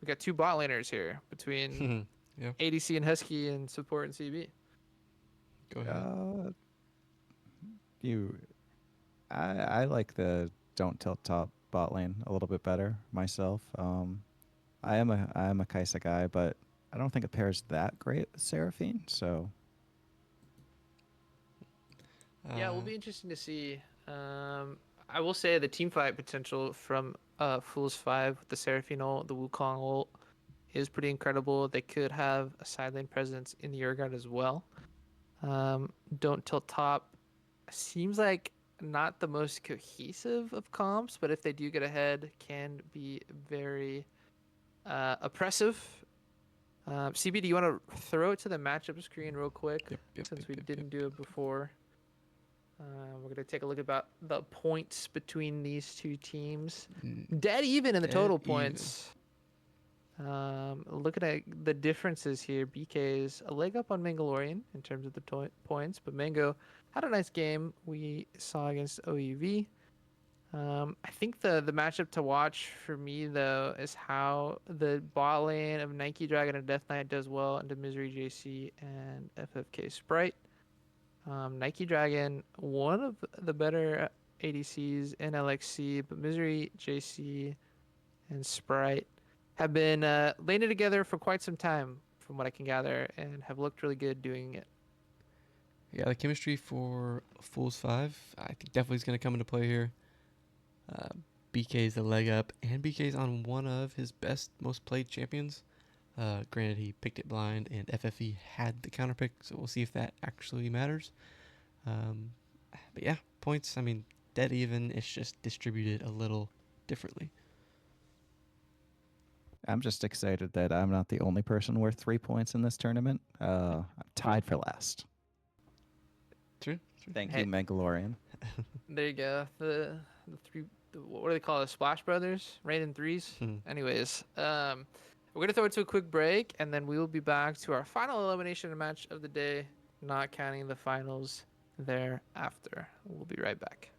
We got two bot laners here between Yeah, ADC and Husky and support and CB. go ahead. You, I like the don't tilt top bot lane a little bit better myself. I am a Kaisa guy, but I don't think it pairs that great with Seraphine. So Yeah, it will be interesting to see. I will say the team fight potential from Fools 5 with the Seraphine ult, the Wukong ult is pretty incredible. They could have a side lane presence in the Urgot as well. Don't Tilt Top seems like not the most cohesive of comps, but if they do get ahead, can be very oppressive. CB, do you want to throw it to the matchup screen real quick since we Yep. didn't do it before? We're gonna take a look about the points between these two teams. Dead even in the Dead total even. points. Looking at the differences here, BK is a leg up on Mangalorean in terms of the points, but Mango had a nice game we saw against OEV. I think the matchup to watch for me though is how the bot lane of Nike Dragon and Death Knight does well into Misery JC and FFK Sprite. Nike Dragon, one of the better ADCs in LXC, but Misery JC and Sprite have been laning together for quite some time, from what I can gather, and have looked really good doing it. Yeah, the chemistry for Fools 5, I think definitely is going to come into play here. BK's the leg up, and BK's on one of his best, most played champions. Granted, he picked it blind, and FFE had the counter pick, so we'll see if that actually matters. But yeah, points. I mean, dead even. It's just distributed a little differently. I'm just excited that I'm not the only person worth 3 points in this tournament. I'm tied for last. True. Thank Hey. you, Mandalorian. There you go. The three. What do they call it? Splash Brothers, rain in threes. Anyways, we're gonna throw it to a quick break, and then we will be back to our final elimination match of the day, not counting the finals thereafter. We'll be right back.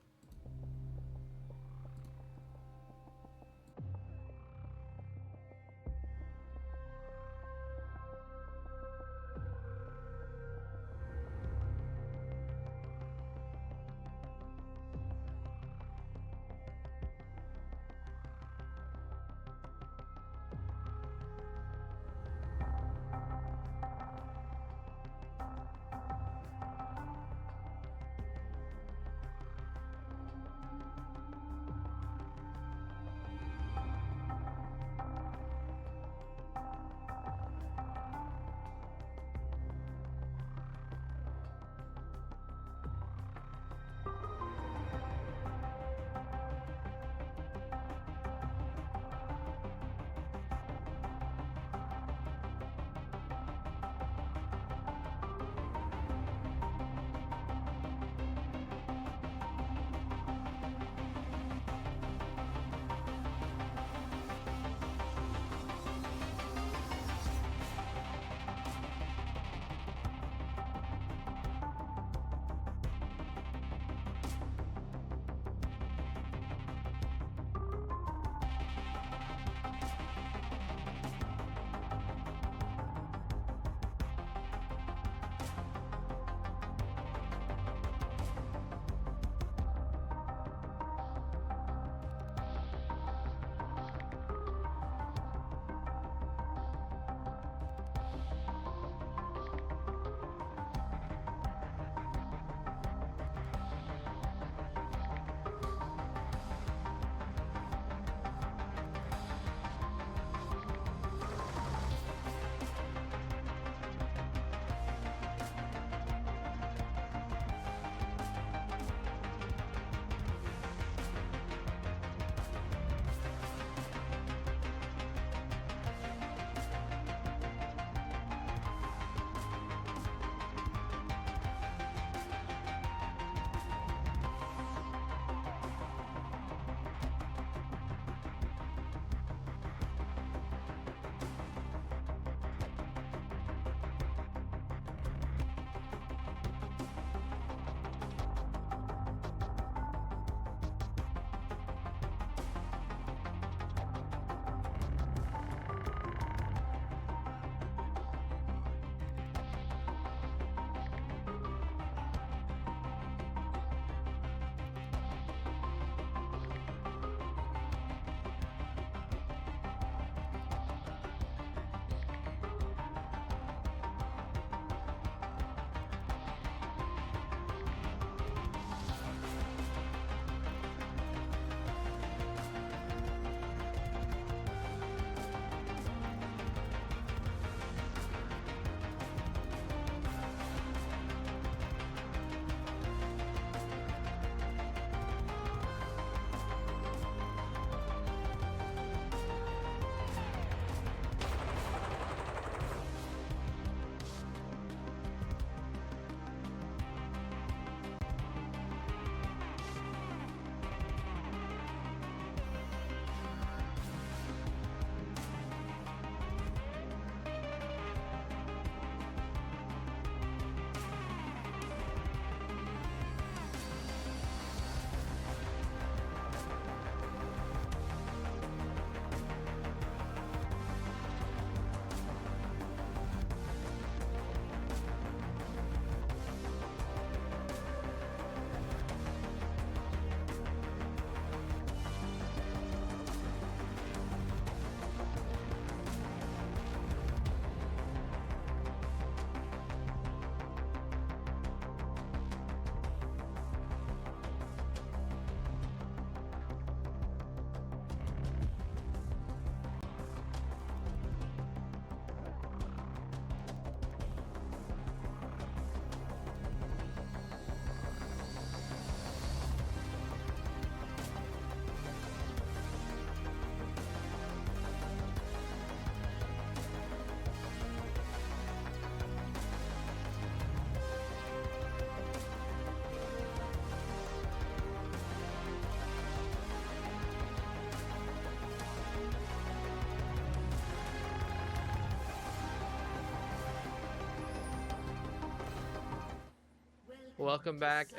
Welcome back,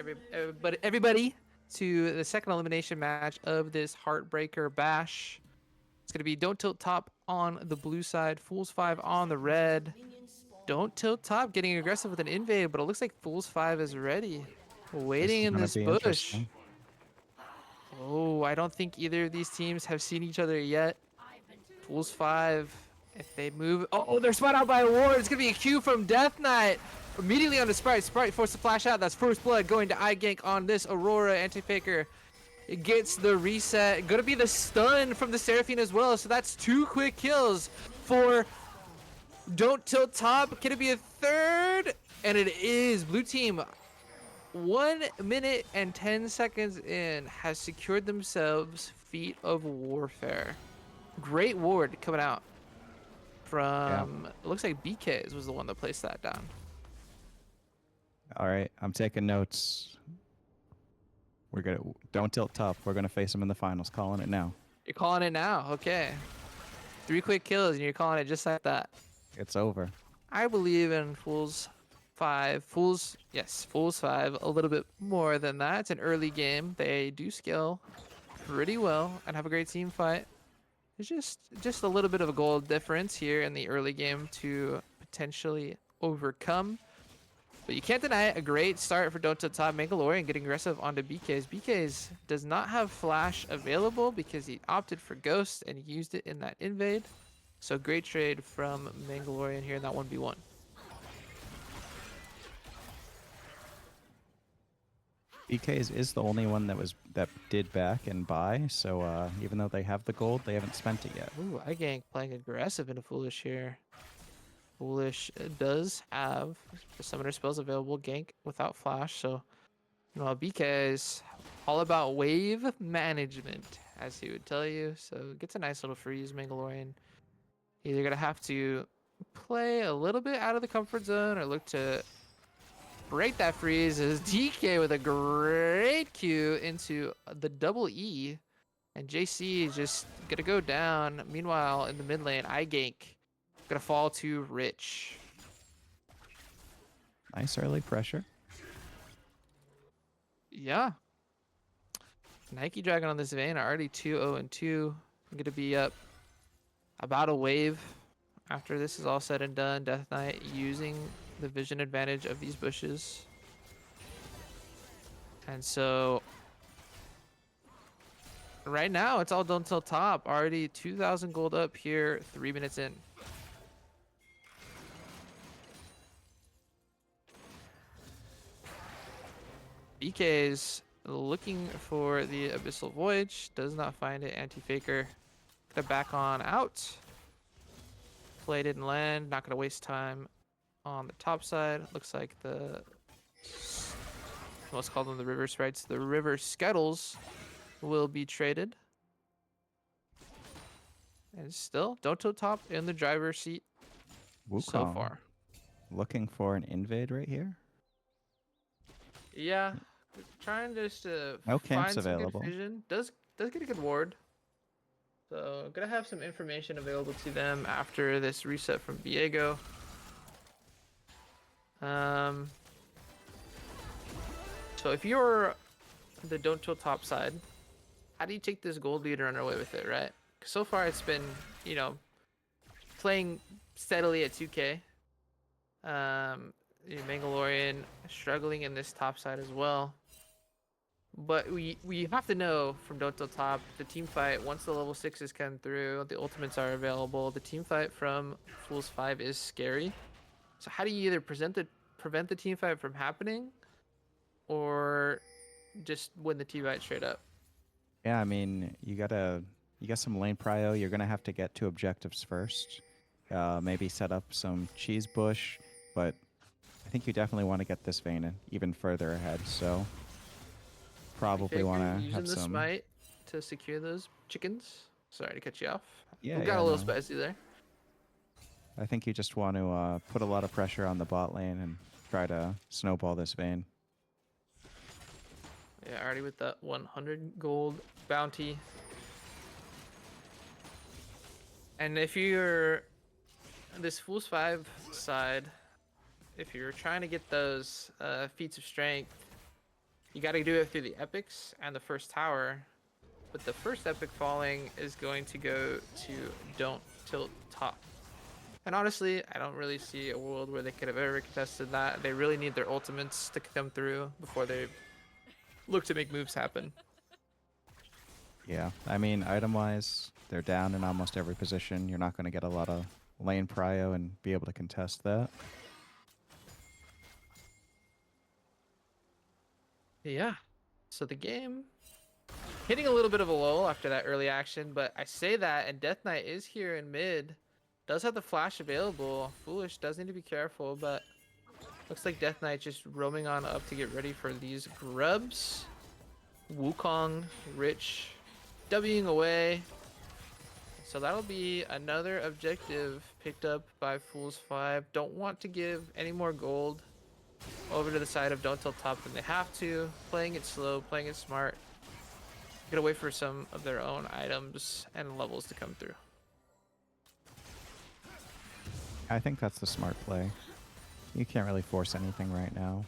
everybody, to the second elimination match of this Heartbreaker Bash. It's gonna be Don't Tilt Top on the blue side, Fools 5 on the red. Don't Tilt Top getting aggressive with an invade, but it looks like Fools 5 is ready, This waiting is in gonna this be bush. interesting. Oh, I don't think either of these teams have seen each other yet. Fools 5, if they move... Oh, they're spot out by a ward. It's going to be a Q from Death Knight. Immediately on the Sprite. Sprite forced to flash out. That's first blood going to iGank on this Aurora anti-faker. It gets the reset. Going to be the stun from the Seraphine as well. So that's 2 quick kills for Don't Tilt Top. Can it be a third? And it is. Blue team, 1 minute and 10 seconds in, has secured themselves Feet of Warfare. Great ward coming out from, it looks like BK's was the one that placed that down. All right, I'm taking notes. Don't tilt top. We're gonna face them in the finals. Calling it now. You're calling it now, okay. 3 quick kills and you're calling it just like that. It's over. I believe in Fools 5. Fools 5, a little bit more than that. It's an early game. They do scale pretty well and have a great team fight. There's just a little bit of a goal difference here in the early game to potentially overcome. But you can't deny it. A great start for Don't Tilt Top. Mandalorian getting aggressive onto BK's. BK's does not have Flash available because he opted for Ghost and used it in that invade. So great trade from Mandalorian here in that 1v1. BK's is the only one that did back and buy. So even though they have the gold, they haven't spent it yet. Ooh, iGank playing aggressive into Foolish here. Foolish does have the summoner spells available, gank without flash, so you know, BK is all about wave management, as he would tell you. So gets a nice little freeze, Mandalorian. Either gonna have to play a little bit out of the comfort zone or look to break that freeze as DK with a great Q into the double E. And JC is just gonna go down. Meanwhile, in the mid lane, iGank gonna fall to Rich. Nice early pressure. Yeah. Nike Dragon on this vein are already 2-0-2. I'm gonna be up about a wave after this is all said and done. Death Knight using the vision advantage of these bushes. And so right now it's all done till top. Already 2,000 gold up here, 3 minutes in. BK's looking for the Abyssal Voyage, does not find it. Anti-faker gonna back on out. Play didn't land, not gonna waste time on the top side. Looks like let's call them the river sprites. The river skettles will be traded. And still, Don't Tilt Top in the driver's seat so Wukong far. looking for an invade right here. Yeah, trying just to No find camps some available. good vision. Does get a good ward. So gonna have some information available to them after this reset from Viego. So if you're the Don't Tilt Top side, how do you take this gold lead and run away with it, right? 'Cause so far it's been, you know, playing steadily at 2K. Mandalorian struggling in this top side as well. But we have to know from Don't Tilt Top, the team fight, once the level 6s come through, the ultimates are available, the team fight from Fools 5 is scary. So how do you either prevent the team fight from happening or just win the team fight straight up? Yeah, I mean, you got some lane prio. You're gonna have to get to objectives first. Maybe set up some cheese bush, but I think you definitely want to get this vein in even further ahead. So probably want to using have the some. smite to secure those chickens. Sorry to cut you off. Yeah, We got a little spicy there. I think you just want to put a lot of pressure on the bot lane and try to snowball this vein. Yeah, already with that 100 gold bounty. And if you're this Fools 5 side, if you're trying to get those feats of strength, you got to do it through the epics and the first tower. But the first epic falling is going to go to Don't Tilt Top. And honestly, I don't really see a world where they could have ever contested that. They really need their ultimates to come through before they look to make moves happen. Yeah, I mean, item-wise, they're down in almost every position. You're not going to get a lot of lane prio and be able to contest that. Yeah. So the game hitting a little bit of a lull after that early action, but I say that, and Death Knight is here in mid. Does have the flash available. Foolish does need to be careful, but looks like Death Knight just roaming on up to get ready for these grubs. Wukong, Rich, Wing away. So that'll be another objective picked up by Fools 5. Don't want to give any more gold over to the side of Don't Tilt Top than they have to. Playing it slow, playing it smart. Get away for some of their own items and levels to come through. I think that's the smart play. You can't really force anything right now.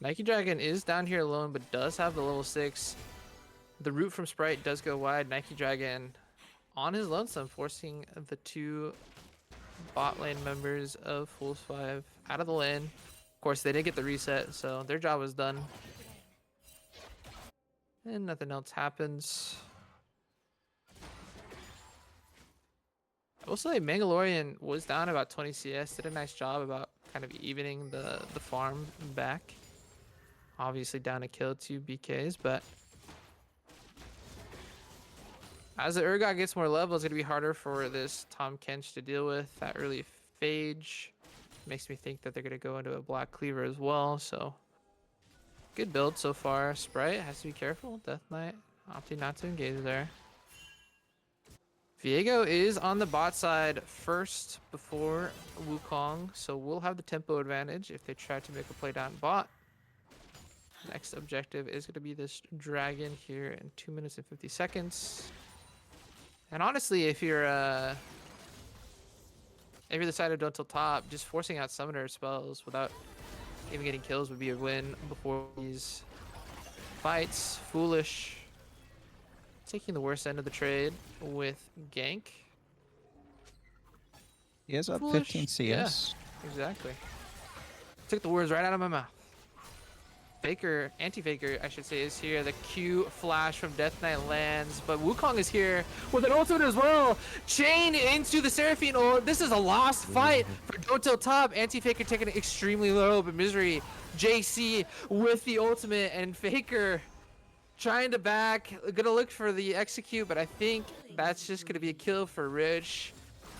Nike Dragon is down here alone, but does have the level 6. The route from Sprite does go wide. Nike Dragon on his lonesome, forcing the 2 bot lane members of Fools 5 out of the lane. Of course, they did get the reset, so their job was done. And nothing else happens. I will say Mandalorian was down about 20 CS, did a nice job about kind of evening the farm back. Obviously down to kill 2 BKs, but as the Urgot gets more level, it's going to be harder for this Tom Kench to deal with. That early Phage makes me think that they're going to go into a Black Cleaver as well, so good build so far. Sprite has to be careful. Death Knight opting not to engage there. Viego is on the bot side first before Wukong, so we'll have the tempo advantage if they try to make a play down bot. Next objective is going to be this dragon here in 2 minutes and 50 seconds. And honestly, if you're the side of Don't Tilt Top, just forcing out summoner spells without even getting kills would be a win before these fights. Foolish taking the worst end of the trade with gank. He is up Foolish. 15 CS. Yeah, exactly. Took the words right out of my mouth. Faker, anti-faker, I should say, is here. The Q flash from Death Knight lands, but Wukong is here with an ultimate as well. Chain into the Seraphine ult. This is a lost fight for Don't Tilt Top. Anti-faker taking it extremely low, but Misery, JC with the ultimate, and Faker trying to back. Gonna look for the execute, but I think that's just gonna be a kill for Rich.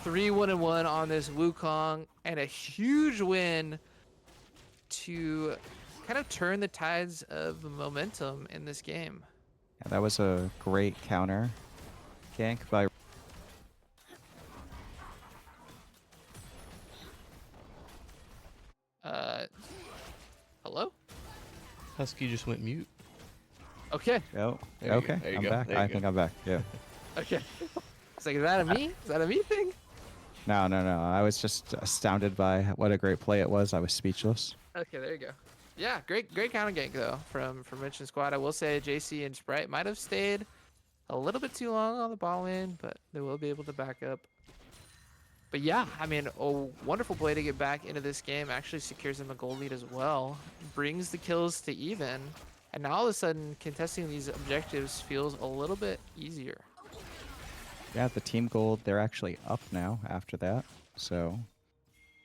3-1-1 on this Wukong, and a huge win to kind of turn the tides of momentum in this game. Yeah, that was a great counter gank by... Hello? Husky just went mute. Okay. Oh, There you okay, go, there you I'm go, back. there you I go. think I'm back, yeah. Okay. It's like, is that a me? Is that a me thing? No. I was just astounded by what a great play it was. I was speechless. Okay, there you go. Yeah, great counter gank though from Rich and Squad. I will say JC and Sprite might have stayed a little bit too long on the ball lane, but they will be able to back up. But yeah, I mean, a wonderful play to get back into this game. Actually secures them a gold lead as well. Brings the kills to even. And now all of a sudden, contesting these objectives feels a little bit easier. Yeah, the team gold, they're actually up now after that. So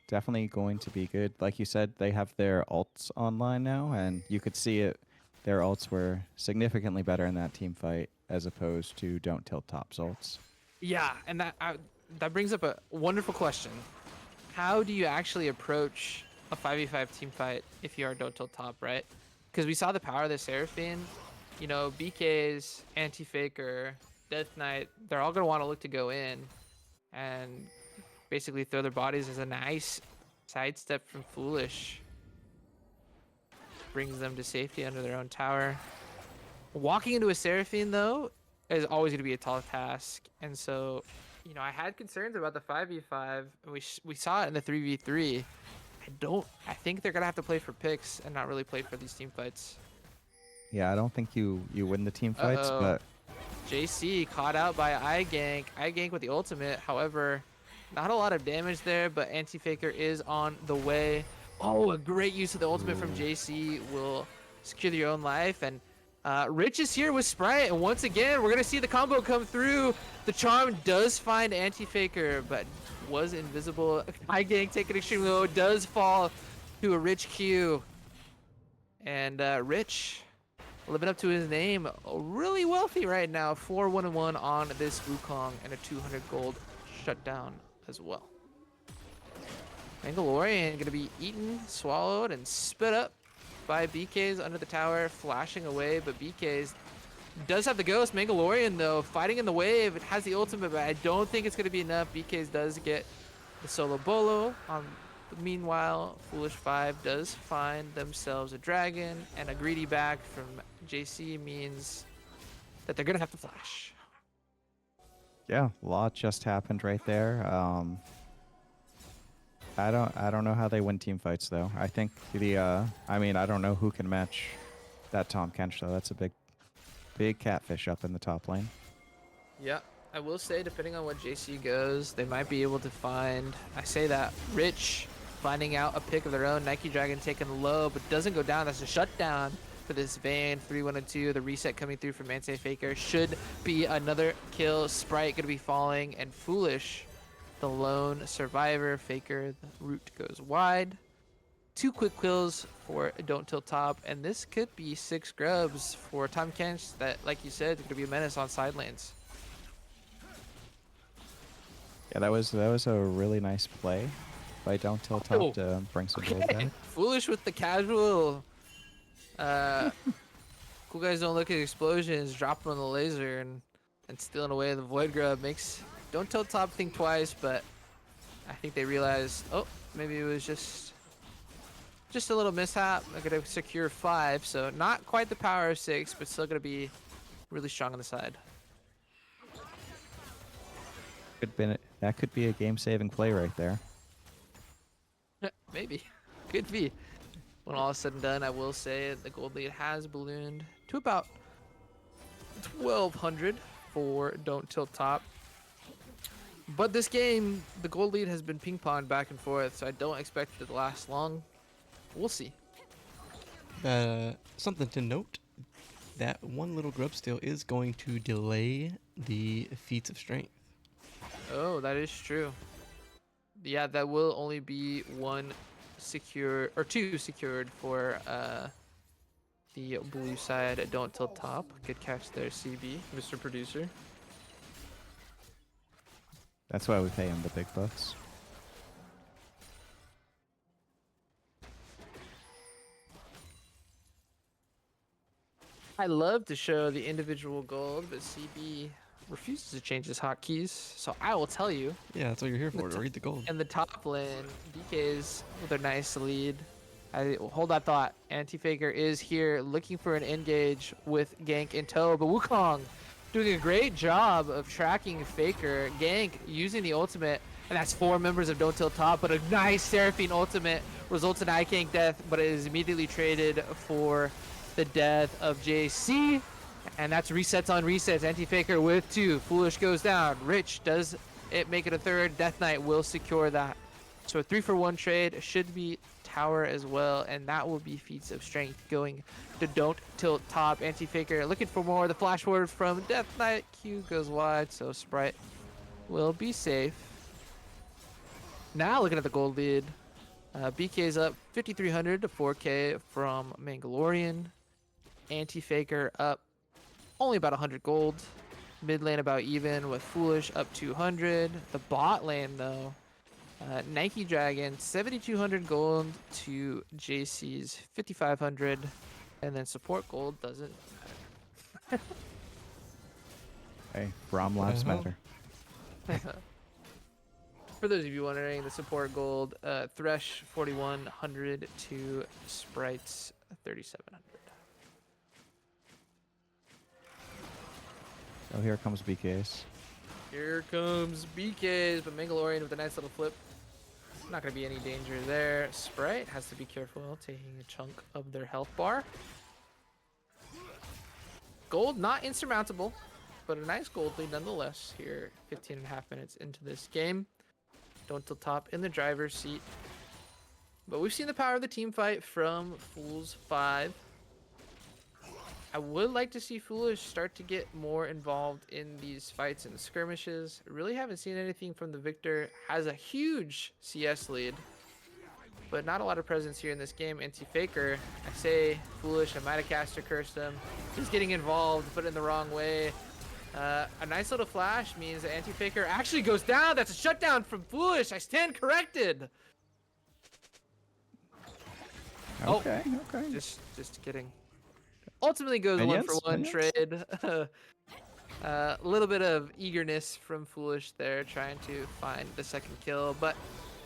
definitely going to be good. Like you said, they have their ults online now, and you could see it. Their ults were significantly better in that team fight as opposed to Don't Tilt Top's ults. Yeah, and that brings up a wonderful question. How do you actually approach a 5v5 team fight if you are Don't Tilt Top, right? Because we saw the power of the Seraphine. You know, BKs, Anti-Faker, Death Knight, they're all going to want to look to go in and basically throw their bodies as a nice sidestep from Foolish. Brings them to safety under their own tower. Walking into a Seraphine, though, is always going to be a tall task. And so I had concerns about the 5v5. We saw it in the 3v3. I think they're gonna have to play for picks and not really play for these team fights. Yeah, I don't think you win the team fights, Uh-oh. but JC caught out by iGank. iGank with the ultimate. However, not a lot of damage there, but Anti-Faker is on the way. Oh, a great use of the ultimate from JC will secure your own life. And Rich is here with Sprite. And once again, we're going to see the combo come through. The charm does find Anti-Faker, but was invisible. iGank taking extremely low. Does fall to a Rich Q. And Rich, living up to his name, really wealthy right now. 4-1-1 on this Wukong and a 200 gold shutdown as well. Mandalorian gonna be eaten, swallowed, and spit up by BK's under the tower, flashing away, but BK's does have the ghost. Mandalorian, though, fighting in the wave. It has the ultimate, but I don't think it's gonna be enough. BK's does get the solo bolo. Meanwhile, Foolish 5 does find themselves a dragon, and a greedy back from JC means that they're gonna have to flash. yeah, a lot just happened right there. I don't know how they win team fights though. I think I mean, I don't know who can match that Tom Kench though. That's a big catfish up in the top lane. Yeah, I will say, depending on what JC goes, they might be able to find, I say that, Rich finding out a pick of their own. Nike Dragon taken low, but doesn't go down. That's a shutdown for this Vayne. 3-1-2. The reset coming through from Anti-Faker. Should be another kill. Sprite going to be falling, and Foolish, the lone survivor. Faker, the route goes wide. 2 quick kills for Don't Tilt Top, and this could be 6 grubs for Tom Kench that, like you said, is going to be a menace on side lanes. Yeah, that was a really nice play by Don't Tilt Top to bring some gold back. Foolish with the casual. Cool guys don't look at explosions, drop them on the laser, and stealing away the Void Grub makes Don't Tilt Top think twice, but I think they realized, oh, maybe it was just a little mishap. I'm going to secure 5, so not quite the power of 6, but still going to be really strong on the side. That could be a game-saving play right there. Maybe. Could be. When all is said and done, I will say the gold lead has ballooned to about 1,200 for Don't Tilt Top. But this game, the gold lead has been ping-ponged back and forth, so I don't expect it to last long. We'll see. Something to note, that one little grub steal is going to delay the feats of strength. Oh, that is true. Yeah, that will only be 1 secure, or 2 secured for the blue side. Don't Tilt Top. Good catch there, CB, Mr. Producer. That's why we pay him the big bucks. I love to show the individual gold, but CB refuses to change his hotkeys, so I will tell you. Yeah, that's what you're here for, to read the gold. In the top lane, BK's with a nice lead. Hold that thought. Anti-Faker is here looking for an engage with Gank in tow, but Wukong doing a great job of tracking Faker. Gank using the ultimate, and that's 4 members of Don't Tilt Top, but a nice Seraphine ultimate results in iGank death, but it is immediately traded for the death of JC. And that's resets on resets. Anti-Faker with 2. Foolish goes down. Rich does it make it a 3rd. Death Knight will secure that. So a 3-for-1 trade should be tower as well. And that will be feats of strength going to Don't Tilt Top. Anti-Faker looking for more. The flash forward from Death Knight. Q goes wide. So Sprite will be safe. Now looking at the gold lead. BK's up 5,300 to 4K from Mandalorian. Anti-Faker up only about 100 gold. Mid lane about even with Foolish up 200. The bot lane though, Nike Dragon 7,200 gold to JC's 5,500, and then support gold doesn't matter. Hey, Braum lives matter. For those of you wondering, the support gold, Thresh 4,100 to Sprites 3,700. Oh, here comes BK's. Here comes BK's, but Mandalorian with a nice little flip. Not going to be any danger there. Sprite has to be careful, taking a chunk of their health bar. Gold, not insurmountable, but a nice gold lead nonetheless here, 15 and a half minutes into this game. Don't tilt top in the driver's seat. But we've seen the power of the team fight from Fools 5. I would like to see Foolish start to get more involved in these fights and skirmishes. Really haven't seen anything from the Victor. Has a huge CS lead, but not a lot of presence here in this game. Anti-Faker, I say Foolish, I might have caster cursed him. He's getting involved, but in the wrong way. A nice little flash means that Anti-Faker actually goes down. That's a shutdown from Foolish. I stand corrected. Okay, okay. Just kidding. Ultimately goes Minions? 1-for-1 trade. A little bit of eagerness from Foolish there, trying to find the second kill, but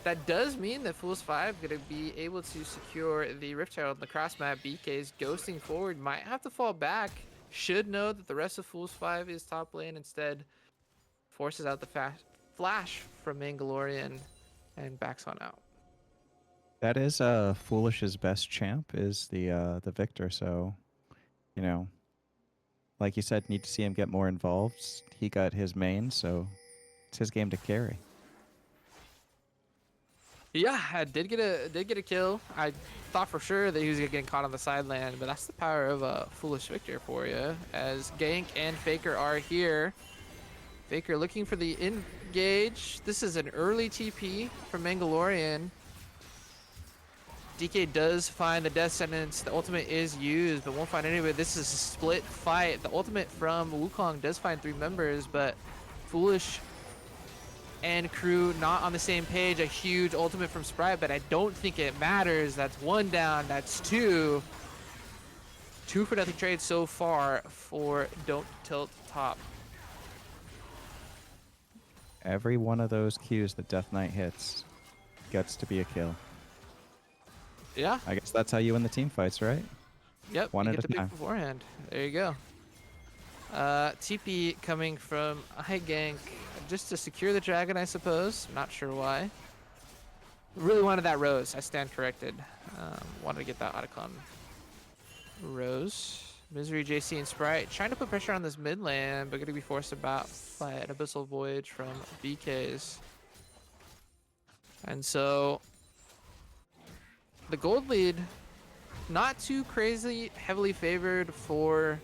that does mean that Fools 5 going to be able to secure the Rift Herald on the cross map. BK's ghosting forward, might have to fall back. Should know that the rest of Fools 5 is top lane. Instead, forces out the flash from Mandalorian and backs on out. That is Foolish's best champ is the Victor, so you know, like you said, need to see him get more involved. He got his main, so it's his game to carry. Yeah, I did get a kill. I thought for sure that he was getting caught on the sideline, but that's the power of a Foolish Victor for you. As Gank and Faker are here. Faker looking for the engage. This is an early TP from Mandalorian. DK does find the death sentence. The ultimate is used, but won't find anybody. This is a split fight. The ultimate from Wukong does find 3 members, but Foolish and crew not on the same page. A huge ultimate from Sprite, but I don't think it matters. That's 1 down. That's 2. 2 for nothing trade so far for Don't Tilt Top. Every one of those Qs that Death Knight hits gets to be a kill. Yeah. I guess that's how you win the team fights, right? Yep. One you at get a the pick time. beforehand. There you go. TP coming from iGank just to secure the dragon, I suppose. Not sure why. Really wanted that Rose. I stand corrected. Wanted to get that Otacon Rose. Misery, JC, and Sprite trying to put pressure on this mid lane, but going to be forced about by an Abyssal Voyage from BK's. And so the gold lead, not too crazy heavily favored for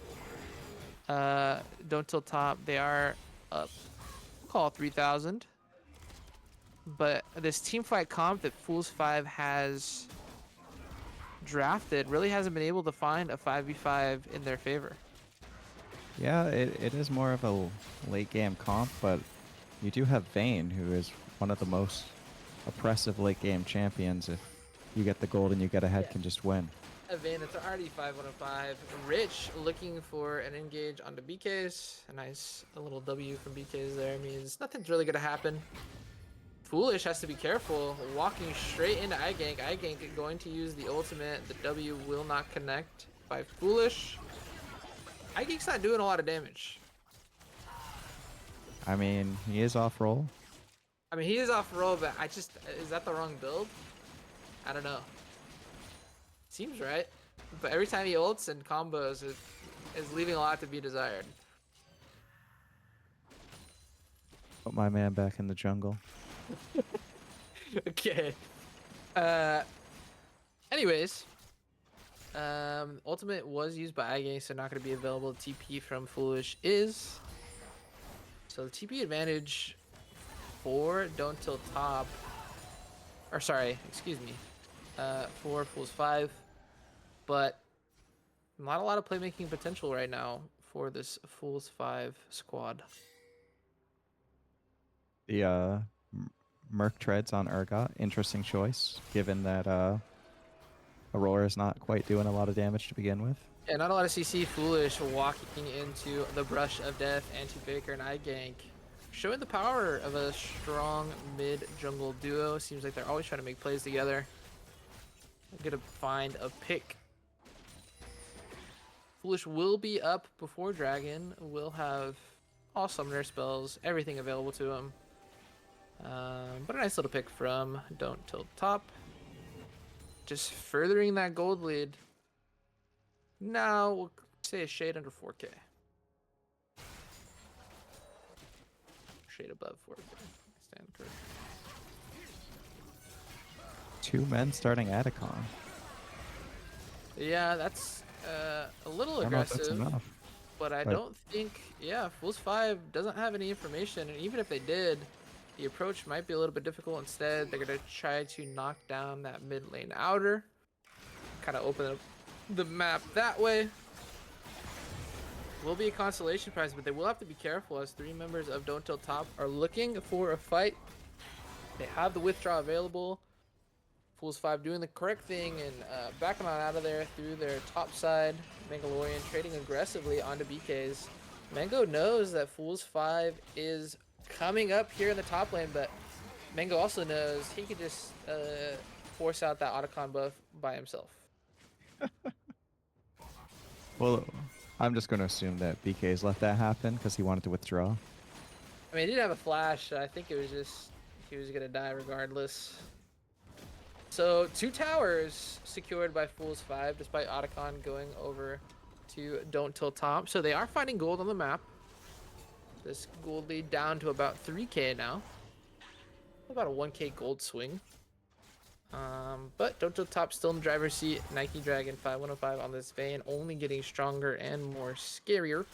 Don't Tilt Top. They are up, call it 3,000. But this team fight comp that Fools 5 has drafted really hasn't been able to find a 5v5 in their favor. Yeah, it is more of a late game comp, but you do have Vayne, who is one of the most oppressive late game champions. If you get the gold and you get ahead, can just win. Vayne, it's already 5-1-5. Rich looking for an engage onto BK's. A nice little W from BK's there means nothing's really going to happen. Foolish has to be careful. Walking straight into iGank. iGank going to use the ultimate. The W will not connect by Foolish. iGank's not doing a lot of damage. I mean, he is off roll. I mean, he is off roll, but is that the wrong build? I don't know. Seems right. But every time he ults and combos, it is leaving a lot to be desired. Put my man back in the jungle. Okay. Anyways, ultimate was used by iGank, so not going to be available. TP from Foolish is. So the TP advantage for Don't Tilt Top, or sorry, excuse me, for Fools 5, but not a lot of playmaking potential right now for this Fools 5 squad. The Merc treads on Urgot, interesting choice, given that Aurora is not quite doing a lot of damage to begin with. Yeah, not a lot of CC. Foolish walking into the brush of death. Anti-Faker and iGank showing the power of a strong mid-jungle duo. Seems like they're always trying to make plays together. I'm gonna find a pick. Foolish will be up before Dragon. Will have all summoner spells, everything available to him. But a nice little pick from Don't Tilt Top. Just furthering that gold lead. Now we'll say a shade under 4K. Shade above 4K. Stand correct. 2 men starting Atacon. Yeah, that's a little I don't know if that's aggressive. enough. But I don't think, yeah, Fools 5 doesn't have any information, and even if they did, the approach might be a little bit difficult. Instead, they're going to try to knock down that mid lane outer, kind of open up the map that way. Will be a consolation prize, but they will have to be careful as 3 members of Don't Tilt Top are looking for a fight. They have the withdraw available. Fools 5 doing the correct thing and backing on out of there through their top side. Mandalorian trading aggressively onto BKs. Mango knows that Fools 5 is coming up here in the top lane, but Mango also knows he could just force out that Otacon buff by himself. Well, I'm just going to assume that BK's let that happen because he wanted to withdraw. I mean, he didn't have a flash. I think it was just he was going to die regardless. So 2 towers secured by Fools 5, despite Otacon going over to Don't Tilt Top. So they are finding gold on the map. This gold lead down to about 3K now. About a 1K gold swing. But Don't Tilt Top still in the driver's seat. Nike Dragon 5105 on this vein, only getting stronger and more scarier.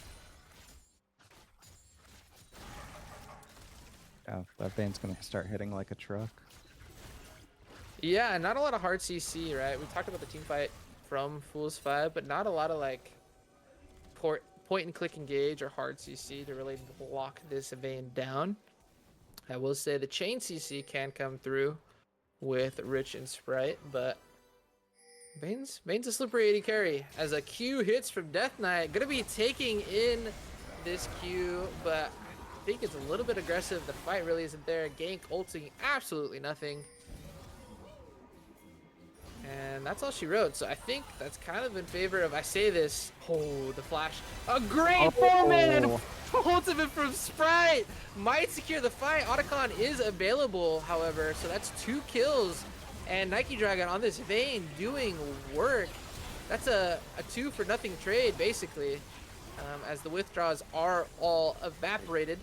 Yeah, that vein's going to start hitting like a truck. Yeah, not a lot of hard CC, right? We talked about the team fight from Fools 5, but not a lot of like point and click engage or hard CC to really lock this vein down. I will say the chain CC can come through with Rich and Sprite, but Bane's a slippery 80 carry as a Q hits from Death Knight. Gonna be taking in this Q, but I think it's a little bit aggressive. The fight really isn't there. Gank ulting absolutely nothing. And that's all she wrote. So I think that's kind of in favor of, I say this, oh, the flash. A great 4-man ultimate from Sprite. Might secure the fight. Otacon is available, however. So that's 2 kills. And Nike Dragon on this vein doing work. That's a 2-for-nothing trade, basically. As the withdraws are all evaporated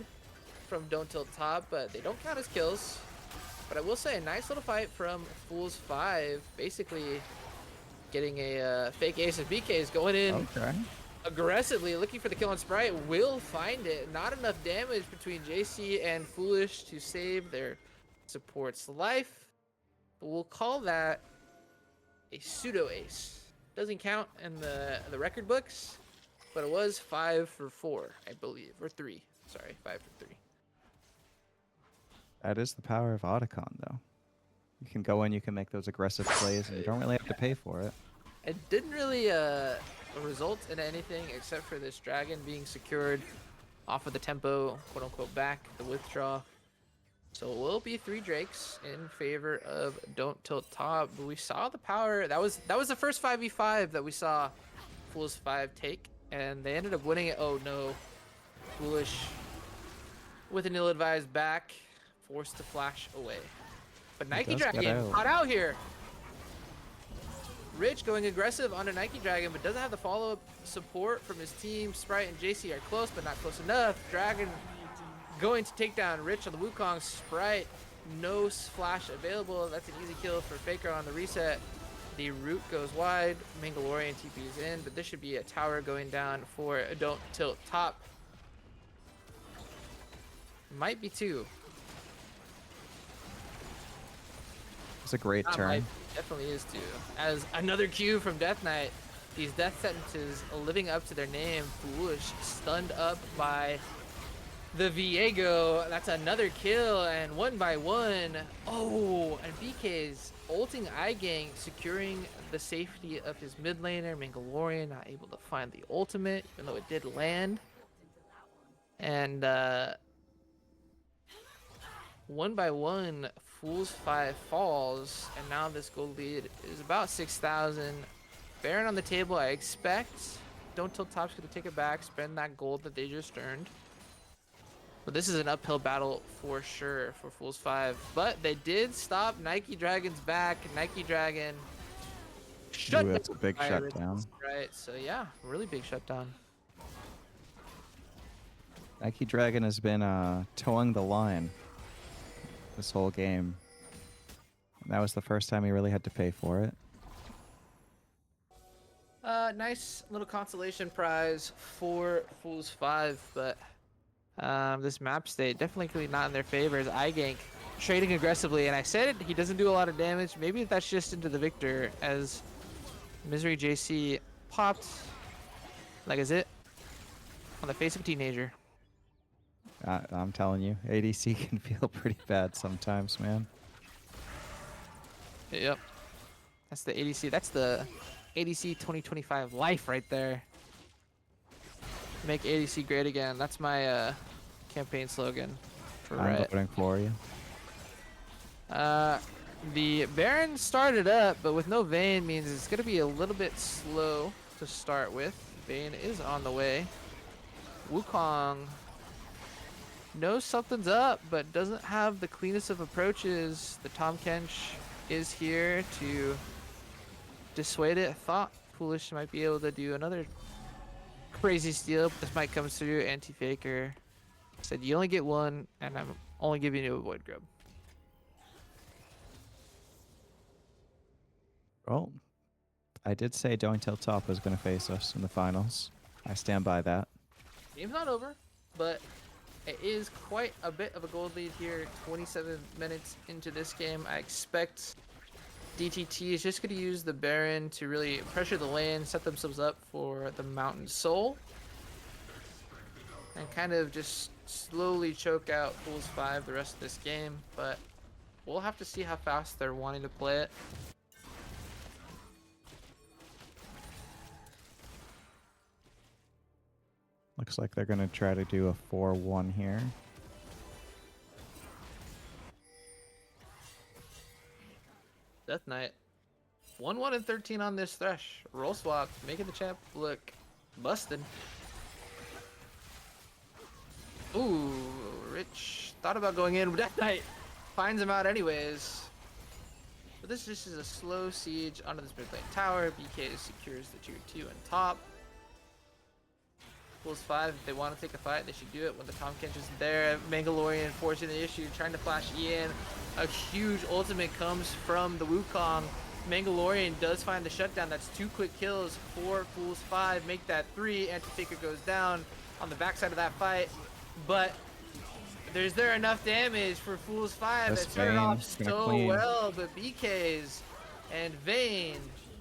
from Don't Tilt Top, but they don't count as kills. But I will say a nice little fight from Fools 5, basically getting a fake ace of BKs going in aggressively, looking for the kill on Sprite, will find it. Not enough damage between JC and Foolish to save their support's life. But we'll call that a pseudo ace. Doesn't count in the record books, but it was 5 for 4, I believe, or 3. Sorry, 5 for 3. That is the power of Otacon, though. You can go in, you can make those aggressive plays, and you don't really have to pay for it. It didn't really result in anything except for this dragon being secured off of the tempo, quote-unquote, back, the withdraw. So it will be 3 Drakes in favor of Don't Tilt Top. But we saw the power. That was the first 5v5 that we saw Fools 5 take, and they ended up winning it. Oh, no. Foolish with an ill-advised back. Forced to flash away. But Nike Dragon caught out here. Rich going aggressive onto Nike Dragon, but doesn't have the follow-up support from his team. Sprite and JC are close, but not close enough. Dragon going to take down Rich on the Wukong. Sprite, no flash available. That's an easy kill for Faker on the reset. The root goes wide. Mandalorian TP's in, but this should be a tower going down for Don't Tilt Top. Might be 2. It's a great turn. Definitely is 2. As another Q from Death Knight. These death sentences living up to their name. Foolish stunned up by the Viego. That's another kill, and 1 by 1. Oh, and BK's ulting iGang, securing the safety of his mid laner. Mandalorian not able to find the ultimate, even though it did land. And 1 by 1, Fools 5 falls, and now this gold lead is about 6,000. Baron on the table, I expect. Don't Tilt Top's gonna take it back, spend that gold that they just earned. But this is an uphill battle for sure for Fools 5. But they did stop Nike Dragon's back. Nike Dragon shut Ooh, down that's a big Pirates, shutdown. right? So yeah, really big shutdown. Nike Dragon has been towing the line this whole game. And that was the first time he really had to pay for it. Nice little consolation prize for Fools 5, but this map state definitely not in their favor as iGank trading aggressively, and I said it, he doesn't do a lot of damage. Maybe that's just into the victor as Misery JC popped like a zit on the face of a teenager. I'm telling you, ADC can feel pretty bad sometimes, man. Yep. That's the ADC. That's the ADC 2025 life right there. Make ADC great again. That's my campaign slogan for I'm Riot. voting for you. The Baron started up, but with no Vayne means it's going to be a little bit slow to start with. Vayne is on the way. Wukong knows something's up, but doesn't have the cleanest of approaches. The Tahm Kench is here to dissuade it. I thought Foolish might be able to do another crazy steal, but this might come through. Anti-Faker said you only get one, and I'm only giving you a Void Grub. Well, I did say Don't Tell Top was going to face us in the finals. I stand by that. Game's not over, but it is quite a bit of a gold lead here. 27 minutes into this game. I expect DTT is just going to use the Baron to really pressure the lane, set themselves up for the Mountain Soul, and kind of just slowly choke out Fools 5 the rest of this game. But we'll have to see how fast they're wanting to play it. Looks like they're going to try to do a 4-1 here. Death Knight. 1-1 and 13 on this Thresh. Roll swap, making the champ look busted. Ooh, Rich thought about going in, but Death Knight finds him out anyways. But this just is a slow siege onto this mid lane tower. BK secures the tier 2 and top. Fools 5, if they want to take a fight, they should do it when the Tahm Kench is there. Mandalorian forcing the issue, trying to flash Ian. A huge ultimate comes from the Wukong. Mandalorian does find the shutdown. That's 2 quick kills for Fools 5. Make that 3. Anti-Faker goes down on the backside of that fight. But is there enough damage for Fools 5 This that started off Vayne's gonna so clean. well, but BK's and Vayne.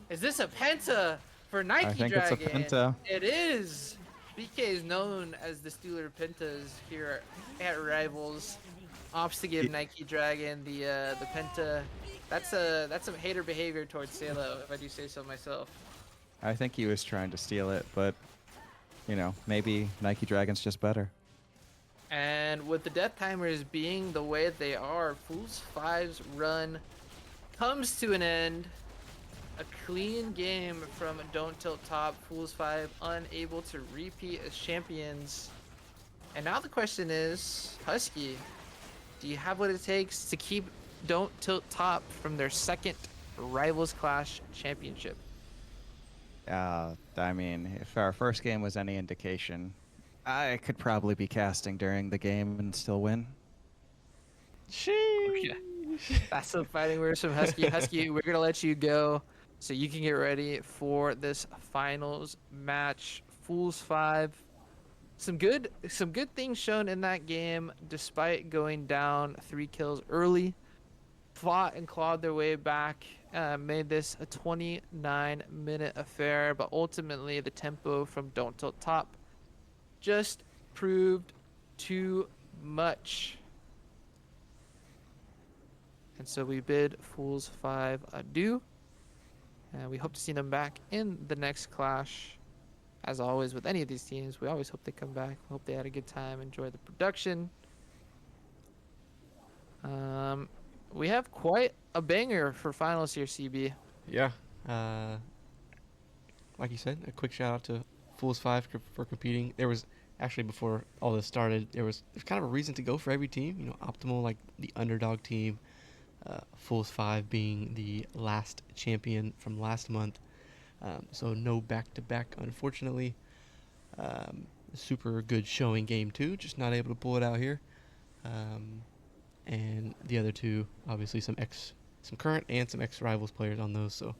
Is this a penta for Nike I think Dragon? it's a penta. It is. BK is known as the Stealer Pentas here at Rivals. Opts to give Nike Dragon the Penta. That's some hater behavior towards Salo, if I do say so myself. I think he was trying to steal it, but, you know, maybe Nike Dragon's just better. And with the death timers being the way they are, Fools 5's run comes to an end. A clean game from Don't Tilt Top. Fools 5 unable to repeat as champions. And now the question is, Husky, do you have what it takes to keep Don't Tilt Top from their second Rivals Clash championship? I mean, if our first game was any indication, I could probably be casting during the game and still win. Yeah. That's some fighting words from Husky. Husky, we're gonna let you go so you can get ready for this finals match. Fools 5. Some good things shown in that game despite going down 3 kills early. Fought and clawed their way back, made this a 29-minute affair, but ultimately the tempo from Don't Tilt Top just proved too much. And so we bid Fools 5 adieu. And we hope to see them back in the next clash. As always with any of these teams, we always hope they come back. We hope they had a good time, enjoy the production. We have quite a banger for finals here, CB. Yeah. Like you said, a quick shout out to Fools 5 for competing. There was actually before all this started, there's kind of a reason to go for every team. Optimal, like the underdog team, Fools 5 being the last champion from last month. So no back-to-back, unfortunately. Super good showing game 2, just not able to pull it out here. And the other two, obviously some current and some ex-rivals players on those. So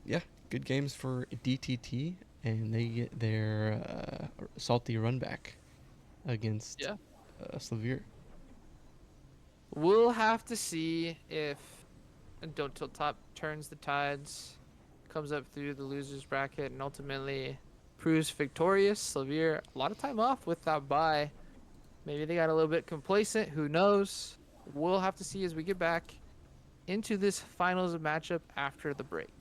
yeah, good games for DTT, and they get their salty run back against Yeah. Slavir. We'll have to see if Don't Tilt Top turns the tides, comes up through the losers bracket, and ultimately proves victorious. Slavir, a lot of time off with that bye. Maybe they got a little bit complacent. Who knows? We'll have to see as we get back into this finals matchup after the break.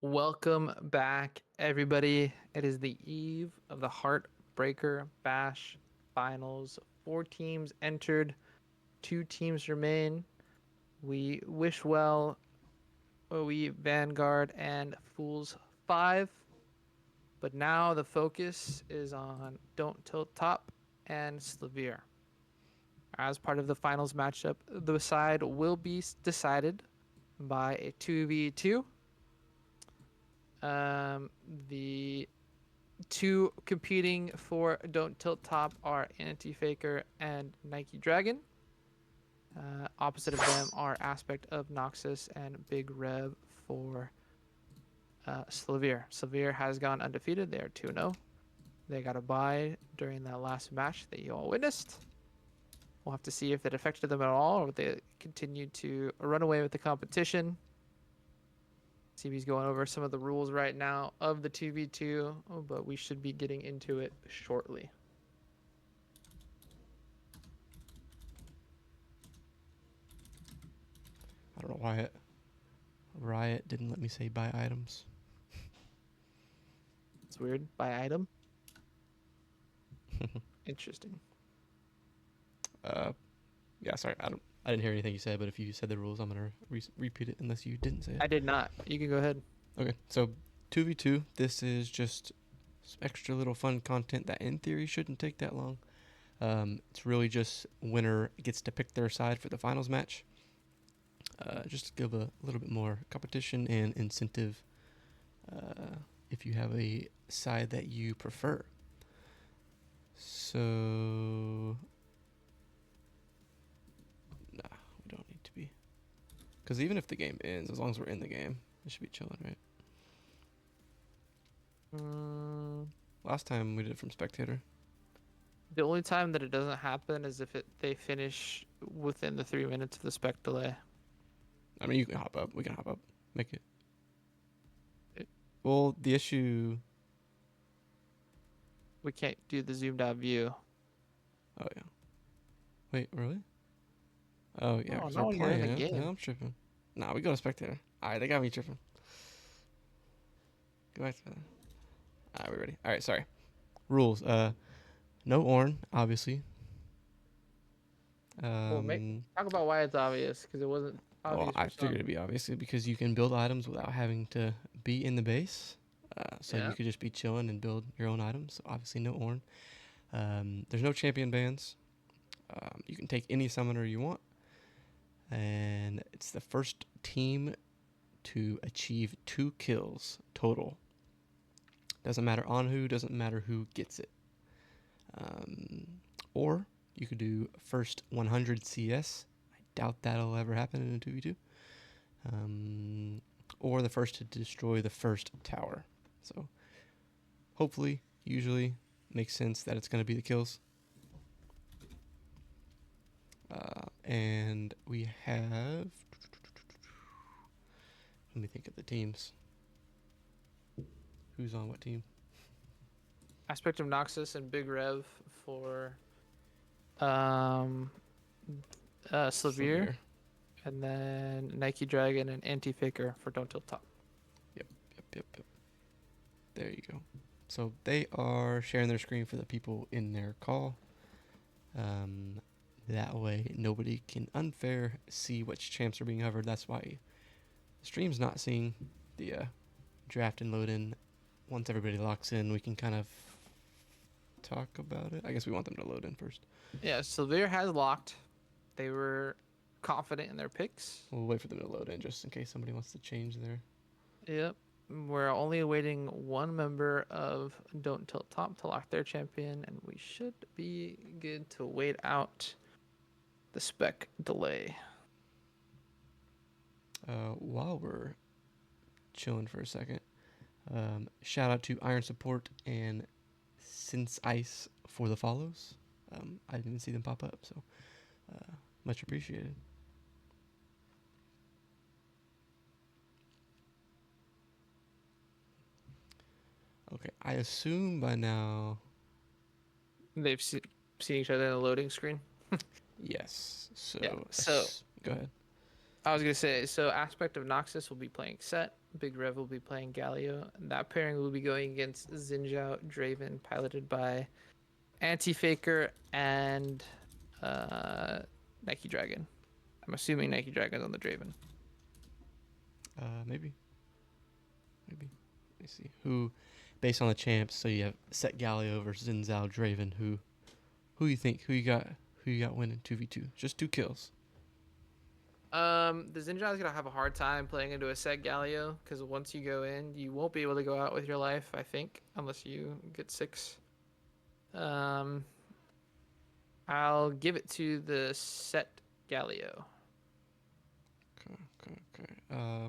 Welcome back, everybody. It is the eve of the Heartbreaker Bash Finals. 4 teams entered, 2 teams remain. We wish well, we Vanguard and Fools 5. But now the focus is on Don't Tilt Top and Slavier. As part of the finals matchup, the side will be decided by a 2v2. The two competing for Don't Tilt Top are Anti-Faker and Nike Dragon. Opposite of them are Aspect of Noxus and Big Rev for Slavier. Slavier has gone undefeated. They are 2-0. They got a bye during that last match that you all witnessed. We'll have to see if that affected them at all or if they continued to run away with the competition. CB's going over some of the rules right now of the 2v2, but we should be getting into it shortly. I don't know why Riot didn't let me say buy items. It's weird. By item. Interesting. Yeah, sorry. I didn't hear anything you said, but if you said the rules, I'm gonna repeat it unless you didn't say it. I did not. You can go ahead. Okay, so 2v2. This is just some extra little fun content that, in theory, shouldn't take that long. It's really just winner gets to pick their side for the finals match. Just to give a little bit more competition and incentive if you have a side that you prefer. So, nah, we don't need to be. Because even if the game ends, as long as we're in the game, it should be chilling, right? Last time we did it from spectator. The only time that it doesn't happen is if they finish within the 3 minutes of the spec delay. I mean, you can hop up. We can hop up. Make it. Well, the issue... We can't do the zoomed out view. Oh, yeah. Wait, really? Oh, yeah, Oh, because no, we're you're in playing the it. game. Yeah, I'm tripping. Nah, we go to spectator. Alright, they got me tripping. Go back to that. Alright, we ready. Alright, sorry. Rules. No Orn, obviously. Well, talk about why it's obvious, because it wasn't obvious. Well, I figured it'd be obviously because you can build items without having to be in the base. So Yeah. you could just be chilling and build your own items. So obviously no Orn. There's no champion bans. You can take any summoner you want. And it's the first team to achieve 2 kills total. Doesn't matter on who, doesn't matter who gets it. Or you could do first 100 CS. I doubt that'll ever happen in a 2v2. Or the first to destroy the first tower. So hopefully, usually, makes sense that it's going to be the kills. And we have... Let me think of the teams. Who's on what team? Aspect of Noxus and Big Rev for Slavier. And then Nike Dragon and Anti-Faker for Don't Tilt Top. Yep. There you go. So they are sharing their screen for the people in their call. That way nobody can unfair see which champs are being hovered. That's why the stream's not seeing the draft and load in. Once everybody locks in, we can kind of talk about it. I guess we want them to load in first. Yeah, Slavier has locked. They were confident in their picks. We'll wait for them to load in just in case somebody wants to change their... Yep. We're only awaiting one member of Don't Tilt Top to lock their champion, and we should be good to wait out the spec delay. While we're chilling for a second, shout out to Iron Support and Since Ice for the follows. I didn't even see them pop up, so much appreciated. Okay, I assume by now... They've seen each other in the loading screen. Yes. So, Yeah, so go ahead. I was gonna say, so Aspect of Noxus will be playing Set, Big Rev will be playing Galio, and that pairing will be going against Xinjiao Draven, piloted by Anti-Faker and Nike Dragon. I'm assuming Nike Dragon's on the Draven. Maybe. Let me see. Who, based on the champs, so you have Set Galio versus Zinzao Draven. Who you think? Who you got winning 2v2? Just 2 kills. The Xinjiao is gonna have a hard time playing into a Set Galio because once you go in, you won't be able to go out with your life. I think, unless you get 6. I'll give it to the Set Galio. Okay.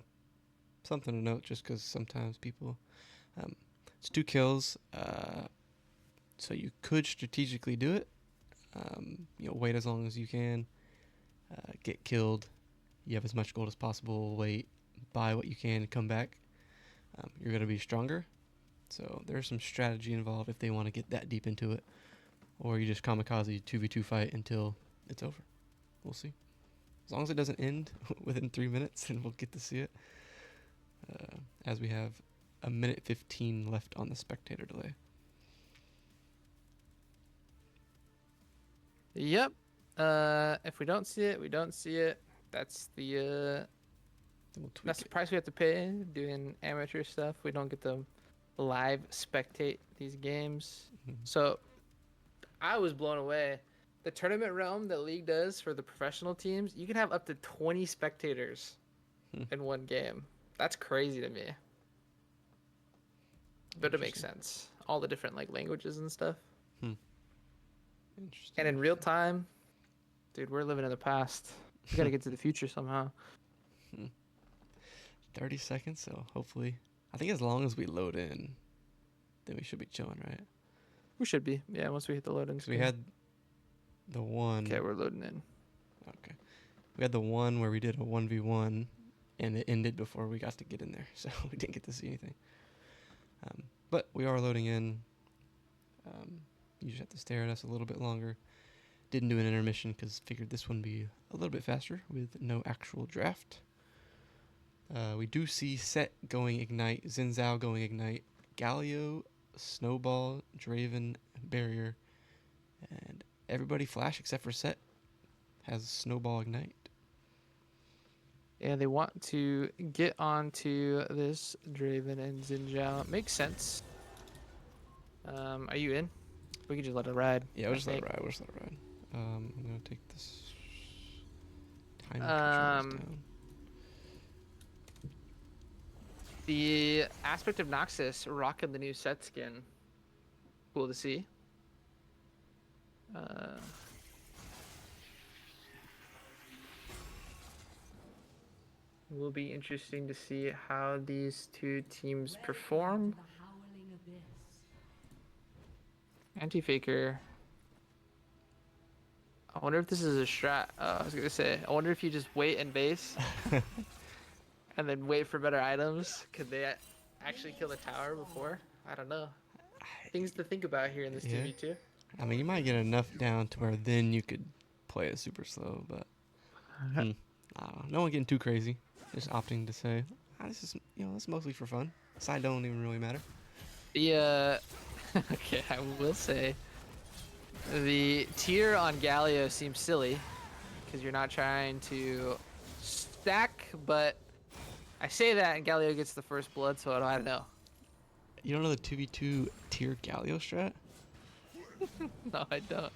Something to note, just because sometimes people, it's 2 kills. So you could strategically do it. Wait as long as you can. Get killed. You have as much gold as possible. Wait, buy what you can, come back. You're gonna be stronger. So there's some strategy involved if they want to get that deep into it, or you just kamikaze 2v2 fight until it's over. We'll see. As long as it doesn't end within 3 minutes, then we'll get to see it. As we have a minute 15 left on the spectator delay. Yep. If we don't see it, we don't see it. That's the that's the price we have to pay doing amateur stuff. We don't get to live spectate these games. Mm-hmm. So I was blown away. The tournament realm that League does for the professional teams, you can have up to 20 spectators in one game. That's crazy to me. But it makes sense. All the different languages and stuff. Interesting. And in real time, dude, we're living in the past. We gotta get to the future somehow. 30 seconds, so hopefully, I think as long as we load in, then we should be chilling, right? We should be, yeah. Once we hit the loading. Because we had the one. Okay, we're loading in. Okay, we had the one where we did a 1v1, and it ended before we got to get in there, so we didn't get to see anything. But we are loading in. You just have to stare at us a little bit longer. Didn't do an intermission because figured this one would be a little bit faster with no actual draft. We do see Set going Ignite, Zinzao going Ignite, Galio, Snowball, Draven, Barrier, and everybody Flash except for Set has Snowball Ignite. Yeah, they want to get onto this Draven and Xinjiao. Makes sense. Are you in? We can just let it ride. Yeah, we'll just let it ride. I'm gonna take this time controls down. The Aspect of Noxus rocking the new Set skin. Cool to see. Will be interesting to see how these two teams perform. Anti-Faker. I wonder if this is a strat. I was gonna say, I wonder if you just wait and base, and then wait for better items. Could they actually kill the tower before? I don't know. Things to think about here in this 2v2. I mean, you might get enough down to where then you could play it super slow, but I don't know. No one getting too crazy. Just opting to say, this is, it's mostly for fun. Side don't even really matter. The okay, I will say the tier on Galio seems silly because you're not trying to stack, but I say that and Galio gets the first blood, so I don't know. You don't know the 2v2 tier Galio strat? No, I don't.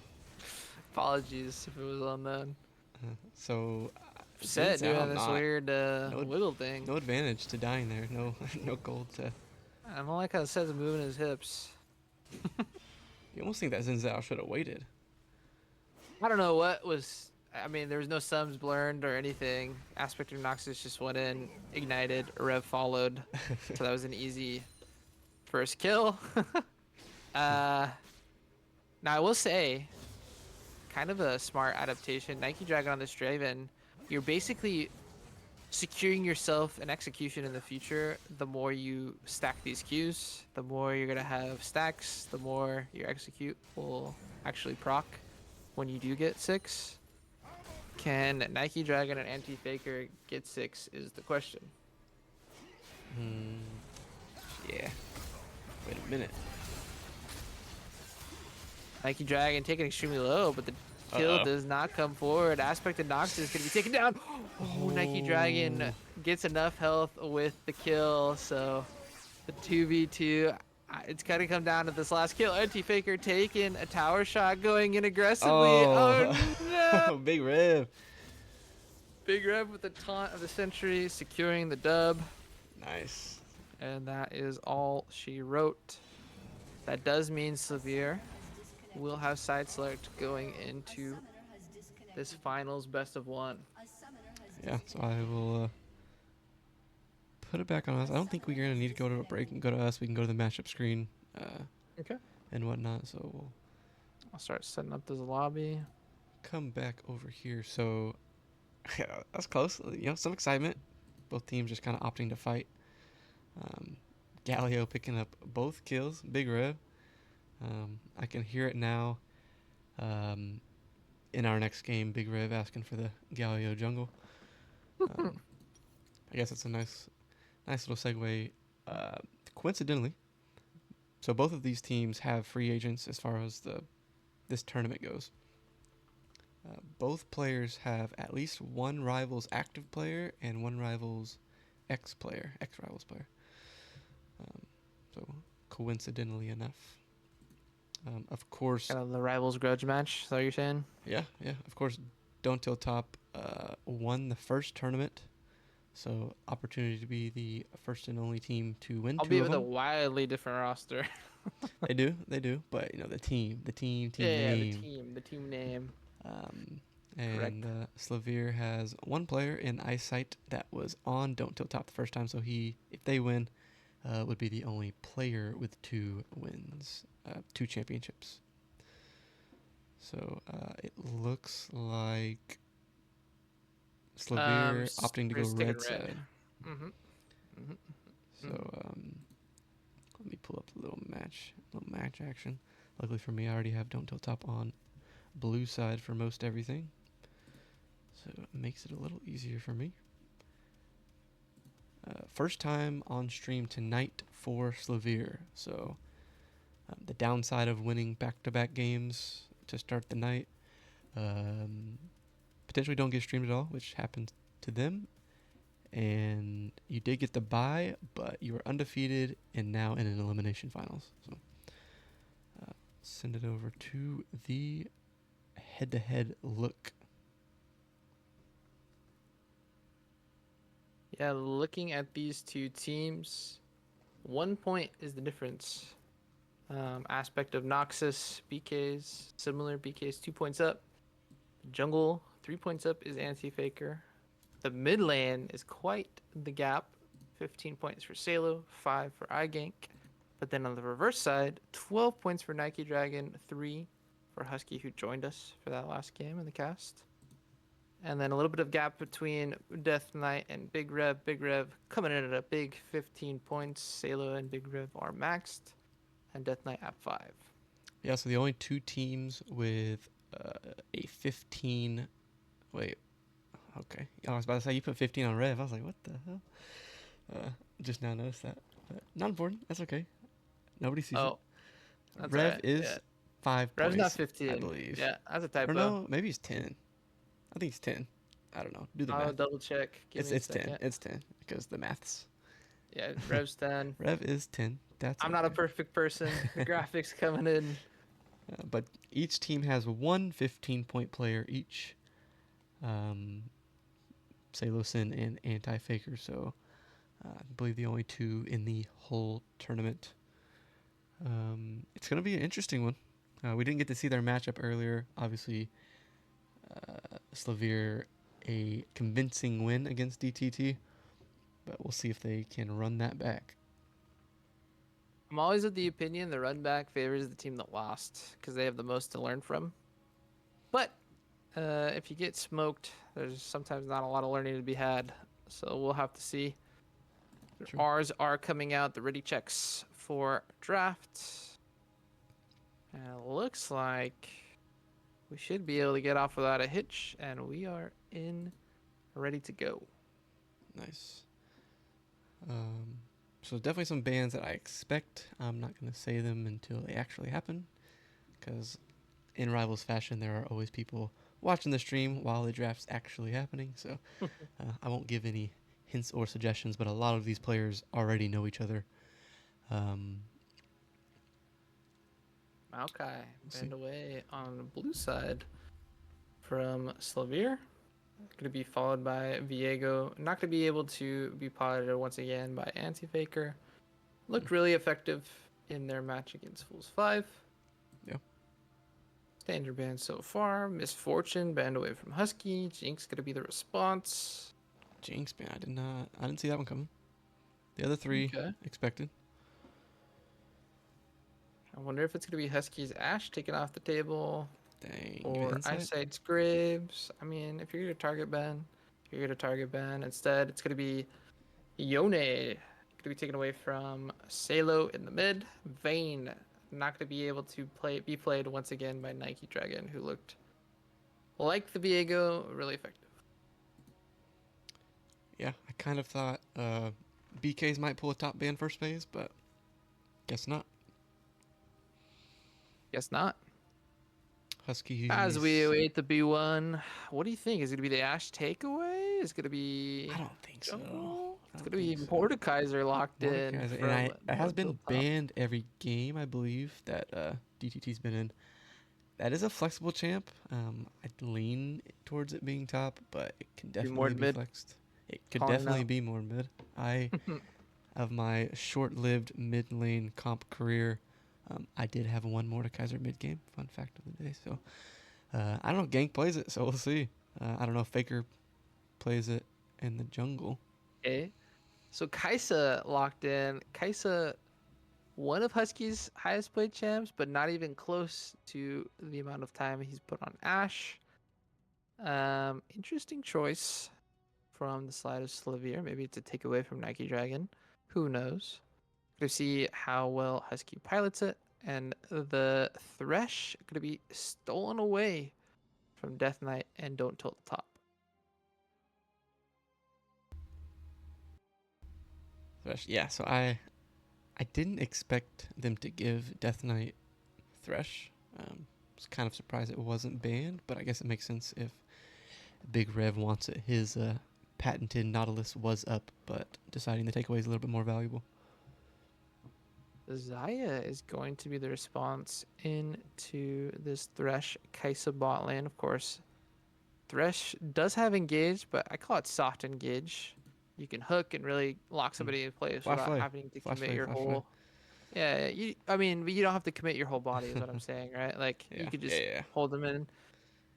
Apologies if it was on then. So Set doing this weird wiggle thing. No advantage to dying there. No, no gold to. I don't like how Set's moving his hips. You almost think that Zinzao should have waited. I don't know what was. I mean, there was no sums blurred or anything. Aspect of Noxus just went in, ignited, Rev followed, so that was an easy first kill. Now I will say, kind of a smart adaptation. Nike Dragon on this Draven, you're basically securing yourself an execution in the future. The more you stack these queues, the more you're gonna have stacks, the more your execute will actually proc when you do get 6. Can Nike Dragon and Anti-Faker get 6 is the question. Yeah. Wait a minute. Nike Dragon taken extremely low, but the kill does not come forward. Aspect of Nox is going to be taken down. Oh, Nike Dragon gets enough health with the kill, so the 2v2. It's got to come down to this last kill. Anti-Faker taking a tower shot, going in aggressively. Oh no! Big Rev. Big Rev with the taunt of the century, securing the dub. Nice. And that is all she wrote. That does mean Severe will have side select going into this finals best of 1. Yeah, so I will put it back on us. I don't think we're going to need to go to a break and go to us. We can go to the matchup screen Okay. and whatnot. So we'll I'll start setting up this lobby. come back over here. So yeah, that's close. You know, some excitement. Both teams just kind of opting to fight. Galio picking up both kills. Big Rev. I can hear it now. In our next game, Big Rev asking for the Galio jungle. I guess it's a nice little segue. Coincidentally, so both of these teams have free agents as far as this tournament goes. Both players have at least one Rivals active player and one Rivals ex-Rivals player. So coincidentally enough. Of course. Kind of the Rivals grudge match, is that what you're saying? Yeah. Of course, Don't Till Top won the first tournament. So opportunity to be the first and only team to win I'll two be of with them. a wildly different roster. They do. But you know the team name. The team name. And Slavir has one player in Eyesight that was on Don't Till Top the first time. So if they win, would be the only player with 2 wins, 2 championships. So it looks like Slavir opting to go red side. So let me pull up the little match action. Luckily for me, I already have Don't Till Top on blue side for most everything. So it makes it a little easier for me. First time on stream tonight for Slavir. So the downside of winning back-to-back games to start the night, potentially don't get streamed at all, which happened to them. And you did get the bye, but you were undefeated and now in an elimination finals. So send it over to the head-to-head look. Yeah, looking at these two teams, 1 point is the difference. Aspect of Noxus, BK's similar. BK's 2 points up. Jungle, 3 points up is Anti-Faker. The mid lane is quite the gap. 15 points for Salo, 5 for iGank. But then on the reverse side, 12 points for Nike Dragon, 3 for Husky, who joined us for that last game in the cast. And then a little bit of gap between Death Knight and Big Rev. Big Rev coming in at a big 15 points. Salo and Big Rev are maxed. And Death Knight at 5. Yeah, so the only 2 teams with a 15... Wait. Okay. I was about to say you put 15 on Rev. I was like, what the hell? Just now noticed that. But not important. That's okay. Nobody sees it. That's Rev right. is 5 Rev's points, not 15. I believe. Yeah, that's a typo. Or no, maybe he's 10. I think he's 10. I don't know. Do the I'll math. double check. It's 10. It's 10 because the maths. Yeah, Rev's 10. Rev is 10. I'm not a perfect person. The graphics coming in. But each team has one 15-point player each. Salosin and Anti-Faker. So I believe the only 2 in the whole tournament. It's going to be an interesting one. We didn't get to see their matchup earlier. Obviously, Slavir a convincing win against DTT. But we'll see if they can run that back. I'm always of the opinion the run back favors the team that lost because they have the most to learn from. But if you get smoked, there's sometimes not a lot of learning to be had. So we'll have to see. True. Ours are coming out, the ready checks for draft. And it looks like We should be able to get off without a hitch, and we are in, ready to go. Nice. So definitely some bands that I expect. I'm not going to say them until they actually happen, because in Rivals fashion, there are always people watching the stream while the draft's actually happening. So I won't give any hints or suggestions, but a lot of these players already know each other. Maokai banned away on the blue side from Slavir. Going to be followed by Viego. Not going to be able to be piloted once again by Anti-Faker. Looked really effective in their match against Fools 5. Yeah. Standard ban so far. Misfortune banned away from Husky. Jinx going to be the response. Jinx, man, I didn't see that one coming. The other three expected. I wonder if it's going to be Husky's Ashe taken off the table. Dang. Or Eyesight's Graves. I mean, if you're going to target ban, you're going to target ban. Instead, it's going to be Yone. Going to be taken away from Salo in the mid. Vayne not going to be able to be played once again by Nike Dragon, who looked like the Viego, really effective. Yeah, I kind of thought BKs might pull a top ban first phase, but guess not. Guess not. Husky. As we await the B1, what do you think? Is it going to be the Ashe takeaway? Is it going to be... I don't think so. It's going to be Mordekaiser locked in. And it has been banned every game, I believe, that DTT's been in. That is a flexible champ. I'd lean towards it being top, but it can definitely be flexed. It could definitely be more mid. Of my short-lived mid-lane comp career, I did have one Mordekaiser mid-game. Fun fact of the day. So, I don't know if Gank plays it, so we'll see. I don't know if Faker plays it in the jungle. Okay. So Kaisa locked in. Kaisa, one of Husky's highest played champs, but not even close to the amount of time he's put on Ashe. Interesting choice from the side of Slavir. Maybe it's a takeaway from Nike Dragon. Who knows? To see how well Husky pilots it. And the Thresh going to be stolen away from Death Knight and Don't Tilt the Top. Thresh, yeah. So I didn't expect them to give Death Knight Thresh. Was kind of surprised it wasn't banned, but I guess it makes sense if Big Rev wants it. His patented Nautilus was up, but deciding the takeaway is a little bit more valuable. Xayah is going to be the response into this Thresh Kaisa bot lane. Of course, Thresh does have engage, but I call it soft engage. You can hook and really lock somebody in place without having to commit your whole. Yeah, I mean, you don't have to commit your whole body, is what I'm saying, right? Like you could just hold them in.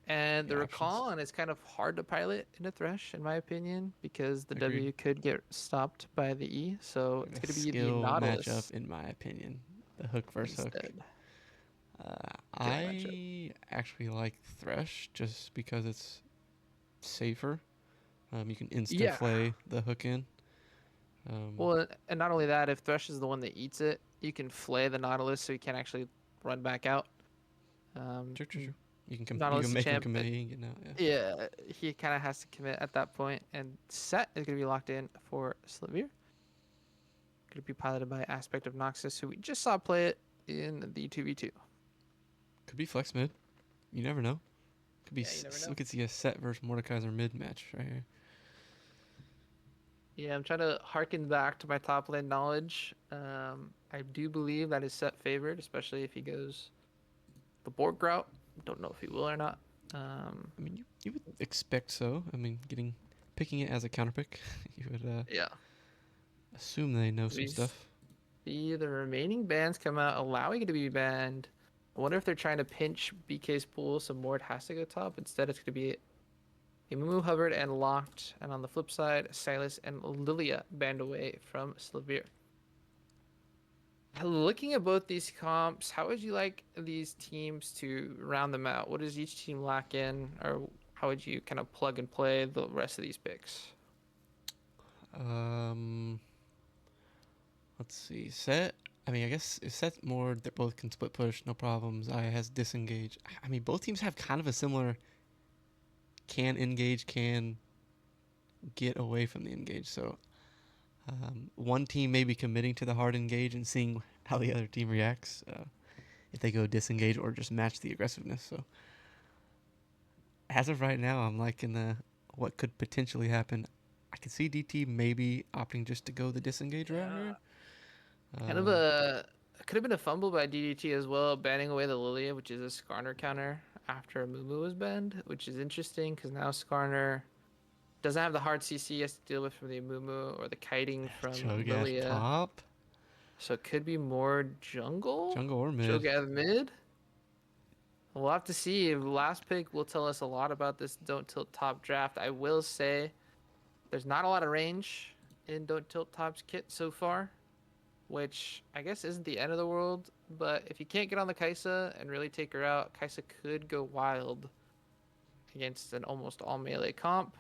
And the Recon is kind of hard to pilot in a Thresh, in my opinion, because the W could get stopped by the E. So it's going to be the Nautilus matchup, in my opinion. The hook versus hook. I actually like Thresh just because it's safer. You can insta-flay the hook in. Well, and not only that, if Thresh is the one that eats it, you can flay the Nautilus so he can't actually run back out. True. You can make him commit and get out. Yeah, he kind of has to commit at that point. And Set is going to be locked in for Slavir. Going to be piloted by Aspect of Noxus, who we just saw play it in the 2v2. Could be flex mid. You never know. Could be. We could see a Set versus Mordekaiser mid match right here. Yeah, I'm trying to harken back to my top lane knowledge. I do believe that is Set favored, especially if he goes the Borg route. Don't know if he will or not. I mean, you would expect so. I mean, picking it as a counter pick, you would assume they know some stuff. See the remaining bans come out, allowing it to be banned. I wonder if they're trying to pinch BK's pool so Mord has to go top. Instead, it's going to be Imumu, Hubbard, and Locked. And on the flip side, Silas and Lilia banned away from Slavir. Looking at both these comps, how would you like these teams to round them out? What does each team lack in, or how would you kind of plug and play the rest of these picks? Let's see. Set, I mean, I guess if Seth more that both can split push, no problems. I has disengage. I mean, both teams have kind of a similar can engage, can get away from the engage. So one team may be committing to the hard engage and seeing how the other team reacts if they go disengage or just match the aggressiveness. So as of right now, I'm liking the what could potentially happen. I can see DT maybe opting just to go the disengage route Yeah. here. Kind of a could have been a fumble by DDT as well, banning away the Lilia, which is a Skarner counter after Mumu was banned, which is interesting because now Skarner doesn't have the hard CC he has to deal with from the Mumu or the kiting from Cho'Gath Lilia. top, So it could be more jungle. jungle or mid. Cho'Gath mid. We'll have to see. Last pick will tell us a lot about this Don't Tilt Top draft. I will say there's not a lot of range in Don't Tilt Top's kit so far, which I guess isn't the end of the world. But if you can't get on the Kai'Sa and really take her out, Kai'Sa could go wild against an almost all melee comp.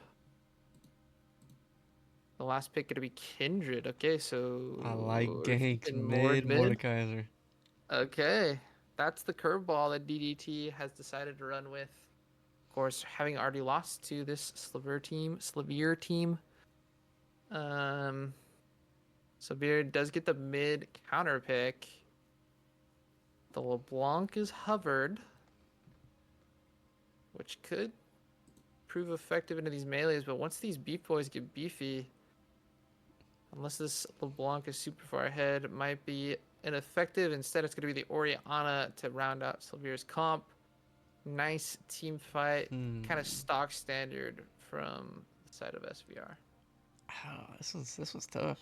The last pick gonna be Kindred. Okay, so I like ganks in mid mid. Mordekaiser. Okay, that's the curveball that DDT has decided to run with. Of course, having already lost to this Slavir team. Slavir does get the mid counter pick. The LeBlanc is hovered, which could prove effective into these melees, but once these beef boys get beefy, unless this LeBlanc is super far ahead, it might be ineffective. Instead, it's going to be the Orianna to round out Slavir's comp. Nice team fight, kind of stock standard from the side of SVR. Oh, this one's tough.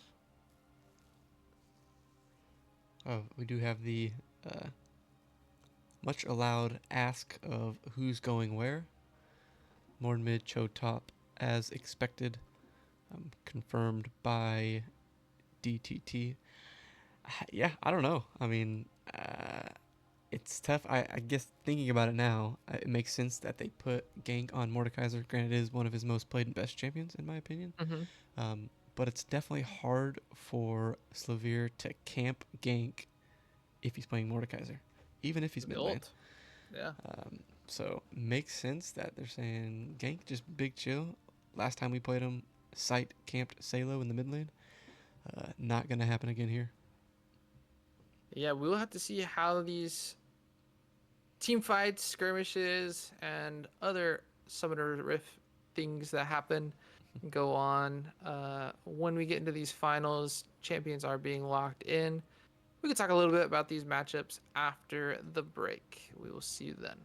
Oh, we do have the much allowed ask of who's going where. More mid, Cho top, as expected. Confirmed by DTT. Yeah, I don't know. I mean, it's tough. I guess thinking about it now, it makes sense that they put gank on Mordekaiser. Granted, it is one of his most played and best champions, in my opinion. But it's definitely hard for Slavir to camp gank if he's playing Mordekaiser, even if he's mid lane. Yeah. So makes sense that they're saying gank, just big chill. Last time we played him, site camped Salo in the mid lane. Not gonna happen again here. Yeah, we'll have to see how these team fights, skirmishes, and other Summoner Rift things that happen go on. When we get into these finals, champions are being locked in. We can talk a little bit about these matchups after the break. We will see you then.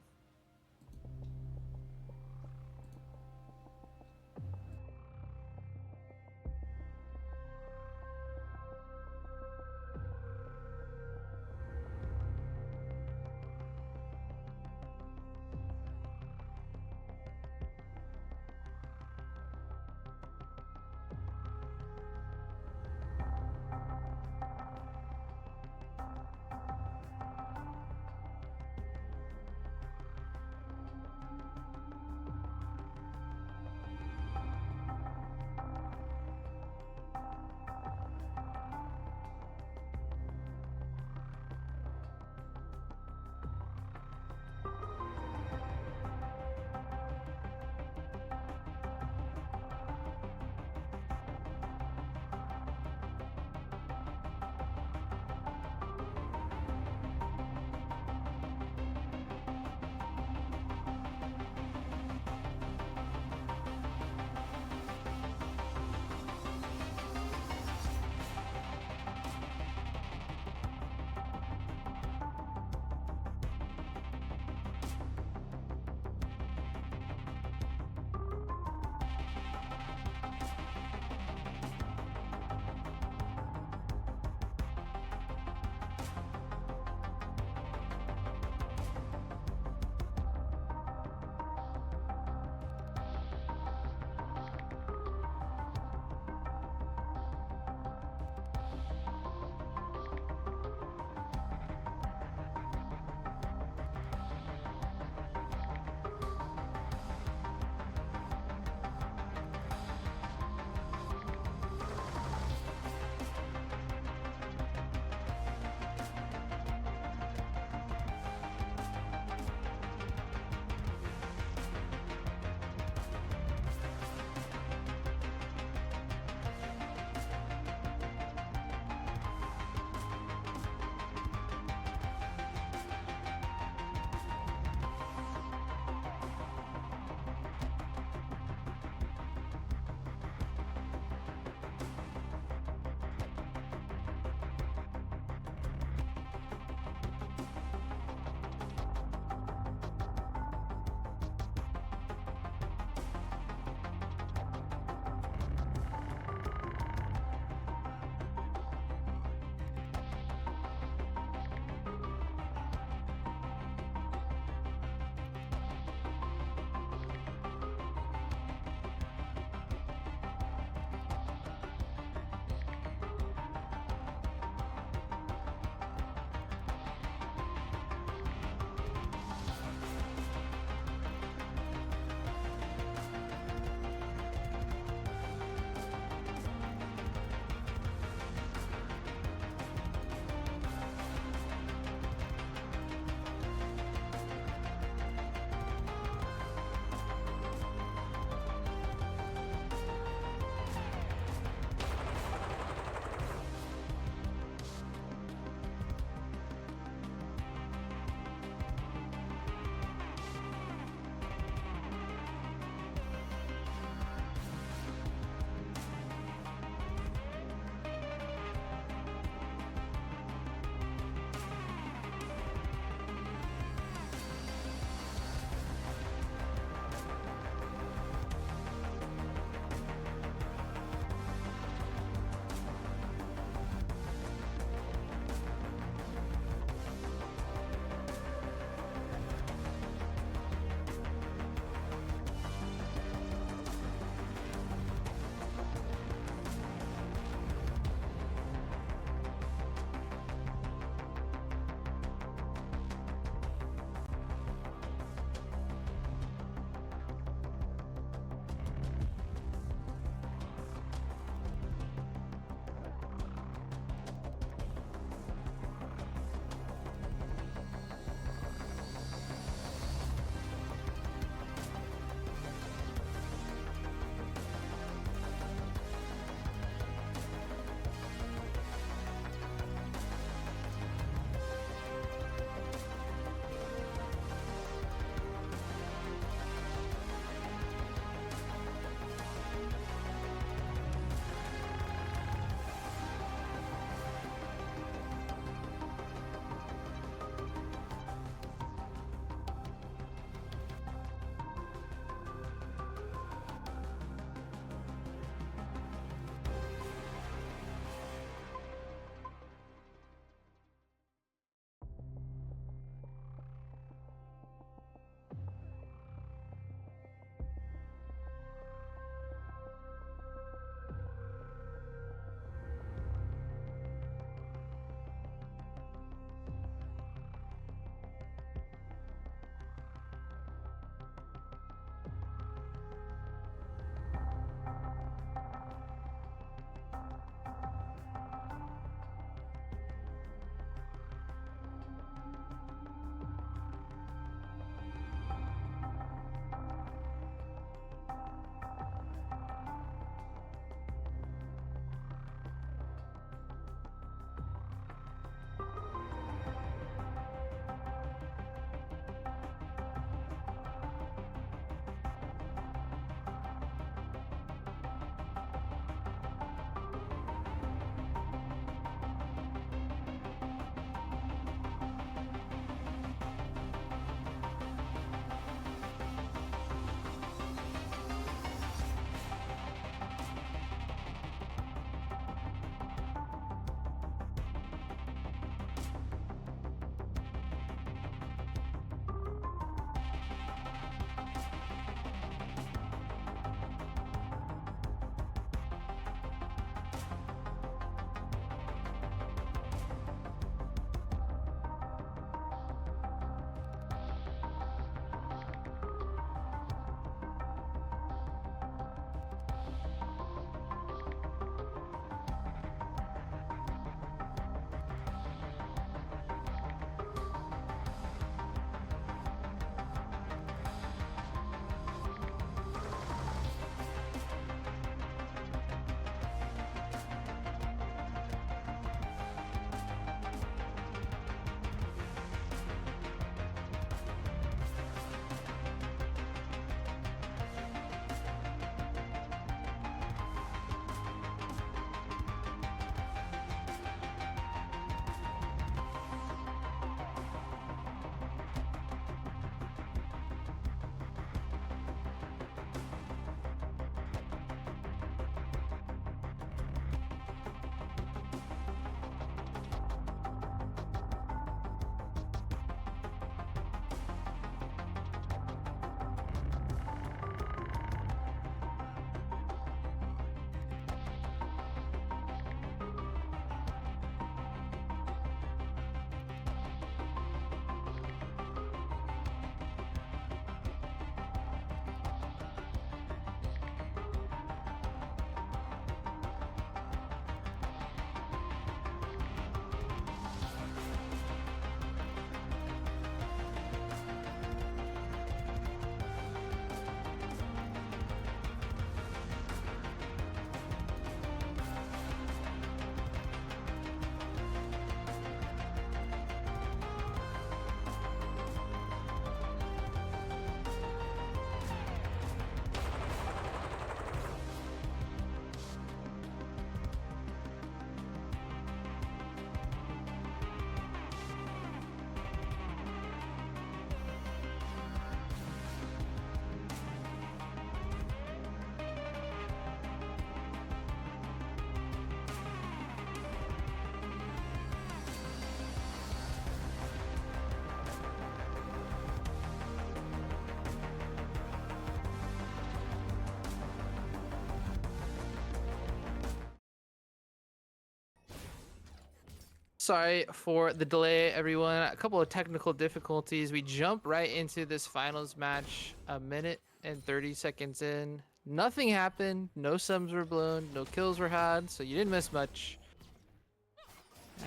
Sorry for the delay, everyone. A couple of technical difficulties. We jump right into this finals match a minute and 30 seconds in. Nothing happened. No subs were blown. No kills were had. So you didn't miss much.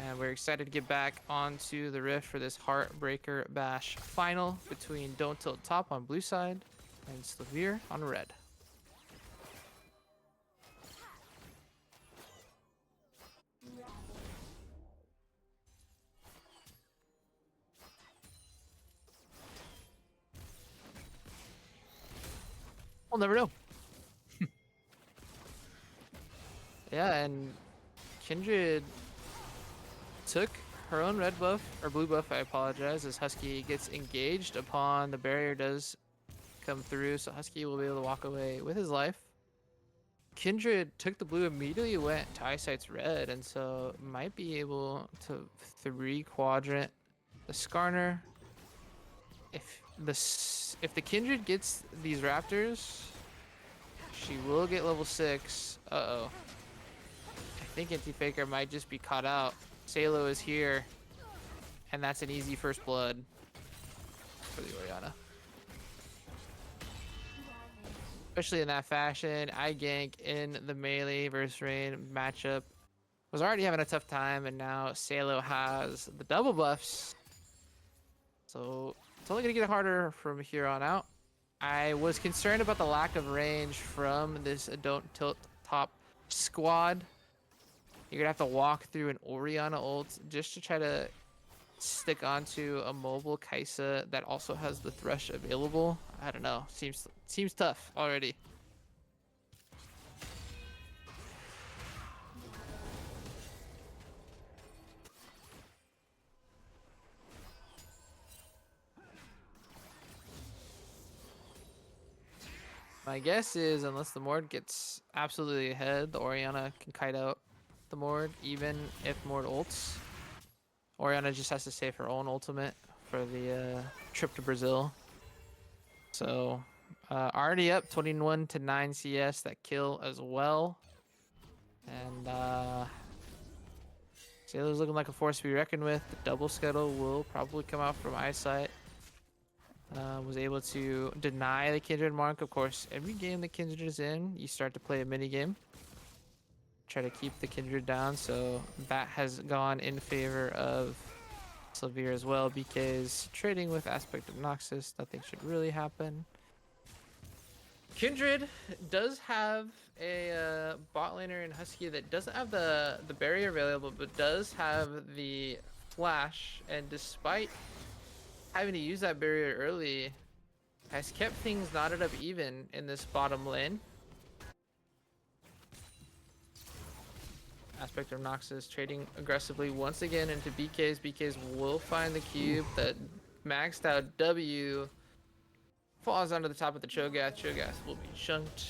And we're excited to get back onto the Rift for this Heartbreaker Bash final between Don't Tilt Top on blue side and Slavir on red. We'll never know. Yeah, and Kindred took her own red buff, or blue buff, I apologize, as Husky gets engaged upon the barrier does come through, so Husky will be able to walk away with his life. Kindred took the blue, immediately went to Eyesight's red, and so might be able to 3-quadrant the Skarner. If the Kindred gets these Raptors, she will get level 6. Uh-oh. I think Anti-Faker might just be caught out. Salo is here, and that's an easy first blood for the Orianna. Especially in that fashion, I gank in the melee versus Rain matchup. Was already having a tough time, and now Salo has the double buffs. So it's only going to get harder from here on out. I was concerned about the lack of range from this Don't Tilt Top squad. You're going to have to walk through an Orianna ult just to try to stick onto a mobile Kaisa that also has the Thresh available. I don't know. Seems tough already. My guess is unless the Mord gets absolutely ahead, the Orianna can kite out the Mord, even if Mord ults. Orianna just has to save her own ultimate for the trip to Brazil. So already up 21 to 9 CS, that kill as well. And Sailor's looking like a force to be reckoned with. The double scuttle will probably come out from Eyesight. Was able to deny the Kindred mark. Of course, every game the Kindred is in, you start to play a mini game. Try to keep the Kindred down, so that has gone in favor of Slavir as well, because trading with Aspect of Noxus, nothing should really happen. Kindred does have a bot laner in Husky that doesn't have the barrier available, but does have the flash, and despite having to use that barrier early, has kept things knotted up even in this bottom lane. Aspect of Noxus trading aggressively once again into BKs. BKs will find the cube. That maxed out W falls onto the top of the Cho'Gath. Cho'Gath will be chunked.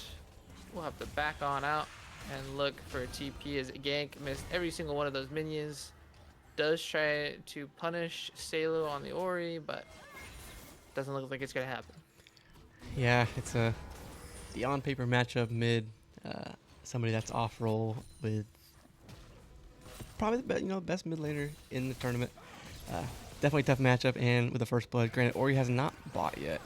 We'll have to back on out and look for a TP as gank missed every single one of those minions. Does try to punish Salo on the Ori, but doesn't look like it's gonna happen. Yeah, it's the on paper matchup mid. Somebody that's off roll with probably the best mid laner in the tournament. Definitely tough matchup, and with the first blood. Granted, Ori has not bought yet.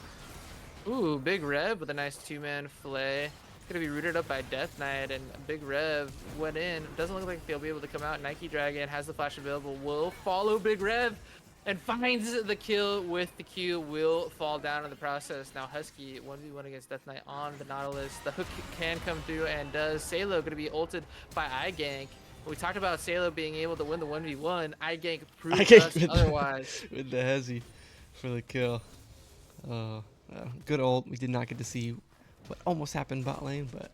Ooh, Big Rev with a nice 2-man fillet. Gonna be rooted up by Death Knight, and Big Rev went in. Doesn't look like they'll be able to come out. Nike Dragon has the flash available. Will follow Big Rev and finds the kill with the Q. Will fall down in the process. Now Husky 1v1 against Death Knight on the Nautilus. The hook can come through, and does. Salo gonna be ulted by iGank. We talked about Salo being able to win the 1v1. iGank proved us otherwise. With the Hezzy for the kill. Good ult. We did not get to see what almost happened bot lane, but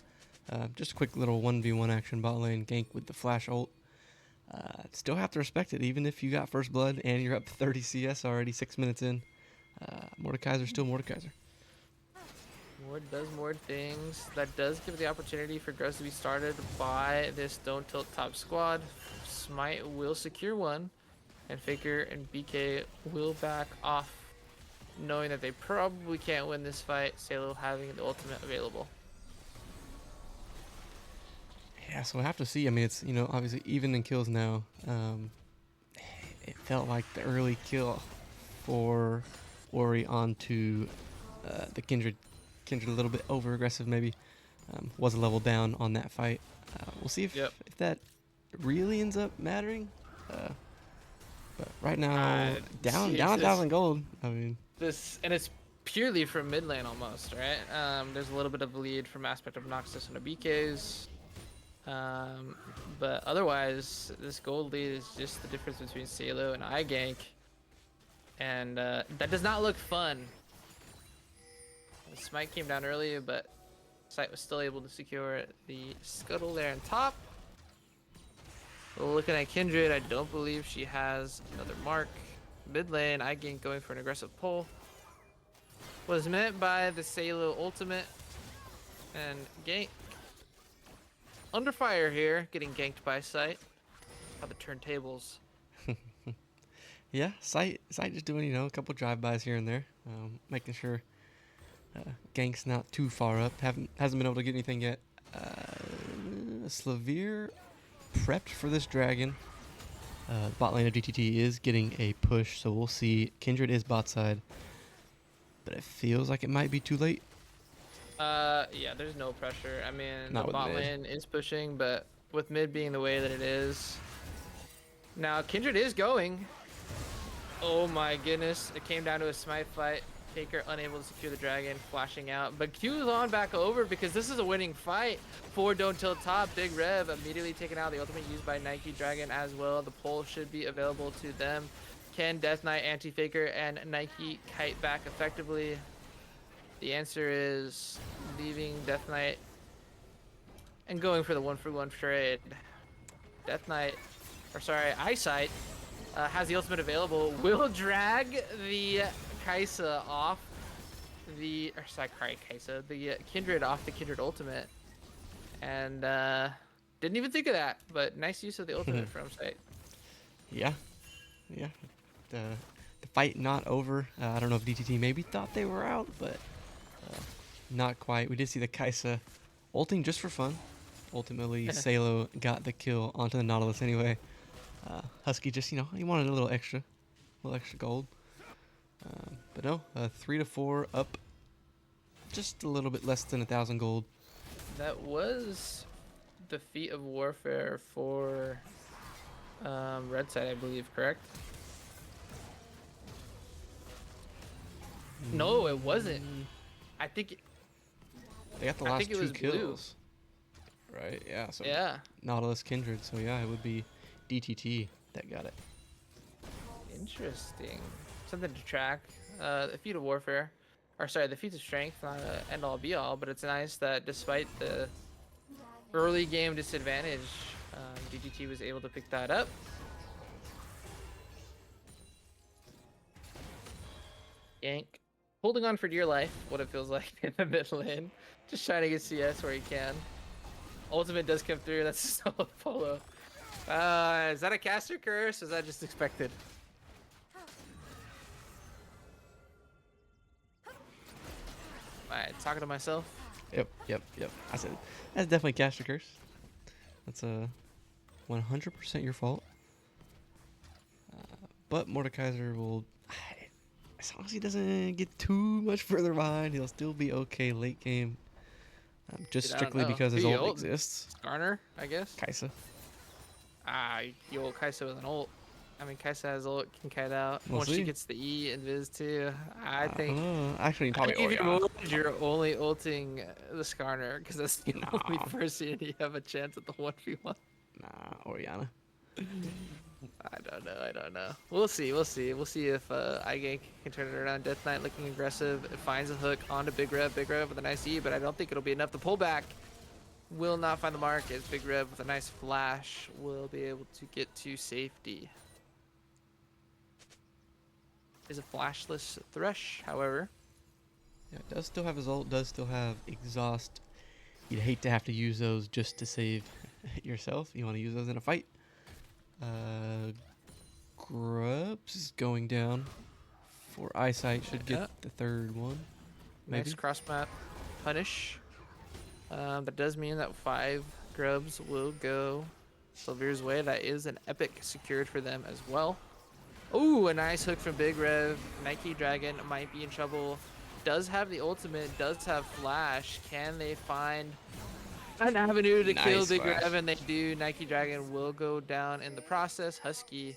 just a quick little 1v1 action bot lane gank with the flash ult. Still have to respect it, even if you got first blood and you're up 30 CS already 6 minutes in. Mordekaiser's still Mordekaiser. Mord does Mord things. That does give the opportunity for Gross to be started by this Don't Tilt Top squad. Smite will secure one, and Faker and BK will back off, knowing that they probably can't win this fight, Salo having the ultimate available. Yeah, so we'll have to see. I mean, it's, obviously even in kills now. felt like the early kill for Ori onto the Kindred. Kindred a little bit over aggressive maybe. Was a level down on that fight. We'll see if that really ends up mattering. But right now, down 1,000 gold. I mean, it's purely from mid lane almost, right? There's a little bit of lead from aspect of Noxus and BKs. But otherwise, this gold lead is just the difference between Salo and iGank. And that does not look fun. The smite came down early, but Sight was still able to secure the scuttle there on top. Looking at Kindred, I don't believe she has another mark. Mid lane, iGank going for an aggressive pull. Was meant by the Salo ultimate. And gank. Under fire here, getting ganked by Sight. How the turntables. Yeah, Sight just doing, a couple drive-bys here and there. Making sure gank's not too far up. Hasn't been able to get anything yet. Slavir prepped for this dragon. The bot lane of DTT is getting a push, so we'll see. Kindred is bot side, but it feels like it might be too late. Yeah, there's no pressure. I mean, Not the with bot mid. lane is pushing, but with mid being the way that it is. Now, Kindred is going. Oh my goodness. It came down to a smite fight. Faker unable to secure the dragon, flashing out. But Q's on back over because this is a winning fight for Don't Tilt Top. Big Rev immediately taken out. The ultimate used by Nike Dragon as well. The pull should be available to them. Can Death Knight, Anti-Faker, and Nike kite back effectively? The answer is leaving Death Knight and going for the 1-for-1 trade. Death Knight, or sorry, Eyesight has the ultimate available. Will drag the Kaisa off the, or sorry, Kaisa, the Kindred off the Kindred ultimate, and didn't even think of that. But nice use of the ultimate from Sight. Yeah. The fight not over. I don't know if DTT maybe thought they were out, but not quite. We did see the Kaisa ulting just for fun. Ultimately, Salo got the kill onto the Nautilus anyway. Husky just, he wanted a little extra gold. But no, 3-4 up, just a little bit less than 1,000 gold. That was the feat of warfare for Red Side, I believe, correct? No, it wasn't. I think They got the last two kills. Right, yeah. So yeah. Nautilus Kindred, so yeah, it would be DTT that got it. Interesting. Something to track. The feat of warfare, or sorry, the feat of strength, not an end all be all, but it's nice that despite the early game disadvantage, DTT was able to pick that up. Yank, holding on for dear life, what it feels like in the mid lane, just trying to get CS where he can. Ultimate does come through. That's a solid follow. Is that a caster curse? Or is that just expected? Alright, talking to myself. Yep. I said that's definitely caster curse. That's 100% your fault. But Mordekaiser will, as long as he doesn't get too much further behind, he'll still be okay late game. Just strictly because his ult exists. Garner, I guess. Kaisa. You ult Kaisa with an ult. I mean, Kaisa has ult, can kite out. Once she gets the E and Viz too, I think. Actually, probably you're only ulting the Skarner because that's the only person you have a chance at the 1v1. Nah, Orianna. I don't know. We'll see if iGank can turn it around. Death Knight looking aggressive. It finds a hook onto Big Rev with a nice E, but I don't think it'll be enough. The pullback will not find the mark as Big Rev with a nice flash will be able to get to safety. Is a flashless Thresh, however. Yeah, it does still have his ult, does still have exhaust. You'd hate to have to use those just to save yourself. You want to use those in a fight. Grubs is going down for Eyesight. Should get the third one. Maybe. Nice cross map punish. That does mean that 5 Grubs will go Sylvir's way. That is an epic secured for them as well. Ooh, a nice hook from Big Rev. Nike Dragon might be in trouble. Does have the ultimate, does have flash. Can they find an avenue to kill Nice Big flash. Rev? And they do. Nike Dragon will go down in the process. Husky,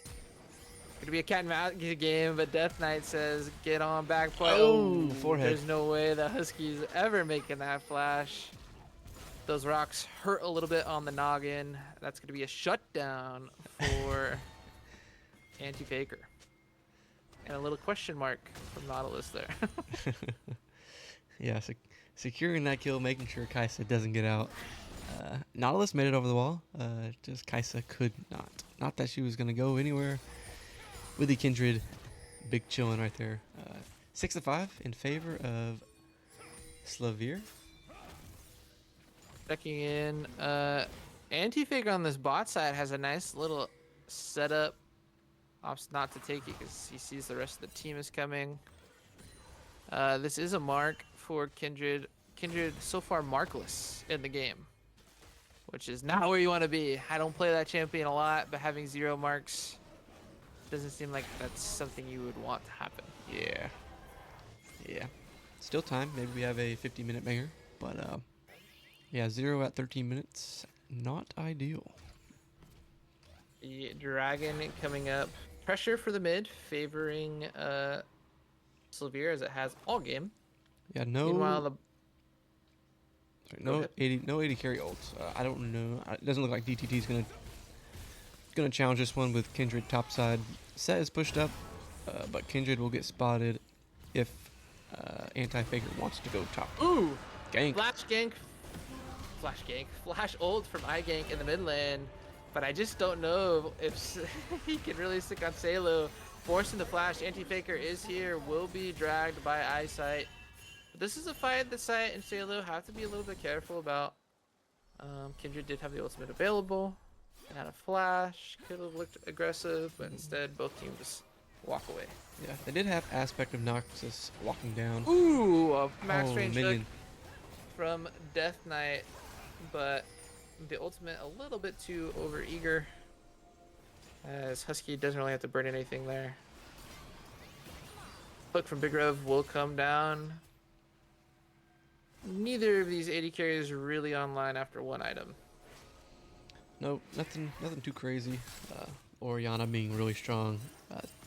gonna be a cat and mouse game, but Death Knight says, get on back point. Oh, forehead. There's no way the Husky's ever making that flash. Those rocks hurt a little bit on the noggin. That's gonna be a shutdown for Anti-Faker. And a little question mark from Nautilus there. Yeah, securing that kill, making sure Kaisa doesn't get out. Nautilus made it over the wall. Just Kaisa could not. Not that she was going to go anywhere. With the Kindred, big chillin' right there. 6-5 in favor of Slavir. Checking in. Anti-Faker on this bot side has a nice little setup. Opts not to take it because he sees the rest of the team is coming. This is a mark for Kindred. Kindred so far markless in the game, which is not where you want to be. I don't play that champion a lot, but having 0 marks doesn't seem like that's something you would want to happen. Yeah. Yeah. Still time. Maybe we have a 50-minute banger. But, yeah, 0 at 13 minutes. Not ideal. The Dragon coming up. Pressure for the mid, favoring Slavir as it has all game. Yeah, no. Meanwhile, the no 80 carry ults. I don't know. It doesn't look like DTT is gonna challenge this one with Kindred topside. Set is pushed up, but Kindred will get spotted if Anti-Faker wants to go top. ooh, Gank. flash ult from iGank in the mid lane. But I just don't know if he can really stick on Salo. Forcing the flash, Anti-Faker is here, will be dragged by Eyesight. But this is a fight that Sight and Salo have to be a little bit careful about. Kindred did have the ultimate available. And had a flash, could have looked aggressive, but instead both teams walk away. Yeah, they did have aspect of Noxus walking down. Ooh, a max Oh, range hook minion. from Death Knight, but the ultimate a little bit too over eager, as Husky doesn't really have to burn anything there. Hook from Big Rev will come down. Neither of these 80 carries really online after one item. No, nothing too crazy. Oriana being really strong.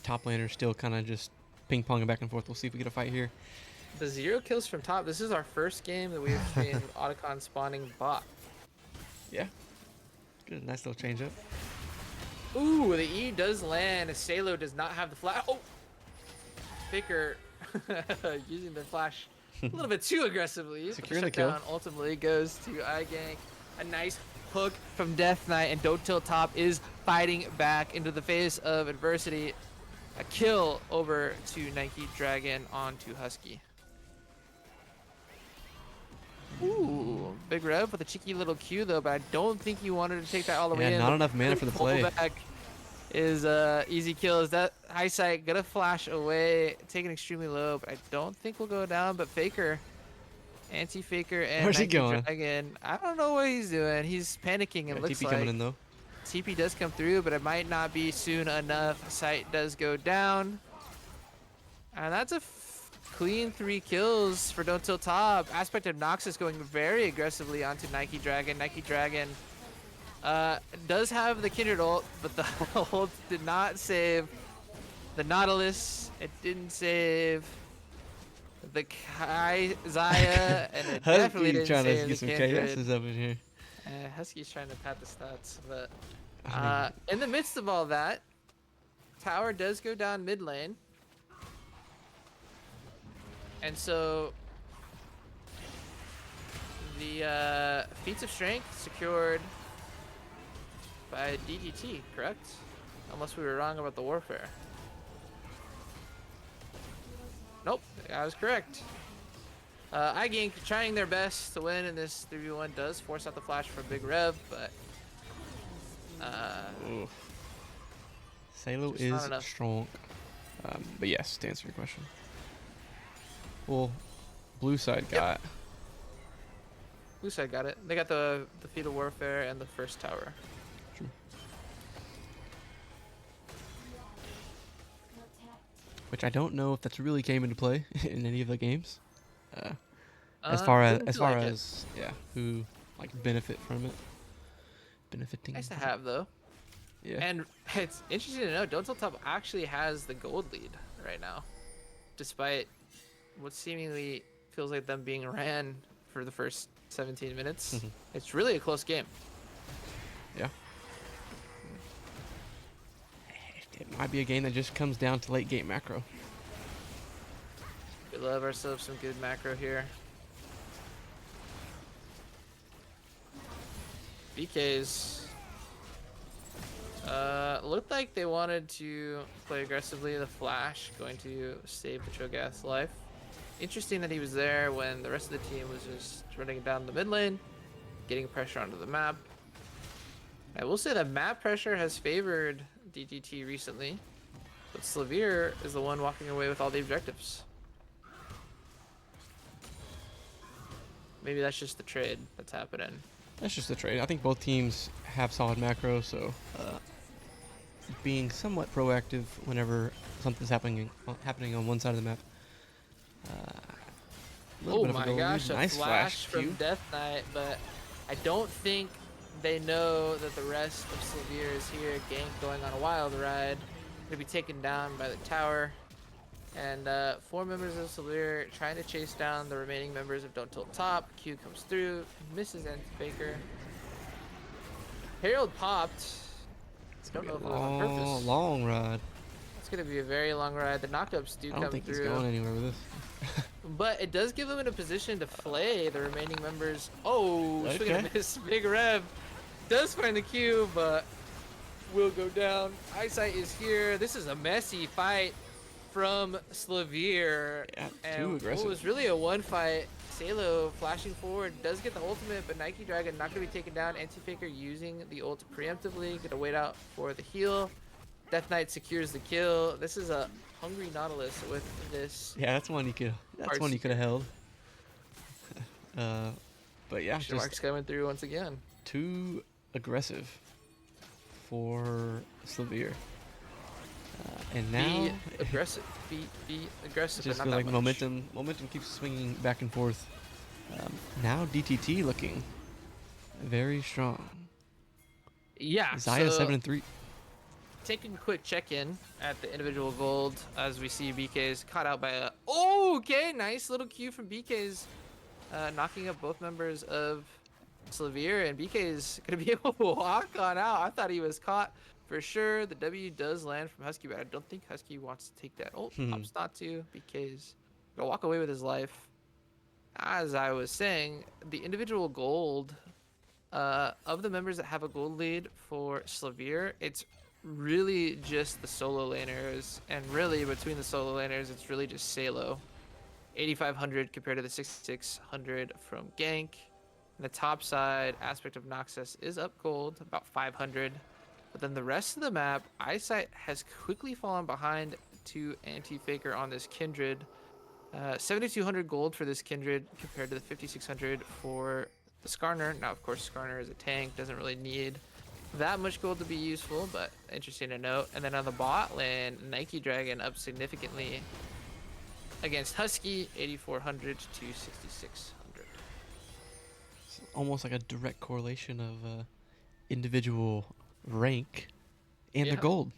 Top laner still kind of just ping-ponging back and forth. We'll see if we get a fight here. The 0 kills from top. This is our first game that we've seen Otacon spawning bot. Yeah. Good, nice little change up. Ooh, the E does land. Salo does not have the flash. Oh! Faker using the flash a little bit too aggressively. Securing the kill. Shutdown ultimately goes to iGank. A nice hook from Death Knight, and Don't Tilt Top is fighting back into the face of adversity. A kill over to Nike Dragon onto Husky. Ooh, Big Rev with a cheeky little Q though, but I don't think he wanted to take that all the way Yeah, in. not enough mana for the play. Pullback is easy kill. Is that Eyesight gonna flash away, taken extremely low, but I don't think we'll go down. But Faker, Anti-Faker, and Where's he Nike going? Dragon, I don't know what he's doing. He's panicking. It Yeah, looks TP like coming in though. TP does come through, but it might not be soon enough. Sight does go down, and that's a clean 3 kills for Don't Tilt Top. Aspect of Noxus going very aggressively onto Nike Dragon. Nike Dragon does have the Kindred ult, but the ult did not save the Nautilus. It didn't save the Zaya, and it definitely Husky didn't trying to save get some the Kindred. KSs up in here. Husky's trying to pad the stats, but I mean, in the midst of all that, tower does go down mid lane. And so the feats of strength secured by DGT, correct? Unless we were wrong about the warfare. Nope, I was correct. iGank trying their best to win in this 3v1 does force out the flash from Big Rev, but oof. Salo just not is enough. strong. But yes, to answer your question. Well, blue side got. Blue side got it. They got the feat of warfare and the first tower. True. which I don't know if that's really came into play in any of the games. As far Wouldn't feel like it. as yeah, who like benefit from it, benefiting. Nice to have though. Yeah. And it's interesting to know Don't Tell Top actually has the gold lead right now, despite what seemingly feels like them being ran for the first 17 minutes. It's really a close game. Yeah. It might be a game that just comes down to late game macro. We love ourselves some good macro here. BK's looked like they wanted to play aggressively. The Flash going to save the Cho'Gath's life. Interesting that he was there when the rest of the team was just running down the mid lane, getting pressure onto the map. I will say that map pressure has favored DTT recently, but Slavir is the one walking away with all the objectives. Maybe that's just the trade that's happening. That's just the trade. I think both teams have solid macro, so being somewhat proactive whenever something's happening on one side of the map. Oh my gosh, a nice flash from Q. Death Knight, but I don't think they know that the rest of Slavir is here. Gank going on a wild ride. Gonna be taken down by the tower. And 4 members of Slavir trying to chase down the remaining members of Don't Tilt Top. Q comes through, misses Anti-Faker. Herald popped. Don't know if it was on purpose. Long ride. It's gonna be a very long ride. The knockups do I come don't think through. he's going anywhere with this. But it does give them in a position to flay the remaining members. Oh, Okay. swing and a miss. Big Rev does find the Q, but will go down. Eyesight is here. This is a messy fight from Slavir. Yeah, And too aggressive. It was really a one fight. Salo flashing forward does get the ultimate, but Nike Dragon not going to be taken down. Anti-Faker using the ult preemptively. Going to wait out for the heal. Death Knight secures the kill. This is a hungry Nautilus with this. Yeah, that's one you could. That's one you could have held. But yeah, Shark's just coming through once again. too aggressive for Slavir. And now Be aggressive. Be aggressive. just but feel not like that much. momentum keeps swinging back and forth. Now DTT looking very strong. Yeah. Zaya so 7-3. taking a quick check-in at the individual gold as we see BK's caught out by a. Oh, okay, nice little Q from BK's, knocking up both members of Slavir, and BK's gonna be able to walk on out. I thought he was caught for sure. The W does land from Husky, but I don't think Husky wants to take that. Oh, opts not to. BK's gonna walk away with his life. As I was saying, the individual gold of the members that have a gold lead for Slavir, it's really just the solo laners, and really between the solo laners, it's really just Salo. 8,500 compared to the 6,600 from Gank. And the top side aspect of Noxus is up gold, about 500. But then the rest of the map, Eyesight has quickly fallen behind to Anti-Faker on this Kindred. 7,200 gold for this Kindred compared to the 5,600 for the Skarner. Now, of course, Skarner is a tank, doesn't really need that much gold to be useful, but interesting to note. And then on the bot lane, Nike Dragon up significantly against Husky, 8,400 to 6,600. It's almost like a direct correlation of individual rank and Yeah. the gold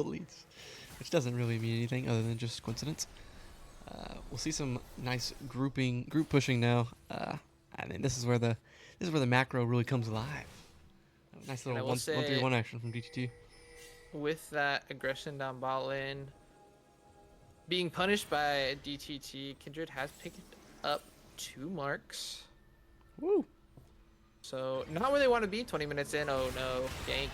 leads, which doesn't really mean anything other than just coincidence. We'll see some nice group pushing now. I mean, this is where the macro really comes alive. Nice And I little will 1-3-1 action from DTT. With that aggression down bot lane being punished by DTT, Kindred has picked up 2 marks. Woo! So not where they want to be 20 minutes in. Oh no, Gank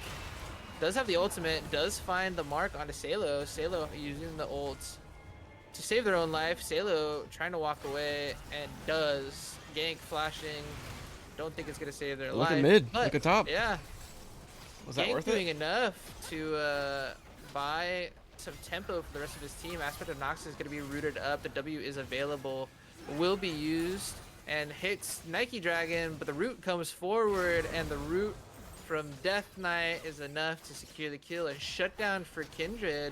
does have the ultimate, does find the mark onto Salo. Salo using the ult to save their own life. Salo trying to walk away and does. Gank flashing. Don't think it's going to save their Look life. at mid. But, Look at top. Yeah. Was that Gank worth doing it? enough to buy some tempo for the rest of his team. Aspect of Nox is going to be rooted up. The W is available, will be used, and hits Nike Dragon, but the root comes forward, and the root from Death Knight is enough to secure the kill. A shutdown for Kindred.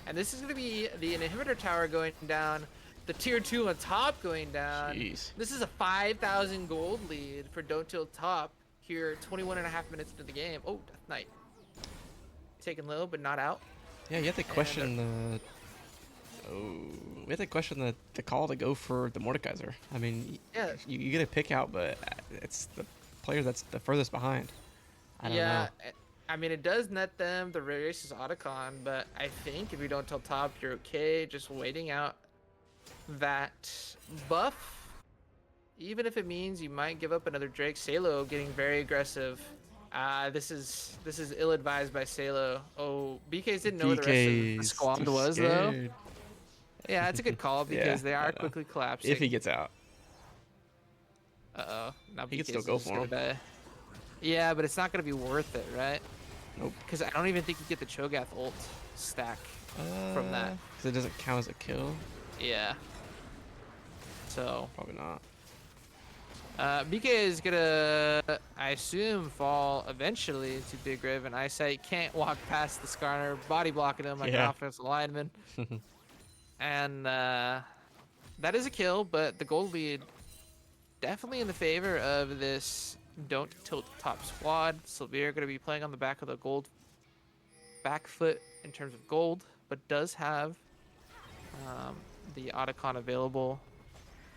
And this is going to be the inhibitor tower going down, the tier 2 on top going down. Jeez. This is a 5,000 gold lead for Don't Tilt Top here, 21.5 minutes into the game. Oh, Death Knight. Taken low, but not out. Yeah, you have to question the... Oh, we have to question the call to go for the Mordekaiser. I mean, yeah, you get a pick out, but it's the player that's the furthest behind. I don't know. I mean, it does net them the race's Otacon, but I think if you don't tilt top, you're okay just waiting out that buff. Even if it means you might give up another Drake. Salo getting very aggressive. This is ill-advised by Salo. Oh, BKs didn't know where the rest of the squad was, though. Yeah, it's a good call because they are quickly collapsing. If he gets out. Uh-oh. Now he can still go for him. Yeah, but it's not going to be worth it, right? Nope. Because I don't even think you get the Cho'Gath ult stack from that. Because it doesn't count as a kill? Yeah. So. Probably not. BK is gonna, I assume, fall eventually to Big Riv, and Eyesight can't walk past the Skarner, body blocking him like an offensive lineman. And that is a kill, but the gold lead definitely in the favor of this Don't Tilt Top squad. Sylvia gonna be playing on the back of the gold back foot in terms of gold, but does have the Otacon available.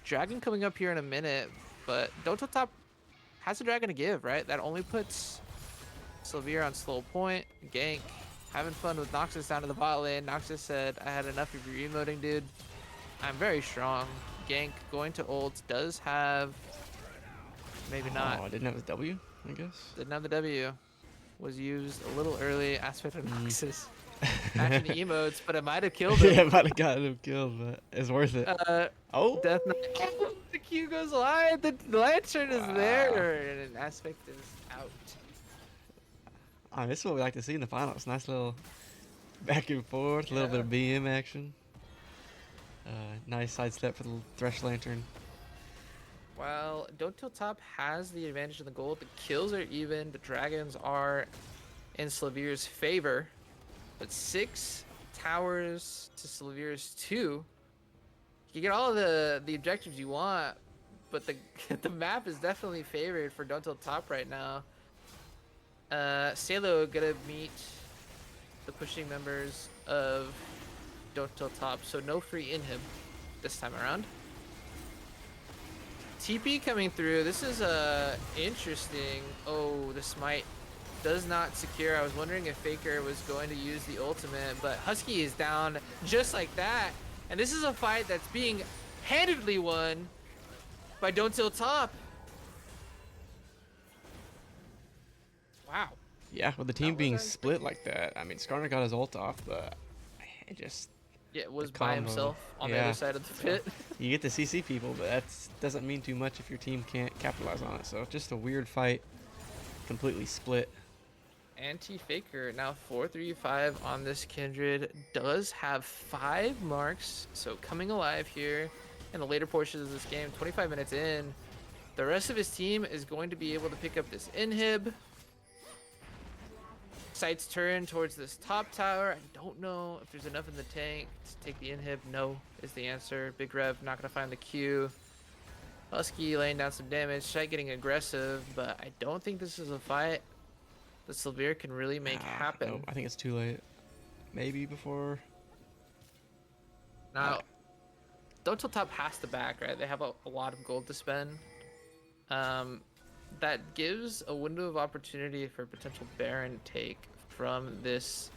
Dragon coming up here in a minute. But Don't Tilt Top has a dragon to give, right? That only puts Sylvia on slow point. Gank. Having fun with Noxus down to the bot lane. Noxus said, I had enough of your emoting, dude. I'm very strong. Gank going to ult. Does have... Maybe not. Oh, I didn't have his W, I guess. Didn't have the W. Was used a little early. Aspect of Noxus. Matching emotes, but it might have killed him. Yeah, it might have gotten him killed, but it's worth it. Oh! Death Knight. Oh, the Q goes wide. The lantern is there, and an Aspect is out. This is what we like to see in the finals. Nice little back and forth, a little bit of BM action. Nice sidestep for the Thresh Lantern. Well, Don't Tilt Top has the advantage in the gold. The kills are even. The dragons are in Slavir's favor. But 6 towers to Slavir's 2. You get all of the objectives you want, but the map is definitely favored for Don't Tilt Top right now. Salo gonna meet the pushing members of Don't Tilt Top, so no free inhib this time around. TP coming through. This is interesting. Oh, the smite does not secure. I was wondering if Faker was going to use the ultimate, but Husky is down just like that. And this is a fight that's being handedly won by Don't Tilt Top. Wow. Yeah, with the team being split like that, I mean, Skarner got his ult off, but it just... Yeah, it was by himself on the other side of the pit. You get to CC people, but that doesn't mean too much if your team can't capitalize on it. So just a weird fight, completely split. Anti-Faker now 4-3-5 on this Kindred, does have 5 marks, so coming alive here in the later portions of this game. 25 minutes in, the rest of his team is going to be able to pick up this inhib. Sights turn towards this top tower. I don't know if there's enough in the tank to take the inhib. No is the answer. Big Rev not gonna find the Q. Husky laying down some damage. Shite getting aggressive, but I don't think this is a fight that Sylvia can really make happen. No, I think it's too late. Maybe before. Now, Don't Tilt Top has to back, right? They have a lot of gold to spend. That gives a window of opportunity for potential Baron take from this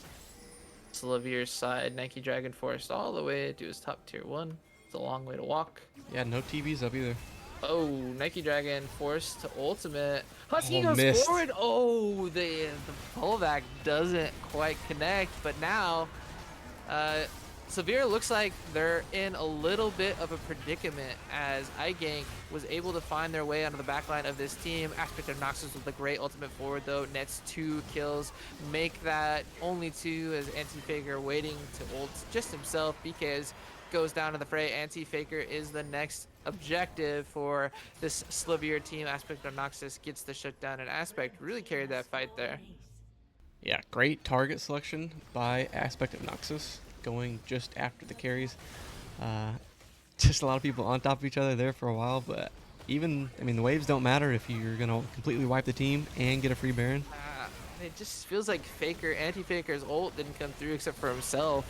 Slavir's side. Nike Dragon forced all the way to his top tier 1. It's a long way to walk. Yeah, no TVs up either. Oh, Nike Dragon forced to ultimate. Husky goes forward. Oh, the pullback doesn't quite connect, but now Severe looks like they're in a little bit of a predicament as iGank was able to find their way onto the backline of this team. Aspect of Noxus with a great ultimate forward though, nets 2 kills, make that only 2 as Anti-Faker waiting to ult just himself. BK goes down to the fray. Anti-Faker is the next objective for this Slavier team. Aspect of Noxus gets the shutdown, and Aspect really carried that fight there. Yeah, great target selection by Aspect of Noxus. going just after the carries. Just a lot of people on top of each other there for a while, but I mean, the waves don't matter if you're going to completely wipe the team and get a free Baron. It just feels like Anti-Faker's ult didn't come through except for himself.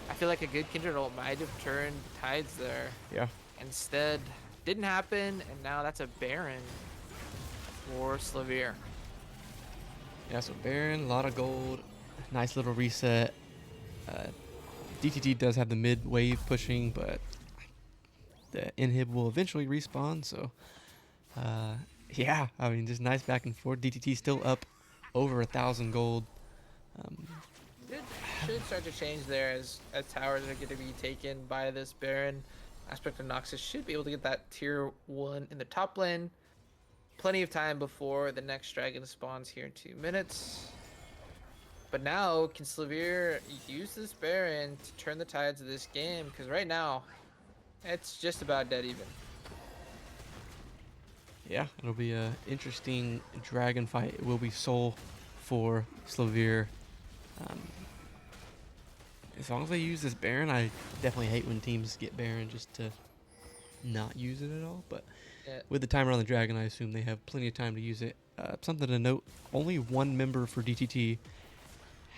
I feel like a good Kindred ult might have turned tides there. Yeah. Instead, didn't happen, and now that's a Baron for Slavir. Yeah, so Baron, a lot of gold, nice little reset. DTT does have the mid wave pushing, but the inhib will eventually respawn, so yeah, I mean, just nice back and forth. DTT still up over 1,000 gold. It should start to change there as towers are going to be taken by this Baron. Aspect of Noxus should be able to get that tier 1 in the top lane. Plenty of time before the next dragon spawns here in 2 minutes. But now, can Slavir use this Baron to turn the tides of this game? Because right now, it's just about dead even. Yeah, it'll be an interesting dragon fight. It will be soul for Slavir. As long as they use this Baron, I definitely hate when teams get Baron just to not use it at all. But Yeah. with the timer on the dragon, I assume they have plenty of time to use it. Something to note, only one member for DTT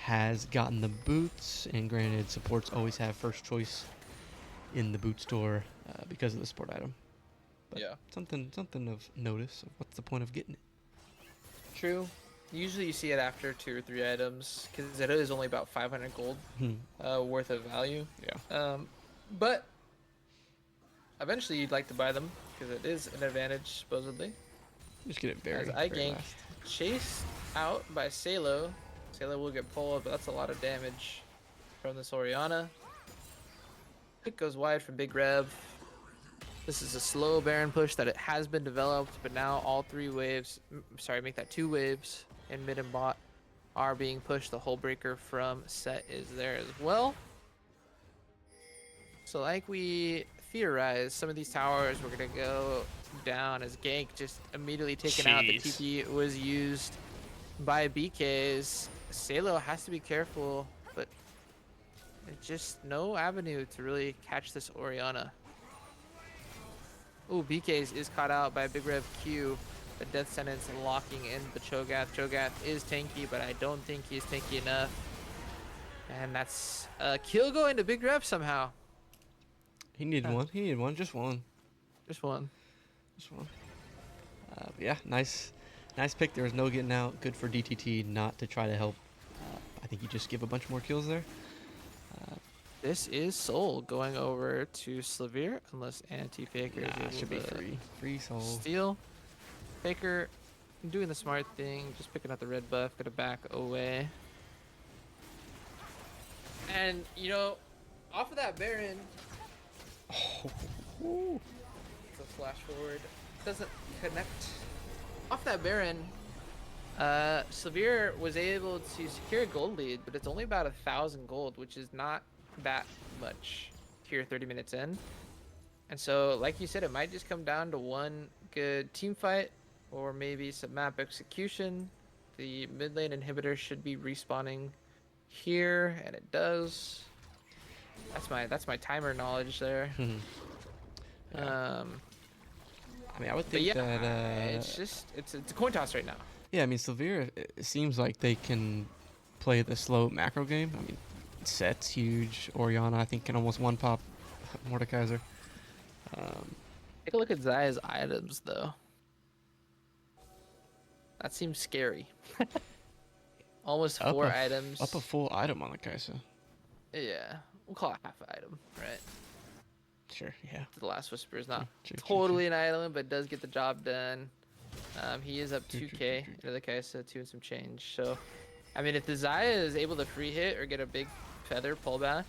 has gotten the boots, and granted, supports always have first choice in the boot store because of the support item. But Yeah. something of notice. What's the point of getting it? True. Usually you see it after 2 or 3 items because it is only about 500 gold worth of value. Yeah. But eventually you'd like to buy them because it is an advantage supposedly. Just get it very, As I very gank last. chased out by Salo. Salo will get pulled, but that's a lot of damage from this Orianna. Pick goes wide from Big Rev. This is a slow Baron push that it has been developed, but now all 3 waves, make that 2 waves in mid and bot are being pushed. The Heartbreaker from Set is there as well. So like we theorized, some of these towers were going to go down as gank just immediately taken out. The TP was used by BKs. Salo has to be careful, but there's just no avenue to really catch this Orianna. Ooh, BKs is caught out by Big Rev Q. The Death Sentence locking in the Cho'Gath. Cho'Gath is tanky, but I don't think he's tanky enough. And that's a kill going to Big Rev somehow. He needed one. He needed one. Just one. Just one. Just one. Yeah, nice pick. There was no getting out. Good for DTT not to try to help. I think you just give a bunch more kills there. This is Soul going over to Slavir, unless Anti-Faker is able should be to free. Free Soul. steal. Faker doing the smart thing, just picking up the red buff, gonna back away. And, you know, off of that Baron, it's a flash forward, doesn't connect. Off that Baron, Slavir was able to secure a gold lead, but it's only about 1,000 gold, which is not that much here 30 minutes in. And so, like you said, it might just come down to one good team fight or maybe some map execution. The mid lane inhibitor should be respawning here, and it does. That's my timer knowledge there. Yeah. I mean, I would think yeah, that it's a coin toss right now. Yeah, I mean, Slavir, it seems like they can play the slow macro game. I mean, Set's huge. Orianna, I think, can almost one-pop Mordekaiser. Take a look at Zaya's items, though. That seems scary. Almost 4 items. Up a full item on the Kaisa. Yeah, we'll call it half an item, right? Sure, yeah. The Last Whisper is not True, totally an item, but does get the job done. He is up 2k into the Kaisa, 2 and some change. So, I mean, if the Zaya is able to free hit or get a big feather pullback,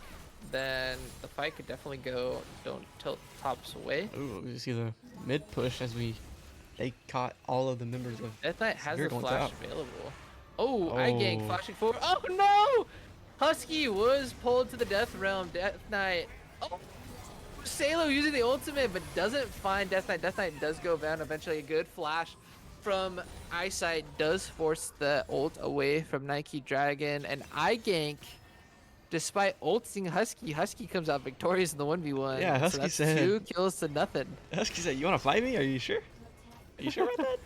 then the fight could definitely go don't tilt tops away. Ooh, you see the mid push as they caught all of the members of Death Knight has Slavir the going flash top. available. Oh, I gank Oh. flashing forward. Oh no! Husky was pulled to the Death Realm. Death Knight. Oh, Salo using the ultimate, but doesn't find Death Knight. Death Knight does go down eventually. A good flash from Eyesight does force the ult away from Nike Dragon, and I gank despite ulting Husky, Husky comes out victorious in the 1v1. Yeah, So Husky that's said. 2 kills to nothing. Husky said, "You want to fight me? Are you sure? Are you sure about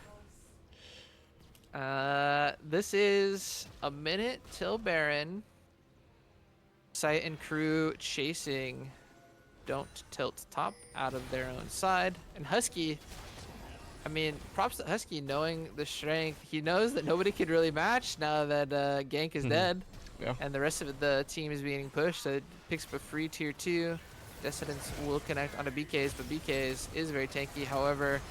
that?" This is a minute till Baron. Sight and crew chasing Don't Tilt Top out of their own side. And Husky, I mean, props to Husky knowing the strength. He knows that nobody could really match now that Gank is dead. Yeah. And the rest of the team is being pushed. So it picks up a free tier 2. Descendants will connect onto BKs, but BKs is very tanky. However,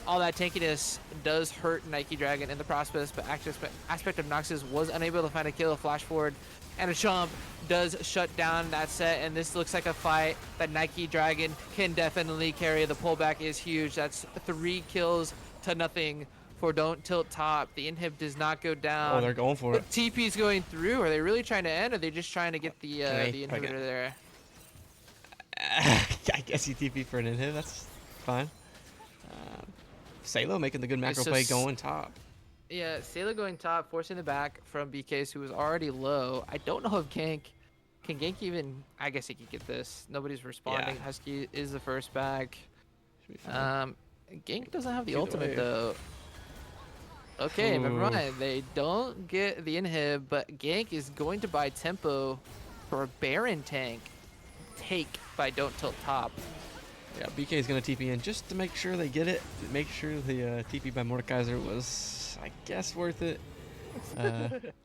all that tankiness does hurt Nike Dragon in the process, but Aspect of Noxus was unable to find a kill. A flash forward and a chomp does shut down that set, and this looks like a fight that Nike Dragon can definitely carry. The pullback is huge. That's 3 kills to nothing for Don't Tilt Top. The inhib does not go down. Oh, they're going for it. The TP's going through. Are they really trying to end, or are they just trying to get the inhibitor there? I guess he TP for an inhib. That's fine. Salo making the good macro play going top. Yeah, Sailor going top, forcing the back from BKs, who was already low. I don't know if Gank can Gank even. I guess he could get this. Nobody's responding. Yeah. Husky is the first back. Fine. Gank doesn't have the Either ultimate way. though. Okay, never Ooh. mind. They don't get the inhib, but Gank is going to buy tempo for a Baron tank. Take by Don't Tilt Top. Yeah, BK is going to TP in just to make sure they get it. Make sure the TP by Mordekaiser was, I guess, worth it.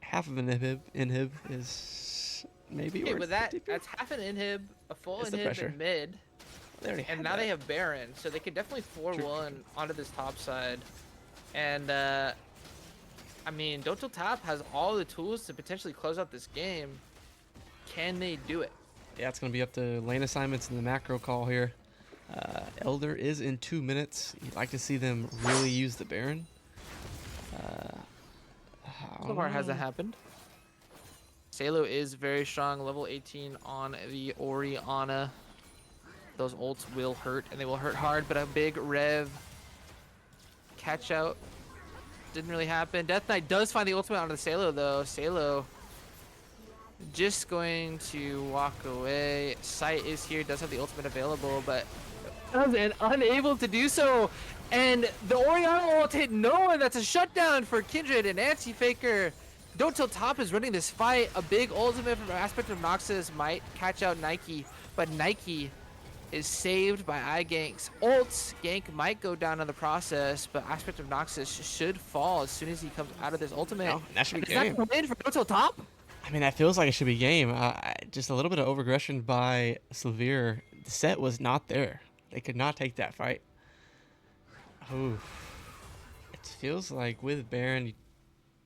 Half of an inhib is maybe Okay, worth but the TP. that's half an inhib, a full It's the inhib pressure. in mid. They already And had now that. they have Baron, so they could definitely 4-1 onto this top side. And, I mean, Don't Tilt Top has all the tools to potentially close out this game. Can they do it? Yeah, it's going to be up to lane assignments and the macro call here. Elder is in 2 minutes. You'd like to see them really use the Baron. So far, hasn't happened. Salo is very strong, level 18 on the Oriana. Those ults will hurt, and they will hurt hard, but a big rev catch out didn't really happen. Death Knight does find the ultimate onto the Salo, though. Salo just going to walk away. Sight is here, does have the ultimate available, but unable to do so. And the Oriana ult hit no one. That's a shutdown for Kindred and Anti-Faker. Don't Tilt Top is running this fight. A big ultimate from Aspect of Noxus might catch out Nike, but Nike is saved by iGank's ults. Gank might go down in the process, but Aspect of Noxus should fall as soon as he comes out of this ultimate. No, that should be Is that game. the win for Don't Tilt Top? I mean, that feels like it should be game. Just a little bit of overaggression by Slavir. The set was not there. They could not take that fight. Ooh. It feels like with Baron,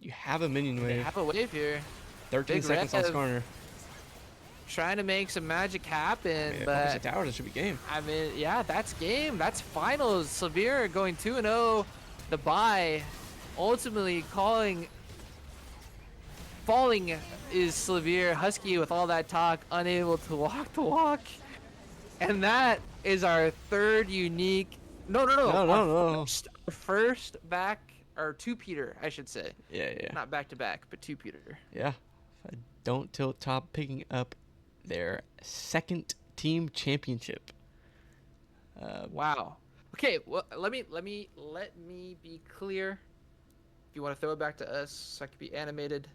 you have a minion They wave. have a wave here. 13 big seconds on rev. Skarner. Trying to make some magic happen, I mean, but towers, it should be game. I mean, yeah, that's game. That's finals. Severe going 2-0. The bye, ultimately falling is Slavier. Husky with all that talk, unable to walk the walk. And that is our third unique. No. No. First back, or two-peater, I should say. Yeah. Not back-to-back, but two-peater. Yeah. Don't Tilt Top picking up their second team championship. Wow. Okay, well, let me be clear. If you want to throw it back to us, so I can be animated.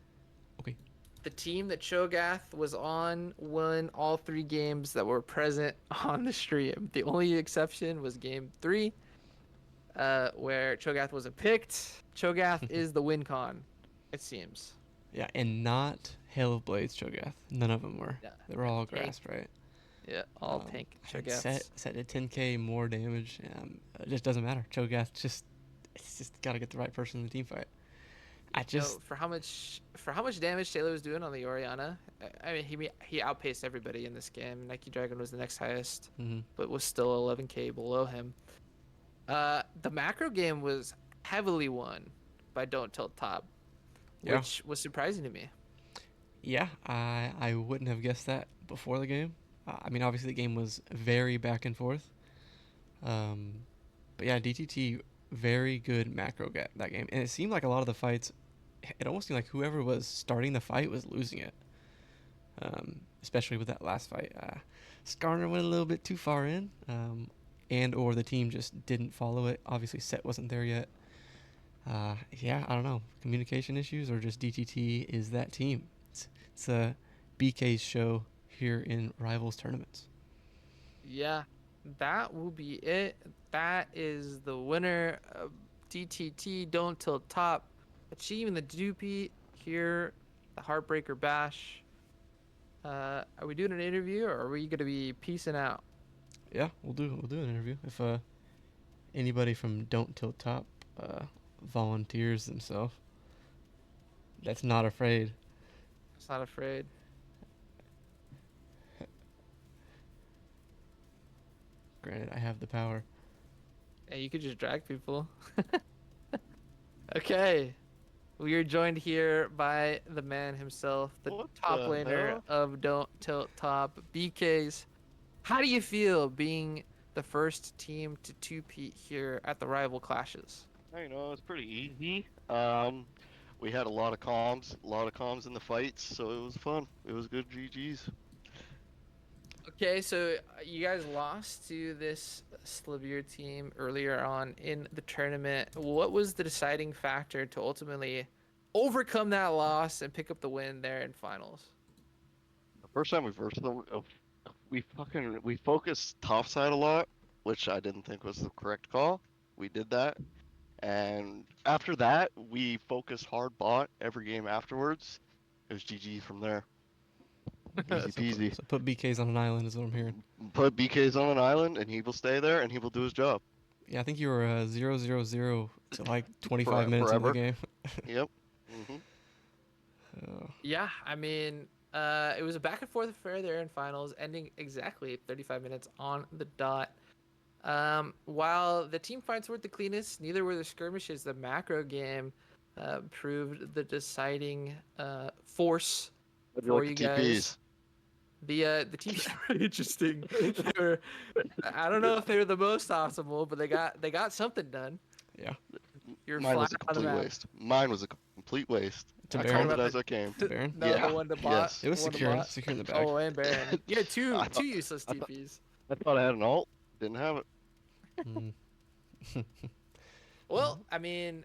Okay. The team that Cho'Gath was on won all 3 games that were present on the stream. The only exception was game 3, where Cho'Gath wasn't picked. Cho'Gath is the win con, it seems. Yeah, and not Hail of Blades Cho'Gath. None of them were. Yeah. They were all Tank. grasped, right? Yeah, all tank Had Cho'Gaths. set to 10k more damage. It just doesn't matter. Cho'Gath it's just got to get the right person in the team fight. For how much damage Taylor was doing on the Oriana, I mean he outpaced everybody in this game. Nike Dragon was the next highest, but was still 11k below him. The macro game was heavily won by Don't Tilt Top, which was surprising to me. Yeah, I wouldn't have guessed that before the game. I mean, obviously the game was very back and forth. But yeah, DTT very good macro that game, and it seemed like a lot of the fights. It almost seemed like whoever was starting the fight was losing it. especially with that last fight. Skarner went a little bit too far in, and or the team just didn't follow it. Obviously, Set wasn't there yet. Yeah, I don't know. Communication issues or just DTT is that team. It's a BK's show here in Rivals tournaments. Yeah, that will be it. That is the winner of DTT Don't Tilt Top, achieving the Doopy here, the Heartbreaker Bash. Are we doing an interview or are we gonna be peacing out? Yeah, we'll do an interview if anybody from Don't Tilt Top volunteers themselves. That's not afraid. It's not afraid. Granted, I have the power. Yeah, you could just drag people. Okay. We are joined here by the man himself, the What top the laner hell? of Don't Tilt Top, BK's. How do you feel being the first team to two-peat here at the rival clashes? It's pretty easy. We had a lot of comms in the fights, so it was fun. It was good GGs. Okay, so you guys lost to this Slivier team earlier on in the tournament. What was the deciding factor to ultimately overcome that loss and pick up the win there in finals? The first time we versed them, we focused topside a lot, which I didn't think was the correct call. We did that, and after that, we focused hard bot every game afterwards. It was GG from there. Easy peasy. So put BK's on an island is what I'm hearing. Put BK's on an island, and he will stay there, and he will do his job. Yeah, I think you were 0-0-0 to like 25 minutes into the Forever. game. Yep. hmm Yeah, I mean, it was a back and forth affair there in finals, ending exactly 35 minutes on the dot. While the team fights weren't the cleanest, neither were the skirmishes. The macro game proved the deciding force How'd you for like you the guys. TPs? The teams were pretty interesting. They were, I don't know if they were the most optimal, but they got something done. Yeah. You're Mine flying was a on the complete map. waste. Mine was a complete waste. To I Baron? called it about as I came. To Baron? No, Yeah. the one to bot. Yes. It was the one to secure. bot. Secure in the back. Oh, and Baron. You had two I thought, useless I thought, TPs. I thought I had an alt. Didn't have it. Mm. Well, I mean,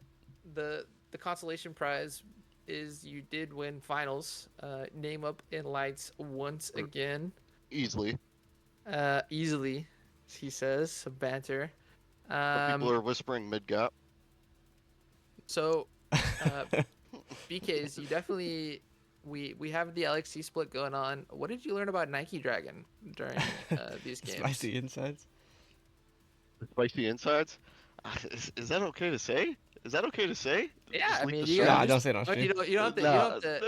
the consolation prize is you did win finals. Name up in lights once again. Easily. Easily, he says. Some banter. Some people are whispering mid gap. So, BKs, you definitely we have the LXC split going on. What did you learn about Nike Dragon during these games? Spicy insides. Spicy insides. Is that okay to say? Is that okay to say? Yeah, Just I leak mean, the you No, gotta I stream? don't just say it on stream. you don't have to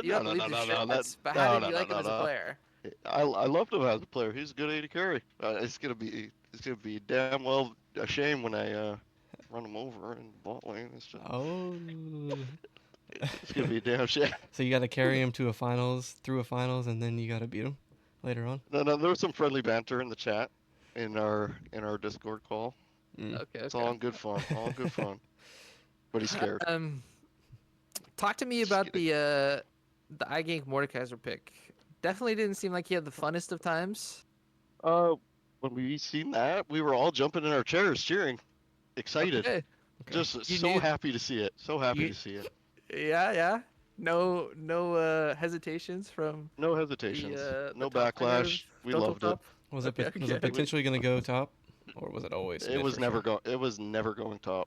you don't have to leave the shots. But how did you like him as a player? I loved him as a player. He's a good AD carry. It's gonna be damn well a shame when I run him over in bot lane. Oh. It's gonna be a damn shame. So you got to carry him to a finals, through a finals, and then you got to beat him later on. No, there was some friendly banter in the chat in our Discord call. Mm. Okay, It's all okay. in good fun. All in good fun. But he's scared. Talk to me Just about kidding. the iGank Mordekaiser pick. Definitely didn't seem like he had the funnest of times. When we seen that, we were all jumping in our chairs, cheering, excited, Okay. just You so knew happy to see it. So happy you to see it. yeah. No hesitations from No hesitations, the no top laner of backlash. We Total loved it. Top. Was Okay, was it okay. potentially going to go top, or was it always It mid was for never sure? go. It was never going top.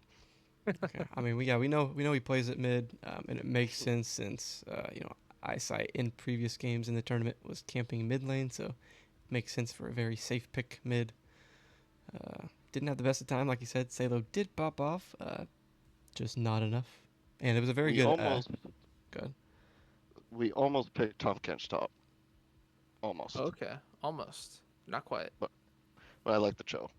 Okay. I mean, we know he plays at mid, and it makes sense since Eyesight in previous games in the tournament was camping mid lane, so it makes sense for a very safe pick mid. Didn't have the best of time, like you said. Salo did pop off, just not enough, and it was a very We good. almost, Good. we almost picked Tom Kench top. Almost. Okay, almost. Not quite. But I like the Cho.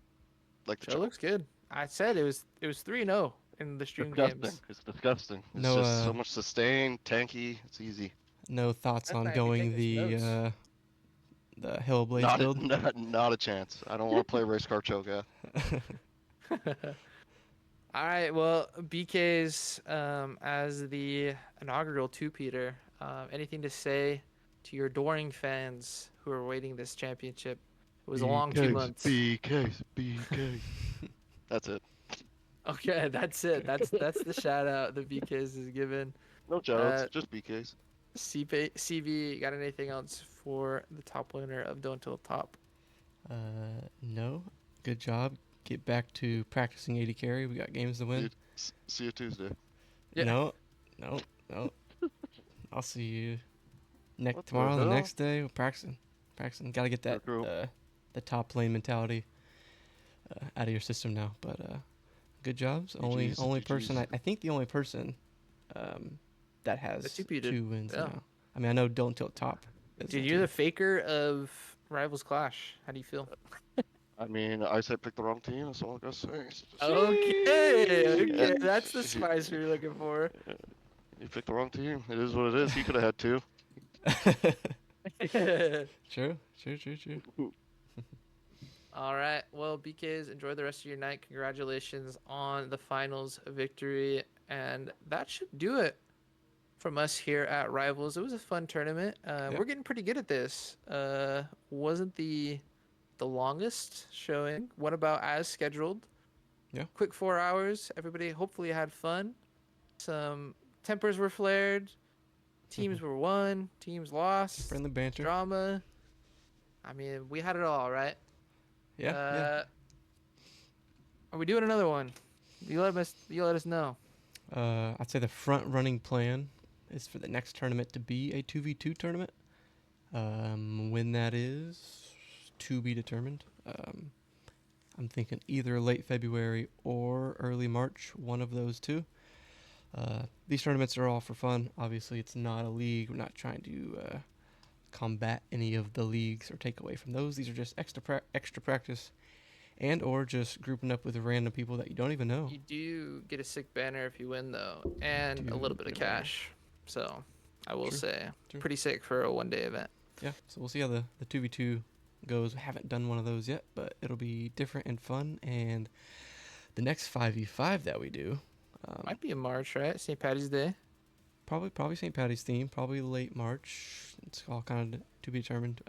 Like the Show Cho. looks good. I said it was 3-0 in the stream Disgusting. games. It's disgusting. It's No, just so much sustain, tanky. It's easy. No thoughts That's on nice. going Taking some notes. the Hellblaze Not a, build. not a chance. I don't want to play race car Choga. All right. Well, BK's as the inaugural two-peater. Anything to say to your adoring fans who are awaiting this championship. It was a long 2 BKs, months. BKs. That's it. Okay, that's it. That's the shout out the BKs is given. No shoutouts, Uh, just BKs. CV, got anything else for the top laner of Don't Till Top? No. Good job. Get back to practicing 80 carry. We got games to win. See you Tuesday. Yeah. No. I'll see you What the tomorrow. The hell? next day, we're practicing. Got to get that Cool. the top lane mentality out of your system now. But good jobs. Only GGs. person. I think the only person that has The 2P did. 2 wins Yeah. now. I mean, I know Don't Tilt Top. Dude, you're the faker of Rivals Clash. How do you feel? I mean, I said pick the wrong team. That's all I gotta say. Okay, that's the spice we were looking for. You picked the wrong team. It is what it is. He could have had 2. True. All right. Well, BKs, enjoy the rest of your night. Congratulations on the finals victory. And that should do it from us here at Rivals. It was a fun tournament. We're getting pretty good at this. Wasn't the longest showing. What about as scheduled? Yeah. Quick 4 hours. Everybody hopefully had fun. Some tempers were flared. Teams were won. Teams lost. Friendly banter. Drama. I mean, we had it all, right? Yeah. Are we doing another one? You let us know. I'd say the front running plan is for the next tournament to be a 2v2 tournament. When that is to be determined. I'm thinking either late February or early March, one of those two. These tournaments are all for fun. Obviously, it's not a league. We're not trying to combat any of the leagues or take away from those. These are just extra practice and or just grouping up with random people that you don't even know. You do get a sick banner if you win, though, and a little bit of cash. So, I will say, pretty sick for a one-day event. Yeah, so we'll see how the 2v2 goes. We haven't done one of those yet, but it'll be different and fun. And the next 5v5 that we do might be in March, right? St. Patty's Day. Probably St. Patty's theme, probably late March. It's all kind of to be determined.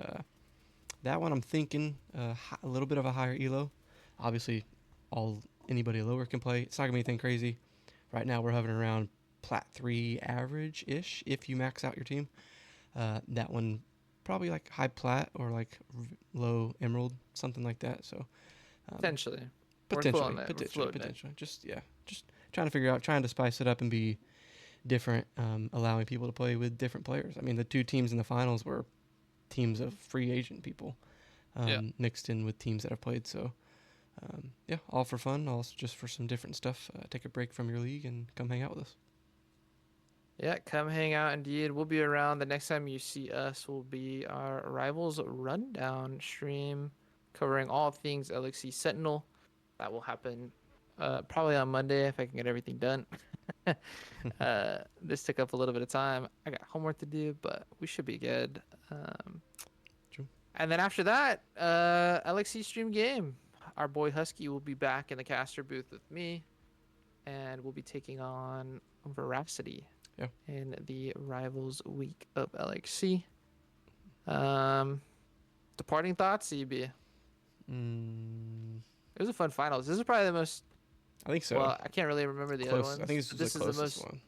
That one I'm thinking a little bit of a higher elo. Obviously, anybody lower can play. It's not gonna be anything crazy. Right now we're hovering around Plat 3 average-ish if you max out your team. That one probably like high Plat or like low Emerald, something like that. So Potentially. Potentially. Just trying to spice it up and be different, allowing people to play with different players. I mean, the 2 teams in the finals were teams of free agent people mixed in with teams that have played. So, all for fun, also just for some different stuff. Take a break from your league and come hang out with us. Yeah, come hang out indeed. We'll be around. The next time you see us will be our Rivals Rundown stream covering all things LXC Sentinel. That will happen probably on Monday if I can get everything done. This took up a little bit of time. I got homework to do, but we should be good. True. And then after that, LXC stream game. Our boy Husky will be back in the caster booth with me, and we'll be taking on Veracity in the Rivals Week of LXC. Departing thoughts, CB? It was a fun finals. This is probably the most. I think so. Well, I can't really remember the other ones. I think this is the closest one.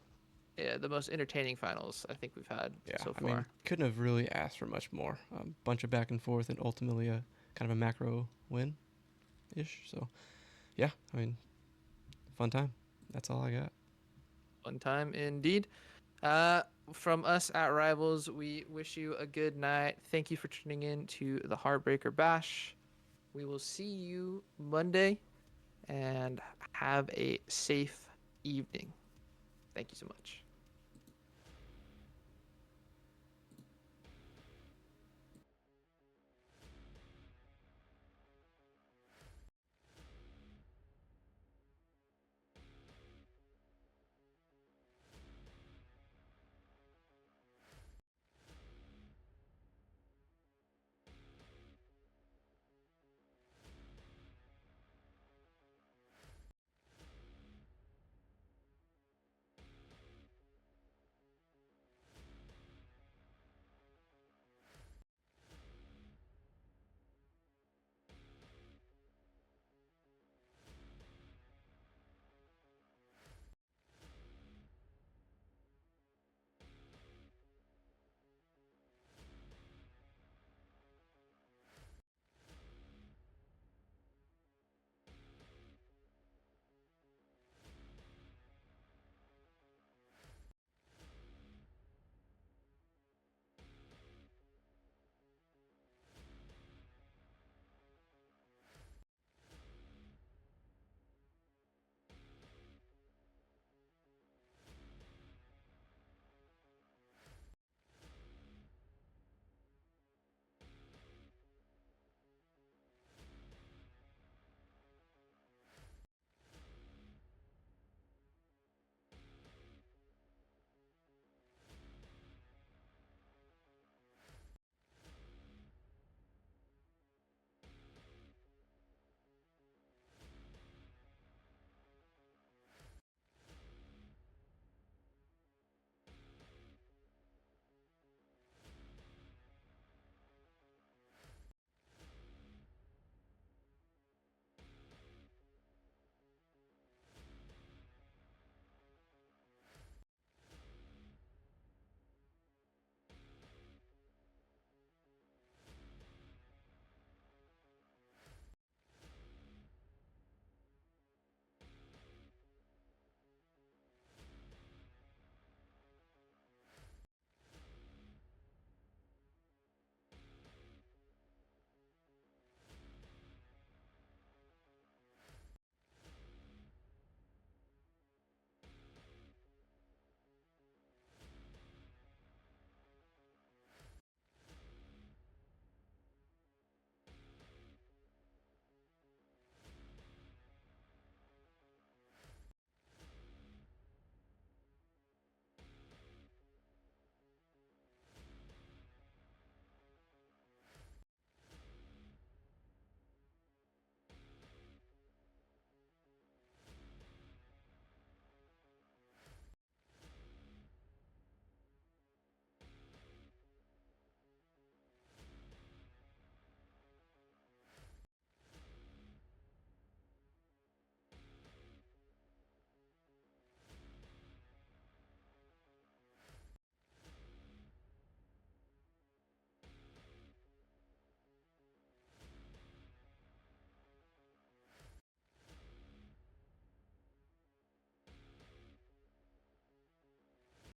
Yeah, the most entertaining finals I think we've had so far. I mean, couldn't have really asked for much more. A bunch of back and forth and ultimately a kind of a macro win-ish. So, yeah, I mean, fun time. That's all I got. Fun time indeed. From us at Rivals, we wish you a good night. Thank you for tuning in to the Heartbreaker Bash. We will see you Monday, and have a safe evening. Thank you so much.